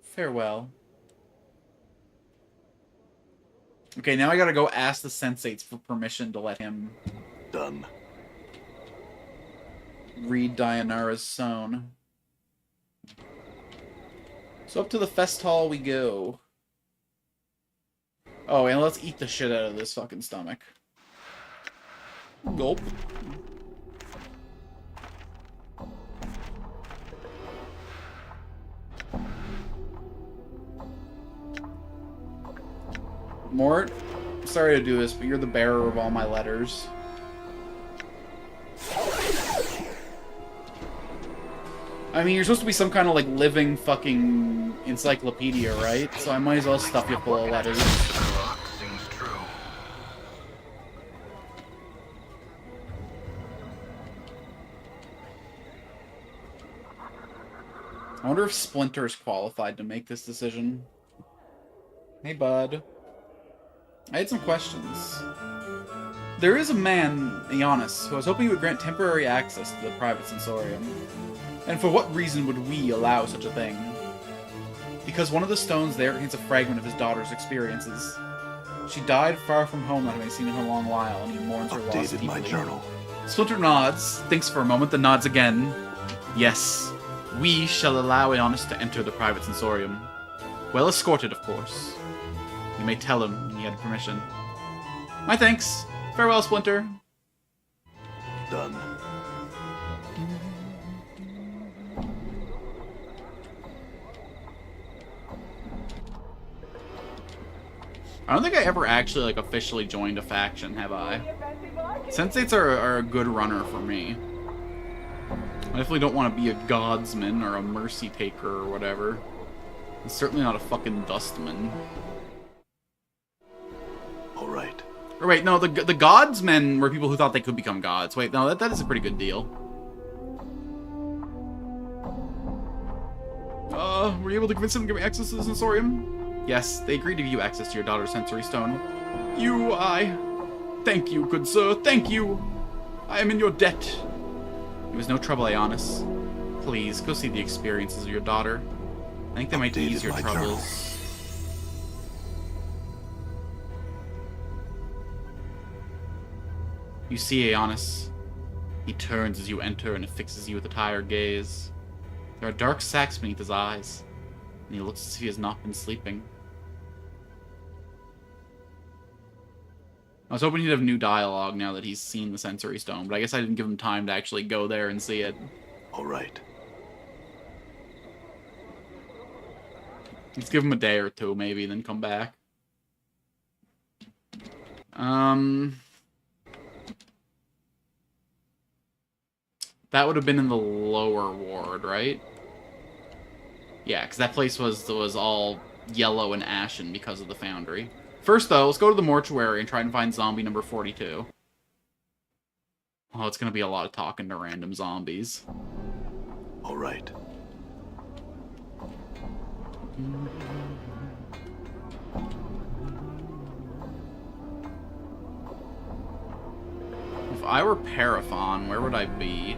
Farewell. Okay, now I gotta go ask the sensates for permission to let him Done. read Dianara's Sown. So up to the fest hall we go. Oh, and let's eat the shit out of this fucking stomach. Gulp. Mort, sorry to do this, but you're the bearer of all my letters. I mean, you're supposed to be some kind of, like, living fucking encyclopedia, right? So I might as well stuff you full of letters. Rock seems true. I wonder if Splinter's qualified to make this decision. Hey, bud. I had some questions. There is a man, Ionis, who I was hoping he would grant temporary access to the private sensorium. And for what reason would we allow such a thing? Because one of the stones there contains a fragment of his daughter's experiences. She died far from home, not having seen in a long while, and he mourns her loss Updated deeply. my journal. Splinter nods, thinks for a moment, then nods again. Yes, we shall allow Aeonis to enter the private sensorium. Well escorted, of course. You may tell him he had permission. My thanks. Farewell, Splinter. Done. I don't think I ever actually, like, officially joined a faction, have I? Sensates are a good runner for me. I definitely don't want to be a Godsman or a Mercy Taker or whatever. And certainly not a fucking Dustman. Alright. Or wait, no, the Godsmen were people who thought they could become gods. Wait, no, that is a pretty good deal. Were you able to convince them to give me access to the sensorium? Yes, they agreed to give you access to your daughter's sensory stone. Thank you, good sir, thank you! I am in your debt. It was no trouble, Aeonis. Please, go see the experiences of your daughter. I think they might ease your troubles. You see Aeonis. He turns as you enter and fixes you with a tired gaze. There are dark sacs beneath his eyes, and he looks as if he has not been sleeping. I was hoping he'd have new dialogue now that he's seen the sensory stone, but I guess I didn't give him time to actually go there and see it. Alright. Let's give him a day or two, maybe, then come back. That would have been in the lower ward, right? Yeah, because that place was all yellow and ashen because of the foundry. First, though, let's go to the mortuary and try and find zombie number 42. Oh, it's going to be a lot of talking to random zombies. Alright. If I were Paraphon, where would I be?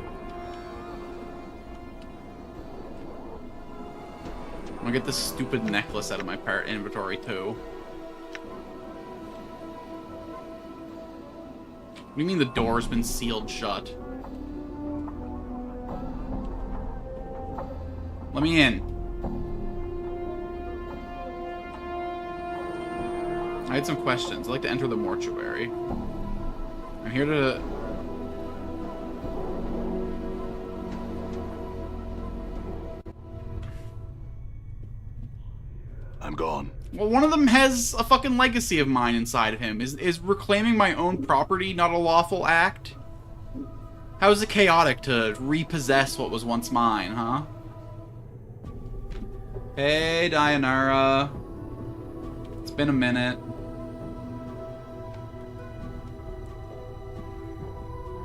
I'm gonna get this stupid necklace out of my inventory, too. What do you mean the door's been sealed shut? Let me in. I had some questions. I'd like to enter the mortuary. I'm here to... I'm gone. Well, one of them has a fucking legacy of mine inside of him. Is reclaiming my own property not a lawful act? How is it chaotic to repossess what was once mine, huh? Hey, Dianara. It's been a minute.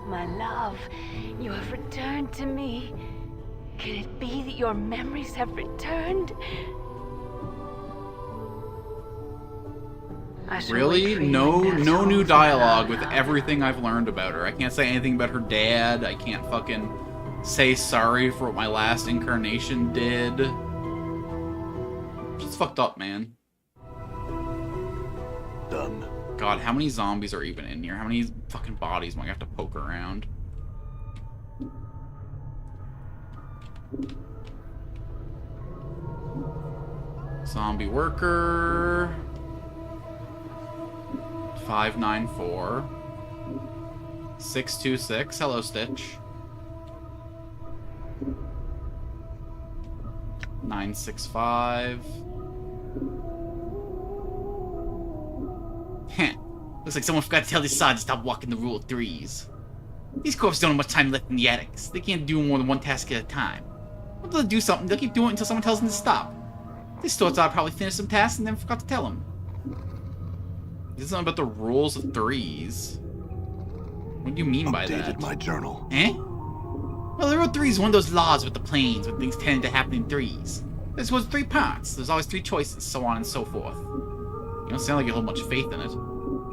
My love, you have returned to me. Can it be that your memories have returned? I shall wait Really? for you No in new Bethel, dialogue with Savannah. everything I've learned about her. I can't say anything about her dad. I can't fucking say sorry for what my last incarnation did. It's fucked up, man. Done. God, how many zombies are even in here? How many fucking bodies am I gonna have to poke around? Zombie worker. 594. 626. Hello, Stitch. 965. Heh. Looks like someone forgot to tell this side to stop walking the rule of threes. These corpses don't have much time left in the attics. They can't do more than one task at a time. Once they'll do something, they'll keep doing it until someone tells them to stop. This sort's out probably finished some tasks and then forgot to tell them. This is something about the rules of threes. What do you mean by that? Updated my journal. Eh? Well, the rule of threes is one of those laws with the planes when things tend to happen in threes. There's supposed to 3 parts. There's always 3 choices, so on and so forth. You don't sound like you hold much faith in it.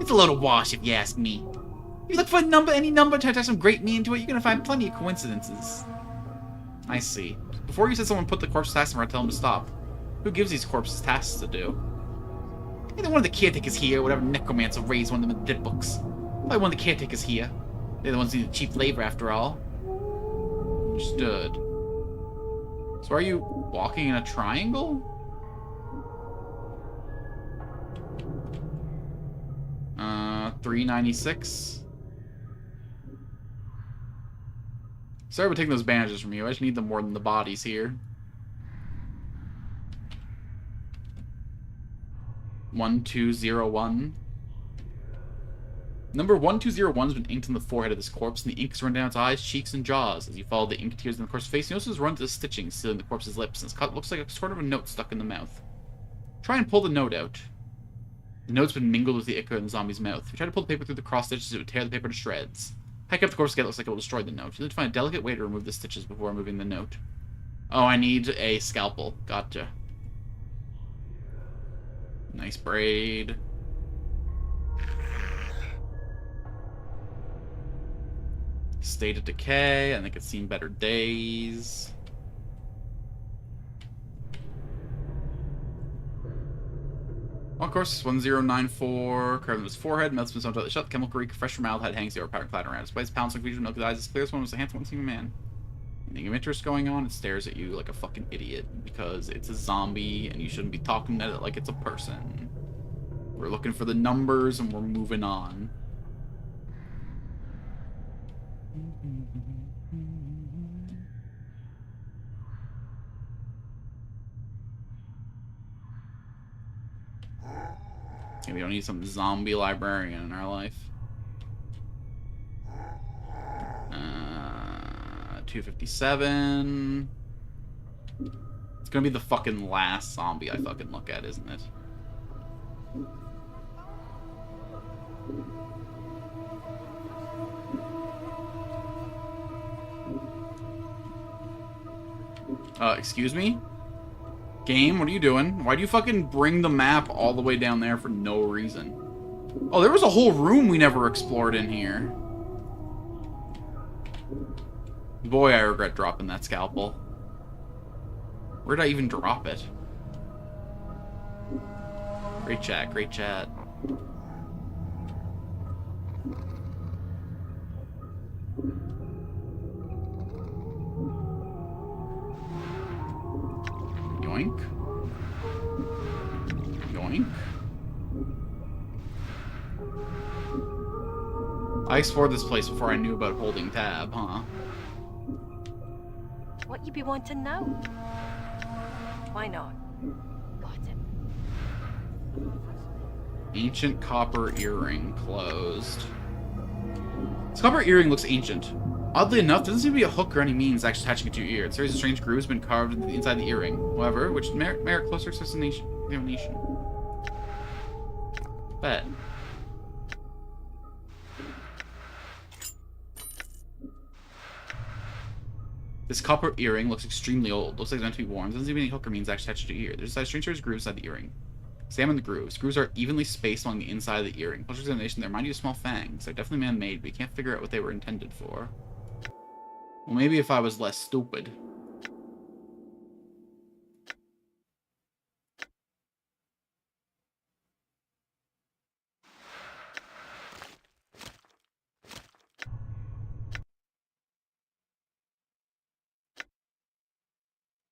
It's a load of wash, if you ask me. If you look for any number, try to have some great meaning to it, you're gonna find plenty of coincidences. I see. Before you said someone put the corpse task and tell them to stop. Who gives these corpses tasks to do? Either one of the caretakers here, whatever necromancer raised one of them in the dead books. Probably one of the caretakers here. They're the ones who need the cheap labor, after all. Understood. So are you walking in a triangle? 396. Sorry about taking those bandages from you. I just need them more than the bodies here. 1201. Number 1201 has been inked on the forehead of this corpse, and the ink has run down its eyes, cheeks, and jaws. As you follow the ink tears in the corpse's face, you notice it's run to the stitching, sealing the corpse's lips, and it's cut, looks like a sort of a note stuck in the mouth. Try and pull the note out. The note's been mingled with the ichor in the zombie's mouth. If you try to pull the paper through the cross stitches, it would tear the paper to shreds. Pick up the corpse again, it looks like it will destroy the note. You need to find a delicate way to remove the stitches before removing the note. Oh, I need a scalpel. Gotcha. Nice braid. State of decay. I think it's seen better days. Well, of course, 1094. Carved in his forehead, mouth's been sewn tightly shut. The chemical reek, fresh formaldehyde hangs the overpowering cloud around his face. Pounds like vision, milky eyes. As clear as one was the handsome one seeming man. Anything of interest going on, it stares at you like a fucking idiot because it's a zombie and you shouldn't be talking at it like it's a person. We're looking for the numbers and we're moving on. Okay, we don't need some zombie librarian in our life. 257. It's gonna be the fucking last zombie I fucking look at, isn't it? Excuse me? Game, what are you doing? Why do you fucking bring the map all the way down there for no reason? Oh, there was a whole room we never explored in here. Boy, I regret dropping that scalpel. Where'd I even drop it? Great chat, great chat. Yoink. Yoink. I explored this place before I knew about holding tab, huh? What you be wanting to know? Why not? Got it. Ancient copper earring closed. This copper earring looks ancient. Oddly enough, there doesn't seem to be a hook or any means actually attaching it to your ear. A series of strange grooves have been carved into the inside the earring, however, which merit closer examination. Bet. This copper earring looks extremely old. Looks like it's meant to be worn. Doesn't seem to be any hook or means actually attached to your ear. There's a strange series of grooves inside the earring. Examine the grooves. Grooves are evenly spaced along the inside of the earring. Closer examination, they remind you of small fangs. They're definitely man-made, but you can't figure out what they were intended for. Well, maybe if I was less stupid.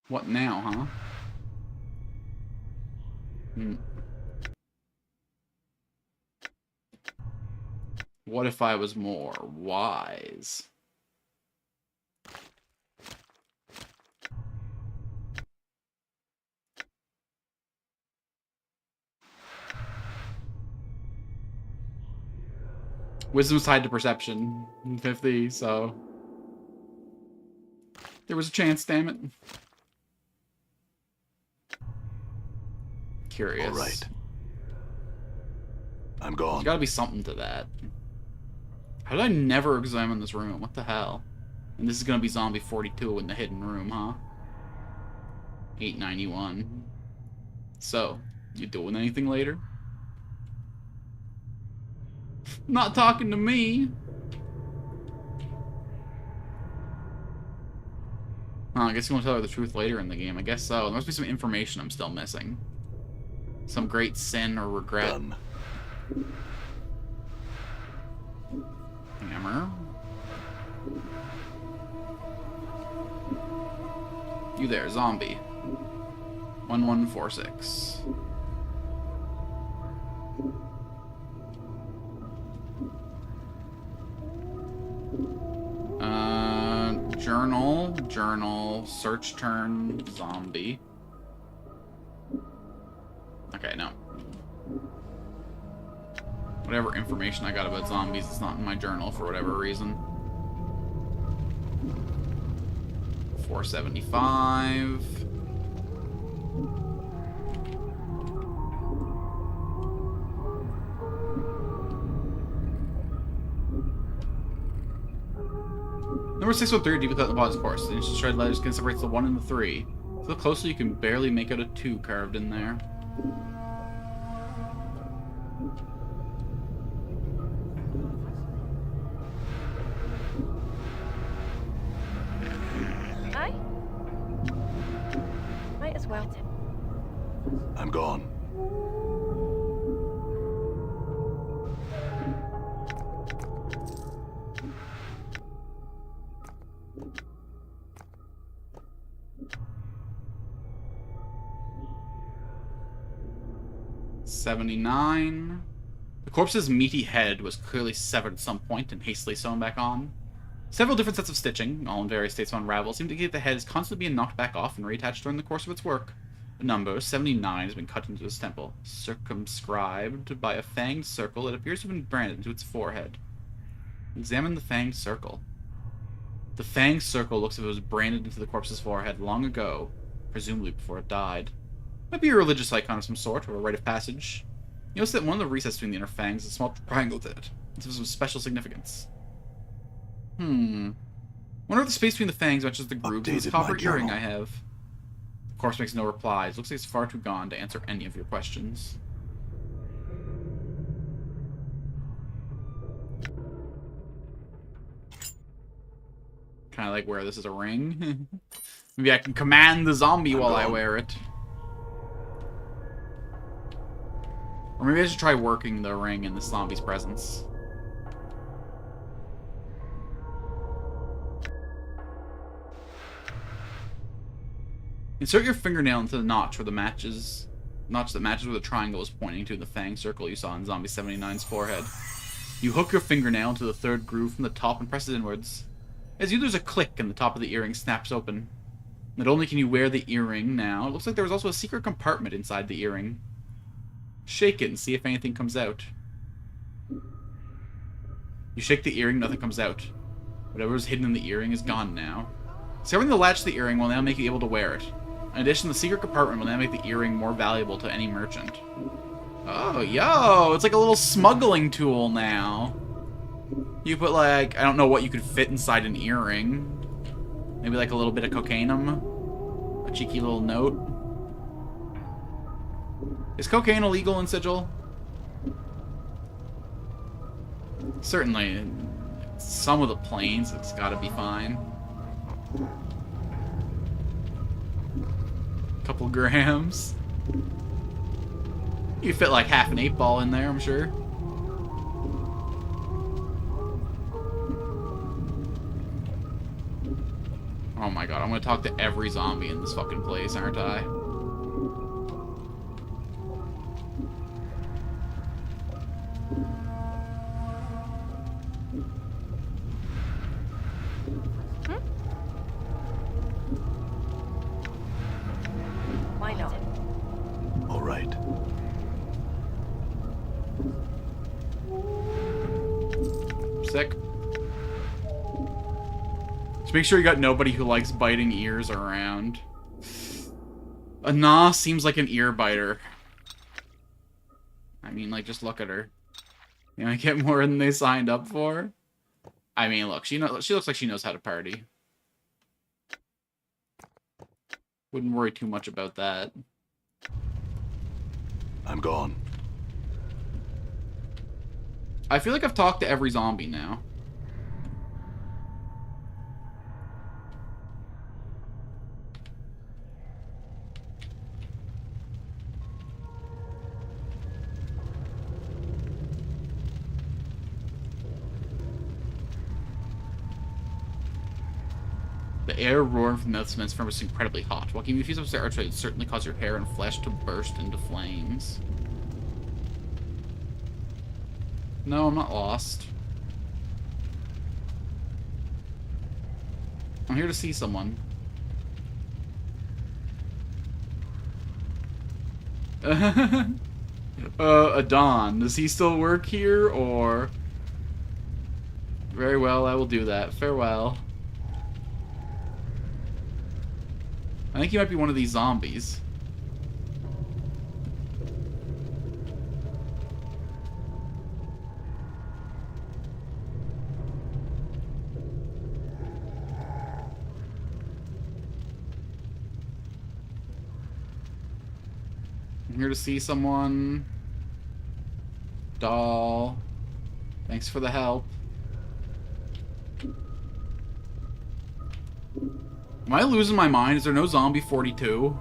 What now, huh? What if I was more wise? Wisdom's tied to perception. 50, so... There was a chance, damn it. Curious. All right. I'm gone. There's gotta be something to that. How did I never examine this room? What the hell? And this is gonna be Zombie 42 in the hidden room, huh? 891. So, you doing anything later? Not talking to me. Oh, I guess you want to tell her the truth later in the game. I guess so. There must be some information I'm still missing. Some great sin or regret. Done. Hammer. You there, zombie. 1146. Journal, search turn, zombie. Okay, no. Whatever information I got about zombies is not in my journal for whatever reason. 475. Number 613, deep without the body's course. The initial shred letters can separate the 1 and the 3. If you look closely, you can barely make out a 2 carved in there. Aye? Might as well. I'm gone. $79. The corpse's meaty head was clearly severed at some point and hastily sewn back on. Several different sets of stitching, all in various states of unravel, seem to indicate the head is constantly being knocked back off and reattached during the course of its work. The number, 79, has been cut into its temple, circumscribed by a fanged circle that appears to have been branded into its forehead. Examine the fanged circle. The fanged circle looks as if it was branded into the corpse's forehead long ago, presumably before it died. Might be a religious icon of some sort, or a rite of passage. You notice that one of the recesses between the inner fangs is a small triangle within it. It's of some special significance. Wonder if the space between the fangs matches the grooves in this Updated copper my earring journal. I have. The corpse makes no replies. Looks like it's far too gone to answer any of your questions. Kind of like wear this as a ring. Maybe I can command the zombie while I wear it. Or maybe I should try working the ring in the zombie's presence. Insert your fingernail into the notch where the notch that matches where the triangle is pointing to the fang circle you saw in Zombie 79's forehead. You hook your fingernail into the third groove from the top and press it inwards. As you do, there's a click and the top of the earring snaps open. Not only can you wear the earring now, it looks like there was also a secret compartment inside the earring. Shake it and see if anything comes out. You shake the earring, nothing comes out. Whatever was hidden in the earring is gone now. Severing the latch to the earring will now make you able to wear it. In addition, the secret compartment will now make the earring more valuable to any merchant. Oh, yo! It's like a little smuggling tool now. You put, like, I don't know what you could fit inside an earring. Maybe like a little bit of cocaine-um? A cheeky little note. Is cocaine illegal in Sigil? Certainly. Some of the planes, it's gotta be fine. Couple grams. You fit like half an 8-ball in there, I'm sure. Oh my god, I'm gonna talk to every zombie in this fucking place, aren't I? Why not? All right. Sick. Just make sure you got nobody who likes biting ears around. Anna seems like an ear biter. I mean, like, just look at her. You know, I get more than they signed up for. I mean, look, she looks like she knows how to party. Wouldn't worry too much about that. I'm gone. I feel like I've talked to every zombie now. The air roaring from the mouth cements firm is incredibly hot. Walking a few steps to the archway would certainly cause your hair and flesh to burst into flames. No, I'm not lost. I'm here to see someone. Adon, does he still work here, or? Very well, I will do that. Farewell. I think he might be one of these zombies. I'm here to see someone. Doll. Thanks for the help. Am I losing my mind? Is there no zombie 42?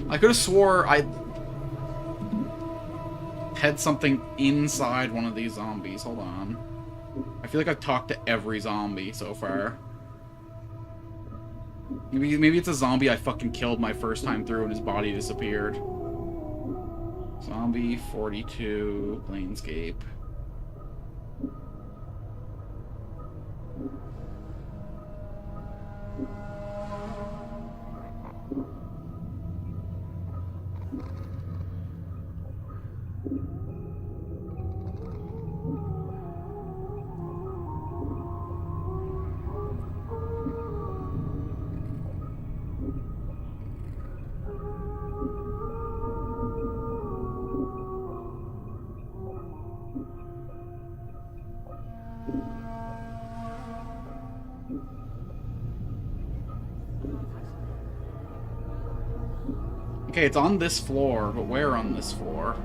I could have swore I had something inside one of these zombies. Hold on. I feel like I've talked to every zombie so far. Maybe it's a zombie I fucking killed my first time through and his body disappeared. Zombie 42, Planescape. Okay, it's on this floor, but where on this floor?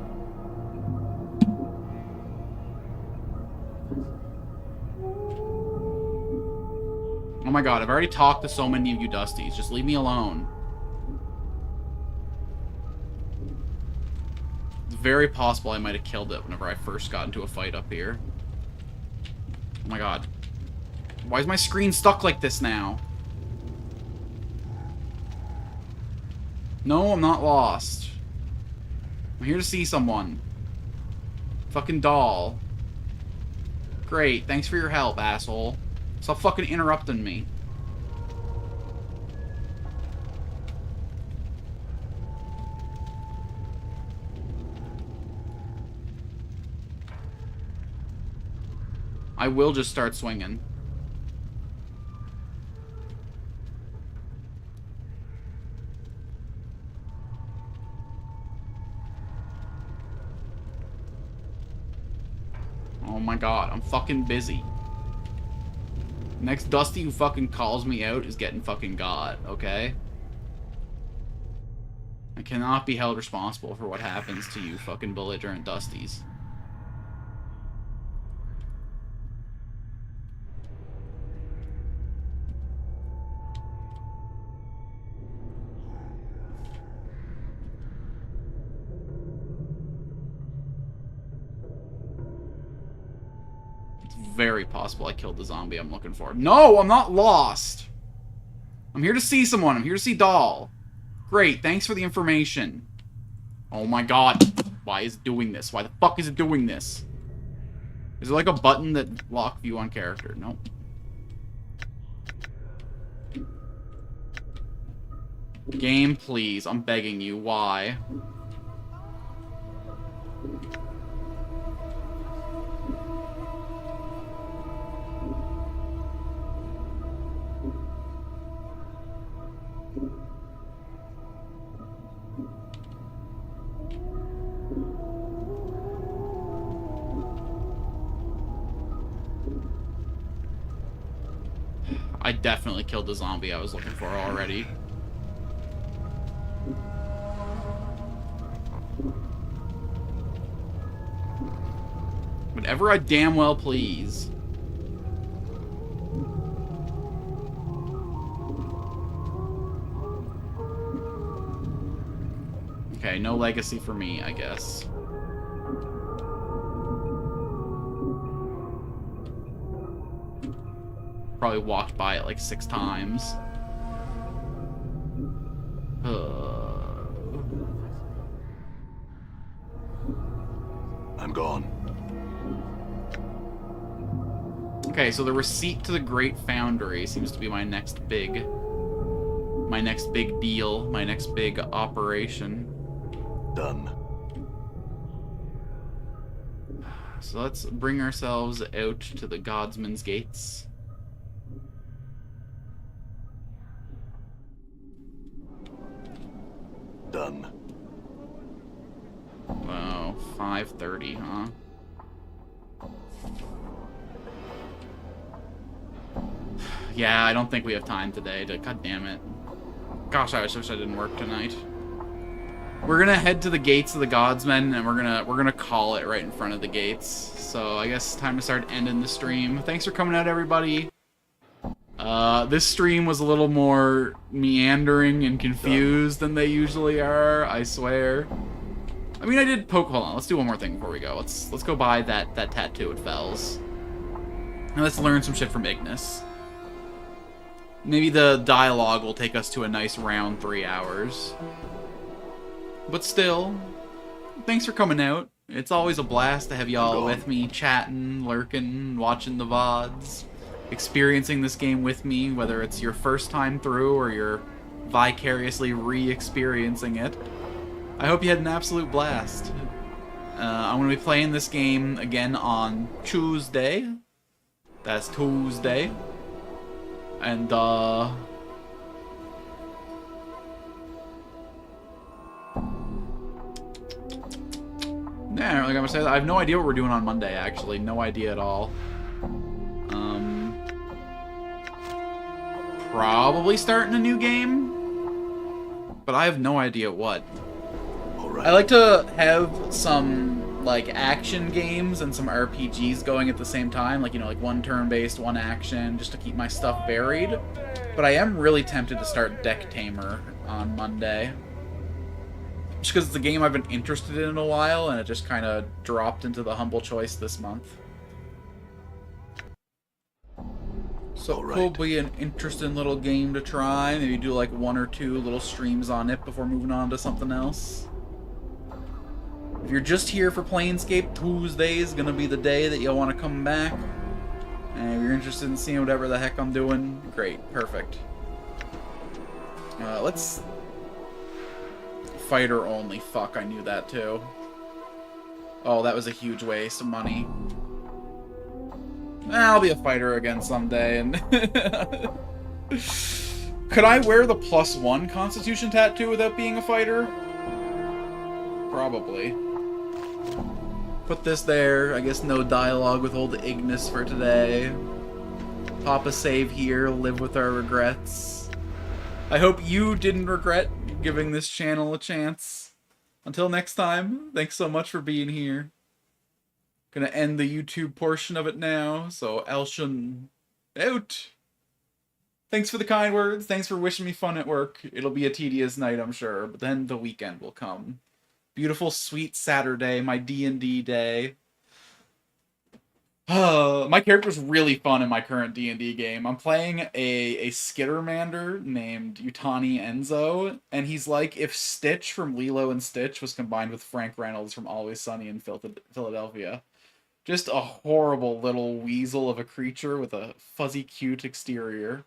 Oh my god, I've already talked to so many of you Dusties. Just leave me alone. It's very possible I might have killed it whenever I first got into a fight up here. Oh my god. Why is my screen stuck like this now? No, I'm not lost. I'm here to see someone. Fucking doll. Great, thanks for your help, asshole. Stop fucking interrupting me. I will just start swinging. Oh my god, I'm fucking busy. Next Dusty who fucking calls me out is getting fucking got, okay? I cannot be held responsible for what happens to you fucking belligerent Dusties. Very possible I killed the zombie I'm looking for. No, I'm not lost. I'm here to see someone. I'm here to see Doll. Great, thanks for the information. Oh my god. Why is it doing this? Why the fuck is it doing this? Is there like a button that lock view on character? Nope. Game, please. I'm begging you. Why? I definitely killed the zombie I was looking for already. Whatever I damn well please. Okay, no legacy for me, I guess. Probably walked by it like 6 times. I'm gone. Okay, so the receipt to the Great Foundry seems to be my next big deal, my next big operation. Done. So let's bring ourselves out to the Godsman's Gates. Done. Wow, 5:30, huh? Yeah, I don't think we have time today to... God damn it. Gosh, I wish I didn't work tonight. We're gonna head to the gates of the Godsmen, and we're gonna call it right in front of the gates. So I guess time to start ending the stream. Thanks for coming out, everybody. This stream was a little more meandering and confused than they usually are, I swear. I mean, I did poke... Hold on, let's do one more thing before we go. Let's go buy that tattoo at Fells. And let's learn some shit from Ignis. Maybe the dialogue will take us to a nice round 3 hours. But still, thanks for coming out. It's always a blast to have y'all with me, chatting, lurking, watching the VODs, experiencing this game with me, whether it's your first time through or you're vicariously re-experiencing it. I hope you had an absolute blast. I'm going to be playing this game again on Tuesday. That's Tuesday. And, yeah, like I'm gonna say, I have no idea what we're doing on Monday, actually. No idea at all. Probably starting a new game, but I have no idea what. All right. I like to have some, like, action games and some RPGs going at the same time. Like, you know, like one turn-based, one action, just to keep my stuff varied. But I am really tempted to start Deck Tamer on Monday. Just because it's a game I've been interested in a while, and it just kind of dropped into the humble choice this month. So it'll be an interesting little game to try. Maybe do like 1 or 2 little streams on it before moving on to something else. If you're just here for Planescape, Tuesday is going to be the day that you'll want to come back. And if you're interested in seeing whatever the heck I'm doing, great, perfect. Let's... Fighter only. Fuck, I knew that too. Oh, that was a huge waste of money. I'll be a fighter again someday, and... Could I wear the +1 Constitution tattoo without being a fighter? Probably. Put this there. I guess no dialogue with old Ignis for today. Pop a save here, live with our regrets. I hope you didn't regret giving this channel a chance. Until next time, thanks so much for being here. Gonna end the YouTube portion of it now, so Elshun out. Thanks for the kind words, thanks for wishing me fun at work. It'll be a tedious night, I'm sure, but then the weekend will come. Beautiful, sweet Saturday, my D&D day. My character's really fun in my current D&D game. I'm playing a Skittermander named Utani Enzo, and he's like if Stitch from Lilo and Stitch was combined with Frank Reynolds from Always Sunny in Philadelphia. Just a horrible little weasel of a creature with a fuzzy, cute exterior.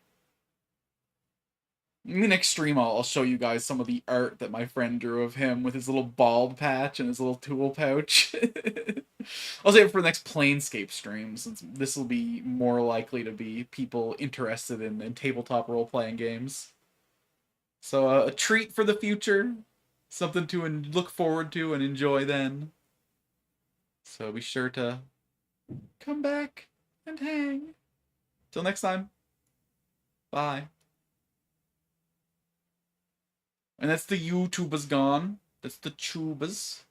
In the next stream, I'll show you guys some of the art that my friend drew of him with his little bald patch and his little tool pouch. I'll save it for the next Planescape stream, since this will be more likely to be people interested in tabletop role-playing games. So a treat for the future, something to look forward to and enjoy then. So be sure to come back and hang. Till next time. Bye. And that's the YouTubers gone. That's the tubers.